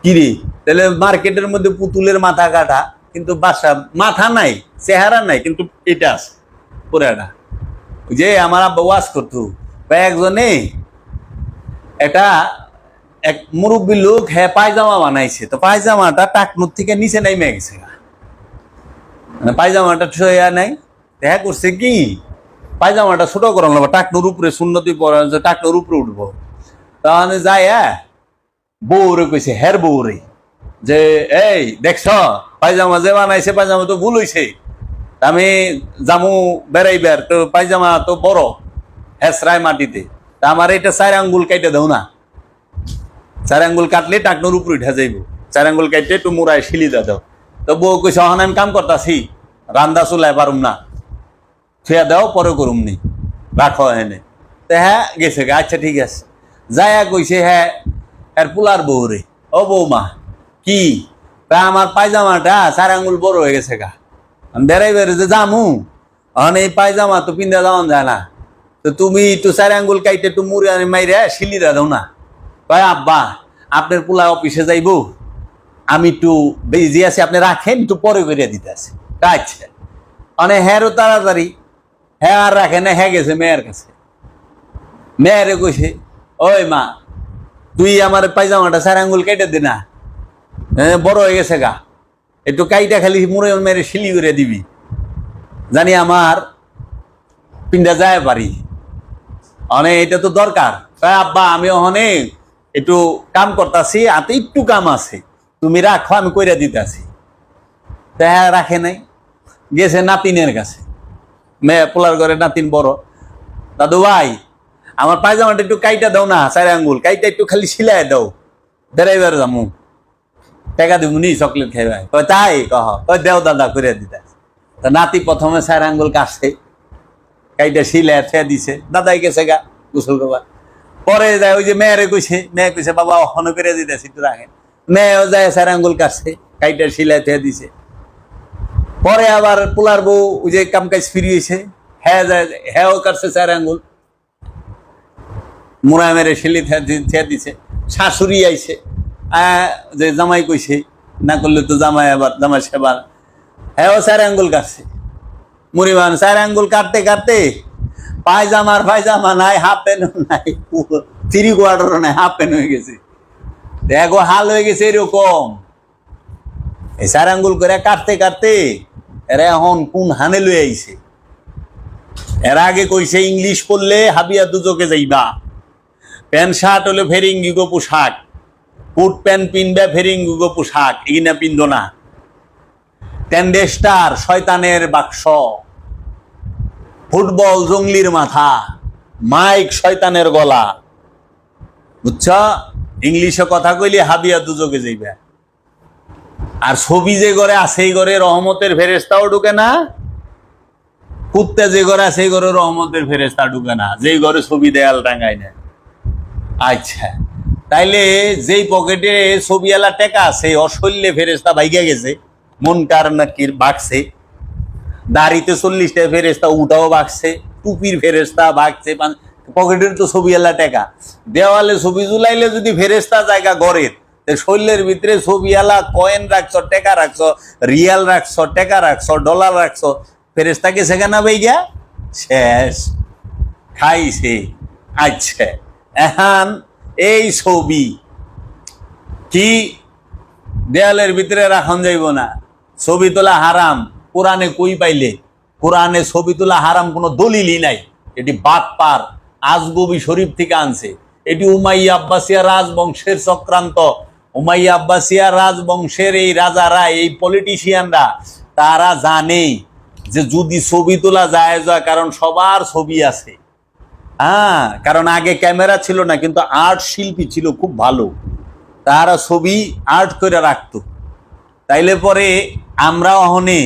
কিরে তাহলে মার্কেটের মধ্যে পুতুলের মাথা কাটা, কিন্তু বাদশা মাথা নাই, চেহারা নাই, কিন্তু এটা আছে পুরাটা। যে আমার আব্বা ওয়াজ করতো, একজনে এটা এক মুরব্বী লোক, হ্যাঁ পায়জামা বানাইছে, তো পায়জামাটা টাকনুর থেকে নিচে নাইমে গেছে, মানে পায়জামাটা ছয়া নাই। হ্যাঁ করছে কি, পায়জামাটা ছোট করা লাগবে, টাকনুর উপরে সুন্নতি পরে টাকনুর উপরে উঠবো। তাহলে যাই, হ্যাঁ বউরে কইছে, হের বউরে, যে এই দেখছ পায়জামা যে বানাইছে, পায়জামা তো ভুল হইছে, আমি জামু বেড়াইবার, তো পায়জামা তো বড় হেসরায় মাটিতে, তা আমার এটা 4 আঙ্গুল কাইটে দাও না। 4 আঙ্গুল কাটলে টাকনুর উপর উঠে যাইব, 4 আঙ্গুল কাটলে একটু মুড়ায় শিলি দাও। তো বউ কইছে, অহন আমি কাম করতাছি, রান্দা চুলায় পারুম না, ছুঁয়া দাও, পরে করুম নি, রাখো এনে। তো হ্যাঁ গেছে, আচ্ছা ঠিক আছে। যায়া কইছে, হ্যাঁ এর পোলার বউ রে, ও বৌমা কি, তা আমার পায়জামাটা 4 আঙ্গুল বড় হয়ে গেছে গা, আমি বেড়াই বেড়ে যে জামু, এখন এই পায়জামা তো পিন্দা যাওয়ান যায় না, তো তুমি একটু 4 আঙ্গুল কাইটে একটু মুড়ে মাইরে শিলিরা দাও না। কয় আব্বা আপনার পোলা অফিসে যাইব, আমি একটু বেজি আছি, আপনি রাখেন, একটু পরে করে দিতে আছে। আচ্ছা, মানে হ্যারও তাড়াতাড়ি, হ্যাঁ আর রাখে না, হ্যাঁ গেছে মেয়ের কাছে। মেয়েরে কইছে, ওই মা তুই আমার পায়জামাটা 4 আঙ্গুল কেটে দে না, বড় হয়ে গেছে গা, একটু কাইটা খালি মুড়ে মেরে শিলি করে দিবি, জানি আমার পিন্ডা যায় পারি, অনেক এটা তো দরকার। তাই আব্বা আমি অনেক একটু কাম করতেছি, হাতে একটু কাম আছে, তুমি রাখো, আমি কইরা দিতেছি। তা হ্যাঁ রাখে নাই, গেছে নাতিনের কাছে, মেয়ে পোলার ঘরে নাতিন বড়, দাদু ভাই আমার পায়জামাটা একটু কাইটা দাও না, 4 আঙ্গুল কাইটা একটু খালি সিলাই দাও, বেড়াইবার যামু, টাকা দিব নি, চকলেট খাইবাই। তাই কহ, ওই দেও দাদা করে দিতে। তা নাতি প্রথমে 4 আঙ্গুল কাটছে, কাইটা সিলাই ঠেয়া দিছে, দাদাই গেছে গা গোসল করবা। পরে যায় ওই যে মেয়েরে কইছে, মেয়ে কইছে বাবা অহন করে দিতেছি, একটু রাখেন। মেয়েও যায় 4 আঙ্গুল কাটছে, কাইটা সিলাই ঠেয়া দিছে। পরে আবার পোলার বউ ওই যে কাম কাজ ফিরি হয়েছে, হ্যাঁ যায়, হ্যাঁ কাটছে 4 আঙ্গুল, মোড়া মেরে শিলি ঠেয়া দিছে। শাশুড়ি আইছে, যে জামাই কইছে না করলে তো জামাই, আবার জামাই সেবা, হ্যাঁ 4 আঙ্গুল কাটছে। মুড়িবান 4 আঙ্গুল কাটতে কাটতে পায়জামা নাই, হাফ প্যান্ট নাই, 3 কোয়ার্টারও নাই, হাফ প্যান্ট হয়ে গেছে। দেখো হাল হয়ে গেছে এরকম। এই 4 আঙ্গুল করে কাটতে কাটতে এরা এখন কোন হানে লয়ে আইছে। এর আগে কইছে ইংলিশ পড়লে হাবিয়া দুজকে যাইবা, প্যান্ট শার্ট হলে ফেরিঙ্গিগো পোশাক, কোট প্যান্ট পিনবে ফেরিঙ্গিগো পোশাক, এগিনা পিনদ না। টেন্ডেস্টার শয়তানের বাক্স, ফুটবল জঙ্গলির মাথা, মাইক শয়তানের গলা, বুঝছ? ইংলিশে কথা কইলে হাবিয়া দুজকে যাইবে। আর ছবি যে ঘরে আছে এই ঘরে রহমতের ফেরেশতাও ঢুকে না, কুত্তা যে ঘরে আছে এই ঘরে রহমতের ফেরেশতা ঢুকে না, যেই ঘরে ছবি দেয়াল টাঙ্গায় না। আচ্ছা, তাইলে যেই পকেটে ছবিওয়ালা টেকা আছে অশৈল্যে ফেরেশতা ভাইগা গেছে, মন কার নাকি বাগছে, দাড়িতে 40টা ফেরেশতা উঠাও বাগছে, টুপির ফেরেশতা বাগছে, পকেটের তো ছবিওয়ালা টেকা, দেওয়ালে ছবি ঝুলাইলে যদি ফেরেশতা জায়গা গড়ের, শৈলের ভিতরে ছবিওয়ালা কয়েন রাখছো, টেকা রাখছো, রিয়াল রাখছো, টেকা রাখছো, ডলার রাখছো, ফেরেশতাকে সেখানে ভাইগা শেষ খাইছে। আচ্ছা, এখন এই ছবি কি দেয়ালের ভিতরে রাখন যাইব না? ছবি তোলা হারাম, কোরআনে কই পাইলে? কোরআনে ছবি তোলা হারাম কোনো দলিলই নাই। এটি বাটপার আজগবি শরীফ থেকে আনছে। এটি উমাইয়া আব্বাসিয়া রাজবংশের চক্রান্ত। উমাইয়া আব্বাসিয়া রাজবংশের এই রাজারা, এই পলিটিশিয়ানরা, তারা জানে যে যদি ছবি তোলা যায়, কারণ সবার ছবি আছে। হ্যাঁ, কারণ আগে ক্যামেরা ছিল না, কিন্তু আর্ট শিল্পী ছিল খুব ভালো, তারা ছবি আর্ট করে রাখতো। তাইলে পরে আমরা অহনে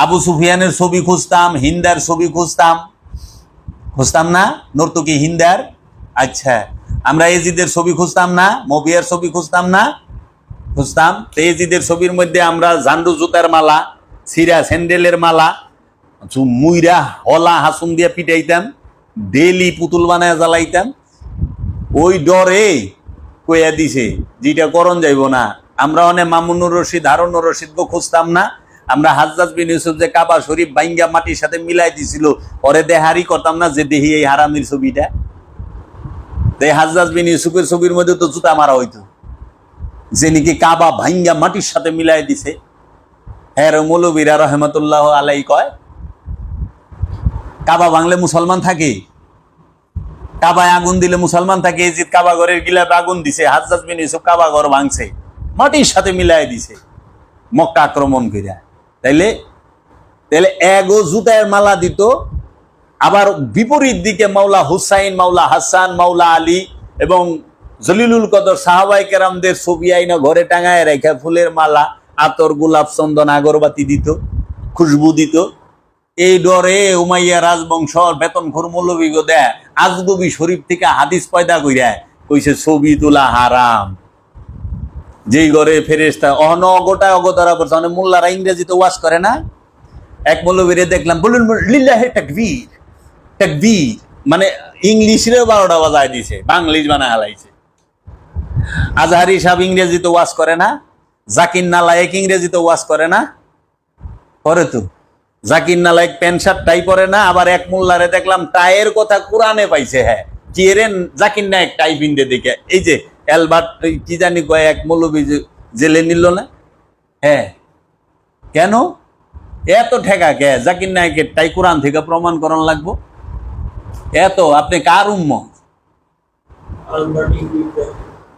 আবু সুফিয়ানের ছবি খুঁজতাম, হিন্দার ছবি খুঁজতাম না, নর্তকী হিন্দার। আচ্ছা, আমরা এজিদের ছবি খুঁজতাম না, মবিয়ার ছবি খুঁজতাম না, খুঁজতাম। তো এজিদের ছবির মধ্যে আমরা জান্ডু জুতার মালা, সিরা স্যান্ডেলের মালা, মুইরা হলা হাসুন দিয়া পিটাইতাম, ডেলি পুতুল বানায় জ্বালাইতাম। ওই ডরে কইয়া দিছে যেটা করণ যাইব না। আমরা অনেক মামুনুর রশিদ, হারুনুর রশিদকে খুঁজতাম না, আমরা হাজ্জাজ বিন ইউসুফ যে কাবা শরীফ বাইঙ্গা মাটির সাথে মিলাই দিছিল, ওরে দেহারি করতাম না যে দেহি এই হারামির ছবিটা। এই হাজ্জাজ বিন ইউসুফের ছবির মধ্যে তো জুতা মারা হইতো, যে নাকি কাবা ভাঙ্গা মাটির সাথে মিলাই দিছে। হ্যাঁ, মৌলবীরা রহমতুল্লাহ আলাই কয় কাবা ভাঙলে মুসলমান থাকে, কাবায় আগুন দিলে মুসলমান থাকে। এজিদ কাবা ঘরের গিলাপে আগুন দিছে, হাজ্জাজ বিন ইউসুফ কাবা ঘর ভাঙছে, মাটির সাথে মিলাই দিছে মক্কা আক্রমণ কইরা। তাইলে এগো জুতার মালা দিত, আবার বিপরীত দিকে মাওলা হুসাইন, মাওলা হাসান, মাওলা আলী এবং জলিলুল কদর সাহাবায়ে কেরামদের ছবি আইনা ঘরে টাঙায় রেখে ফুলের মালা, আতর, গোলাপ, চন্দন, আগরবাতি দিত, খুশবু দিত। এই ডরে উমাইয়া রাজবংশ বেতনখোর মৌলবী গো দেয় আজগবি শরীফ থেকে হাদিস পয়দা কইরা কইছে ছবি তোলা হারাম। যেই ঘরে ফেরেশতা অহন অগোটা অগতারা করছে, অনেক মোল্লারা ইংরেজিতে ওয়াজ করে না। এক মৌলবীরে দেখলাম, বলুন লিল্লাহে তাকবীর, তাকবীর মানে ইংলিশে 12টা বাজায় দিছে, বাংলিশ বানায় হালাইছে। আজহারি সাহেব ইংরেজিতে ওয়াজ করে না, জাকির নালায়েক ইংরেজিতে ওয়াজ করে না, করে তো। জাকির নালায়েক প্যান্ট শার্ট টাই পরে না। আবার এক মোল্লারে দেখলাম টাইয়ের কথা কোরআনে পাইছে। হ্যাঁ, কি রে জাকির নায়েক টাই পিনতে দেখে, এই যে অ্যালবার্ট কি জানি কয় এক মৌলবী জেলে নিল না। হ্যাঁ, কেন এত ঠেকা কে? জাকির নায়েকের টাই কোরআন থেকে প্রমাণ করান লাগবো এত? আপনি কার উম্মত?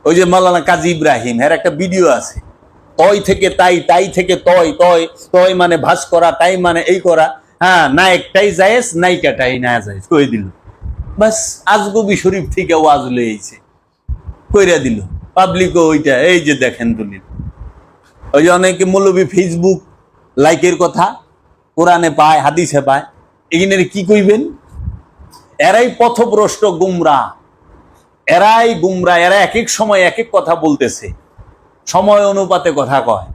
ওই যে মাওলানা কাজী ইব্রাহিম, এর একটা ভিডিও আছে, তয় থেকে তাই, তাই থেকে তয়, তয় তয় মানে ভাস করা, তাই মানে এই করা। হ্যাঁ, নায়কটাই জায়েজ, নায়িকাটাই না জায়েজ কই দিল। বাস আজগবি শরীফ থেকে ওয়াজ লইছে, কইরা দিল। পাবলিকও ওইটা, এই যে দেখেন দলিল। ওই যে অনেকে মৌলবী ফেসবুক লাইকের কথা কোরআনে পায়, হাদিসে পায়, এখানে কি কইবেন? এরাই পথভ্রষ্ট, গুমরা, এরাই গুমরা। এরা এক এক সময় এক এক কথা বলতেছে, সময় অনুপাতে কথা কয়,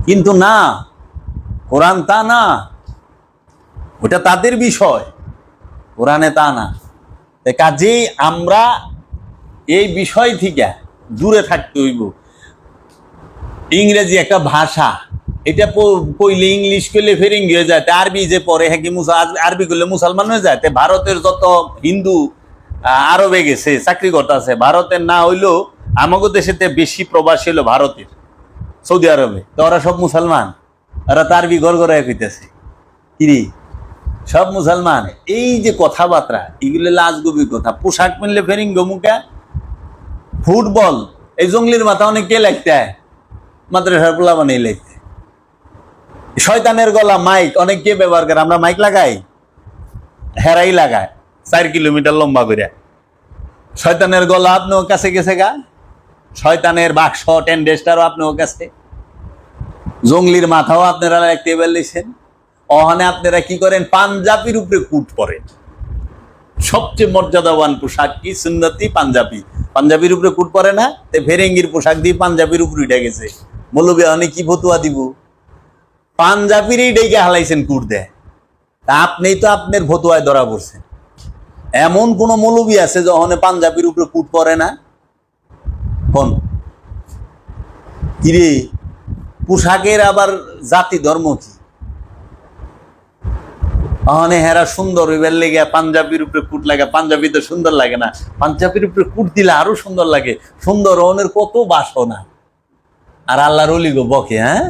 কিন্তু না, কোরআন তা না, ওটা তাদের বিষয়, কোরআনে তা না। কাজেই আমরা এই বিষয় থেকে দূরে থাকতে হইব। ইংরেজি একটা ভাষা, এটা কইলে ইংলিশ কইলে ফের ইংরেজি যায়, আরবি যে পড়ে হ্যাঁ কি আরবি করলে মুসলমান হয়ে যায়। ভারতের যত হিন্দু আরবে গেছে চাকরি করতেছে, ভারতের না হইলেও আমাদের দেশেতে বেশি প্রবাসী হলো ভারতের, সৌদি আরবে। তো ওরা সব মুসলমান, ওরা তো আরবি গড় গড়ায় কইতেছে, কিরি সব মুসলমান। এই যে কথাবার্তা, এগুলো আজগবি কথা। পোশাক মিললে ফেরিং গমুকা, ফুটবল, এই জঙ্গলির মাথা অনেক কে লাগতে মাদ্রাসার পোলা বানিয়ে লাগতে। শয়তানের গলা মাইক অনেক কে ব্যবহার করে, আমরা মাইক লাগাই, হেরাই লাগায় 4 কিলোমিটার লম্বা করে। শয়তানের গলা আপনার কাছে গেছে গা, শয়তানের বাক্স টেন্ডেস্টারও আপনার কাছে। জঙ্গলির মাথাও আপনারা রাখতে পারলেছেন। ওখানে আপনারা কি করেন, পাঞ্জাবির উপরে কুট পরেন। সবচেয়ে মর্যাদাবান পোশাক কি? সুন্নতি পাঞ্জাবি। পাঞ্জাবির উপরে কুট পরে না, ফেরেঙ্গির পোশাক দিয়ে পাঞ্জাবির উপরে উঠে গেছে। মৌলবী অনেক কি ফতুয়া দিব, পাঞ্জাবিরই ডেকে হালাইছেন কুট দেয়। তা আপনি তো আপনার ফতুয়ায় ধরা পড়ছেন। এমন কোন মৌলবী আছে যখন পাঞ্জাবির উপরে কুট পরে না? কোন কিরে, পোশাকের আবার জাতি ধর্ম কি? হেরা সুন্দর হইবার লেগে পাঞ্জাবির উপরে কুট লাগে। পাঞ্জাবি তো সুন্দর লাগে না, পাঞ্জাবির উপরে কুট দিলে আরো সুন্দর লাগে। সুন্দর অনের কত বাসনা। আর আল্লাহর ওলি গো বকে, হ্যাঁ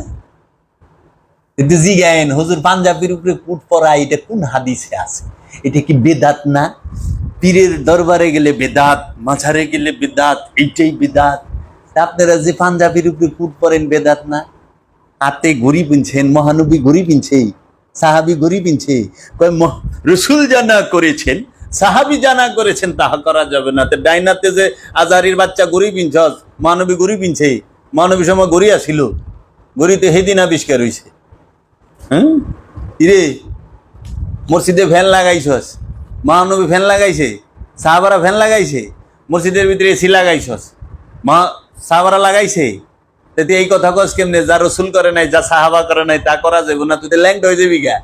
কিন্তু জিগায়েন হুজুর পাঞ্জাবির উপরে কুট পরা এটা কোন হাদিসে আছে? এটা কি বেদাত না? পীরের দরবারে গেলে বেদাত, মাঝারে গেলে বেদাত, এইটাই বেদাত। আপনারা যে পাঞ্জাবির উপরে কুট পরেন বেদাত না? হাতে ঘড়ি পিনছেন, মহানবী ঘড়ি পিনছে, সাহাবি ঘড়ি পিনছে। রসুল জানা করেছেন, সাহাবি জানা করেছেন, তাহা করা যাবে না। তো ডাইনাতে যে আজারির বাচ্চা ঘড়ি পিনছ, মহানবী ঘড়ি পিনছে, মহানবী সময় ঘড়ি আসিল, ঘড়িতে সেদিন আবিষ্কার হয়েছে। হ্যাঁ ইরে, মসজিদে ফ্যান লাগাইছস, মহানবী ফ্যান লাগাইছে, সাহাবারা ফ্যান লাগাইছে, মসজিদের ভিতরে এসি লাগাইছস, সাহাবারা লাগাইছে। এই কথা কস কেমনে? যা রসুল করে নাই, যা সাহাবা করে নাই, তা করা যাবে না? তুই তো ল্যাংট হয়ে যাবি গা,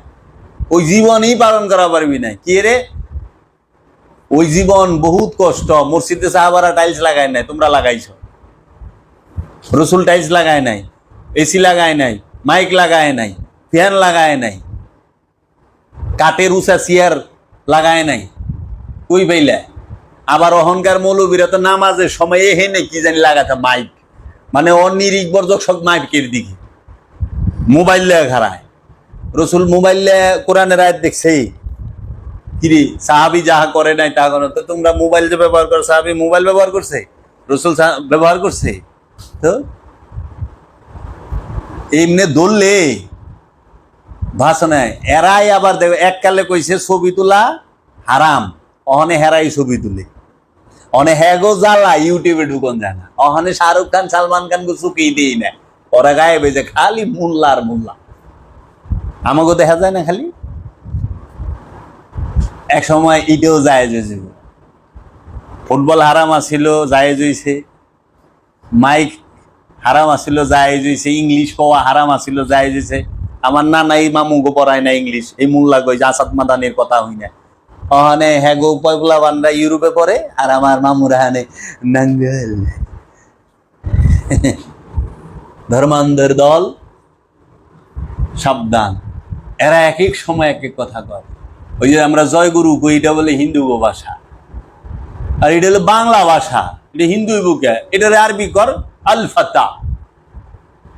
ওই জীবনই পালন করা পারবি না। কি রে, ওই জীবন বহুত কষ্ট। মসজিদে সাহাবারা টাইলস লাগায় নাই, তোমরা লাগাইছ। রসুল টাইলস লাগায় নাই, এসি লাগায় নাই, মাইক লাগায় নাই, ফ্যান লাগায় নাই, কাঠের উঁচা চেয়ার লাগায় নাই। কই পাইলা? আবার অহংকার মৌলবীরা তো নামাজের সময় হেনে কি জানি লাগাতে মাইক, মানে অনিরিক বর্জক সব মাইকের দিকে মোবাইল খারায়। রসুল মোবাইল কোরআনের আয়াত দেখছে কিরে? সাহাবি যাহা করে নাই তা করো। তো তোমরা মোবাইল যে ব্যবহার করো, সাহাবি মোবাইল ব্যবহার করছে, রসুল ব্যবহার করছে। তো এমনি ধরলে ভাষণে এরাই আবার দেখো এককালে কইছে ছবি তোলা হারাম, অহনে হেরাই ছবি তুলে। অনে হ্যাগো জ্বালা ইউটিউবে ঢুকন যায় না। অহনে শাহরুখ খান সালমান খান গো চুকেই দিই না, ওরা গায়ে বেজে খালি মোল্লা আর মোল্লা। আমাকে দেখা যায় না খালি? এক সময় ইটেও জায়েজ হয়েছে, ফুটবল হারাম আসিল জায়েজ হয়েছে, মাইক হারাম আসিল জায়েজ হয়েছে, ইংলিশ পাওয়া হারাম আসিল জায়েজ হয়েছে। আমার নানাই মামুগো পড়ায় না ইংলিশ, এই মোল্লা কই আসাদ মাদানির কথা হই না। ওখানে হ্যাগো পয়গুলা বান্ডা ইউরোপে পড়ে, আর আমার মামুরা হানে নাঙ্গল। ধর্মান্ধের দল সাবধান, এরা এক এক সময় এক এক কথা কয়। ওই যে আমরা জয় গুরু কই, এটা বলে হিন্দু ভাষা, আর এটা হলো বাংলা ভাষা। এটা হিন্দু বুকে, এটার আরবি কর আল ফাতা,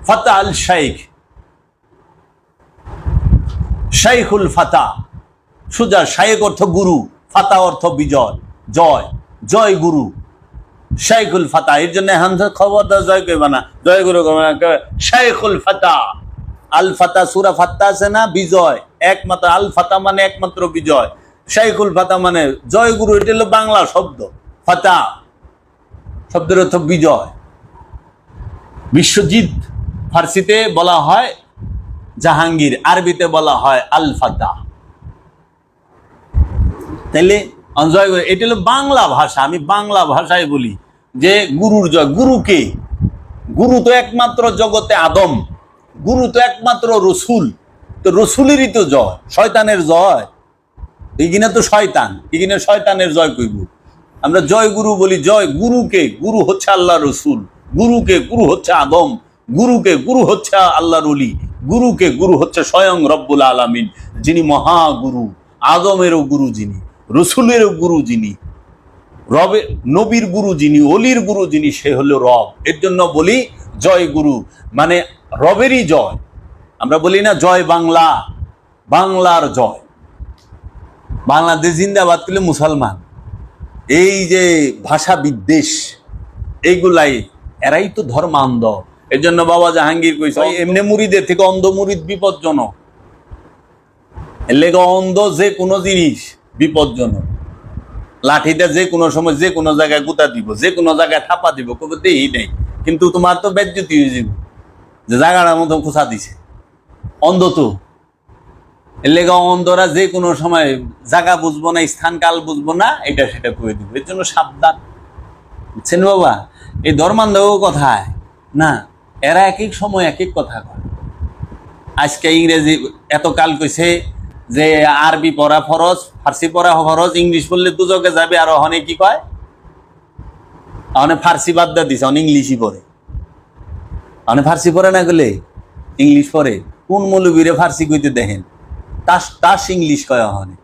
ফাতা আল শাইখ, শাইখুল ফাতা। সুজা শাইখ অর্থ গুরু, ফাতা অর্থ বিজয়, জয়, জয় গুরু, শাইখুল ফাতা। এর জন্য খবরদার জয় কইবা না, জয় গুরু শাইখুল ফাতা। আল ফাতা সূরা ফাত্তা আছে না, বিজয় একমাত্র। আল ফাতা মানে একমাত্র বিজয়, শাইখুল ফাতা মানে জয় গুরু। এটা হলো বাংলা শব্দ। ফাতা শব্দের অর্থ বিজয়। বিশ্বজিৎ ফার্সিতে বলা হয় জাহাঙ্গীর, আরবিতে বলা হয় আল ফাতা। তাইলে জয়, এটা হলো বাংলা ভাষা। আমি বাংলা ভাষায় বলি যে গুরুর জয়। গুরুকে, গুরু তো একমাত্র জগতে আদম, গুরু তো একমাত্র রসুল। তো রসুলেরই তো জয়, শয়তানের জয় এখানে তো শয়তান, এখানে শয়তানের জয় কইব। আমরা জয় গুরু বলি। জয় গুরুকে, গুরু হচ্ছে আল্লাহ রসুল, গুরুকে গুরু হচ্ছে আদম, গুরুকে গুরু হচ্ছে আল্লাহর ওলি, গুরুকে গুরু হচ্ছে স্বয়ং রব্বুল আলামিন, যিনি মহাগুরু। আদমেরও গুরু যিনি, রসুলেরও গুরু যিনি, রবে নবীর গুরু যিনি, অলির গুরু যিনি, সে হলো রব। এর জন্য বলি জয় গুরু, মানে রবেরই জয়। আমরা বলি না জয় বাংলা, বাংলার জয়। বাংলাদেশ জিন্দাবাদ করলে মুসলমান। এই যে ভাষা বিদ্বেষ, এইগুলাই, এরাই তো ধর্মান্ধ। এর জন্য বাবা জাহাঙ্গীর কইছে এমনি মুরিদের থেকে অন্ধ মুরিদ বিপজ্জনক। এর লেগে অন্ধ যে কোনো জিনিস বিপজ্জনক। লাঠিটা যে কোনো সময় যে কোনো জায়গায় গুতা দিব, যে কোনো জায়গায় থাপা দিব, কবে দেই নেই, কিন্তু তোমার তো বেজ্জতি হয়ে যাব। যে জায়গাটার মতো খোঁচা দিছে। অন্ধ তো, এর লেগে অন্ধরা যে কোনো সময় জায়গা বুঝবো না, স্থান কাল বুঝবো না, এটা সেটা করে দিব। এর জন্য সাবধান, বুঝছেন বাবা? এই ধর্মান্ধও কথায় না, এরা এক এক সময় এক এক কথা কয়। আজকে ইংরেজি এত কাল কইছে যে আরবি পড়া ফরজ, ফার্সি পড়া ফরজ, ইংলিশ পড়লে দুজকে যাবে, আর ওখানে কি কয়, ওখানে ফার্সি বাদ দিয়ে দিছে, অনেক ইংলিশই পড়ে। ওখানে ফার্সি পড়ে না গেলে ইংলিশ পড়ে। কোন মৌলবীরে ফার্সি কইতে দেখেন, তাস তাস ইংলিশ কয় ওখানে।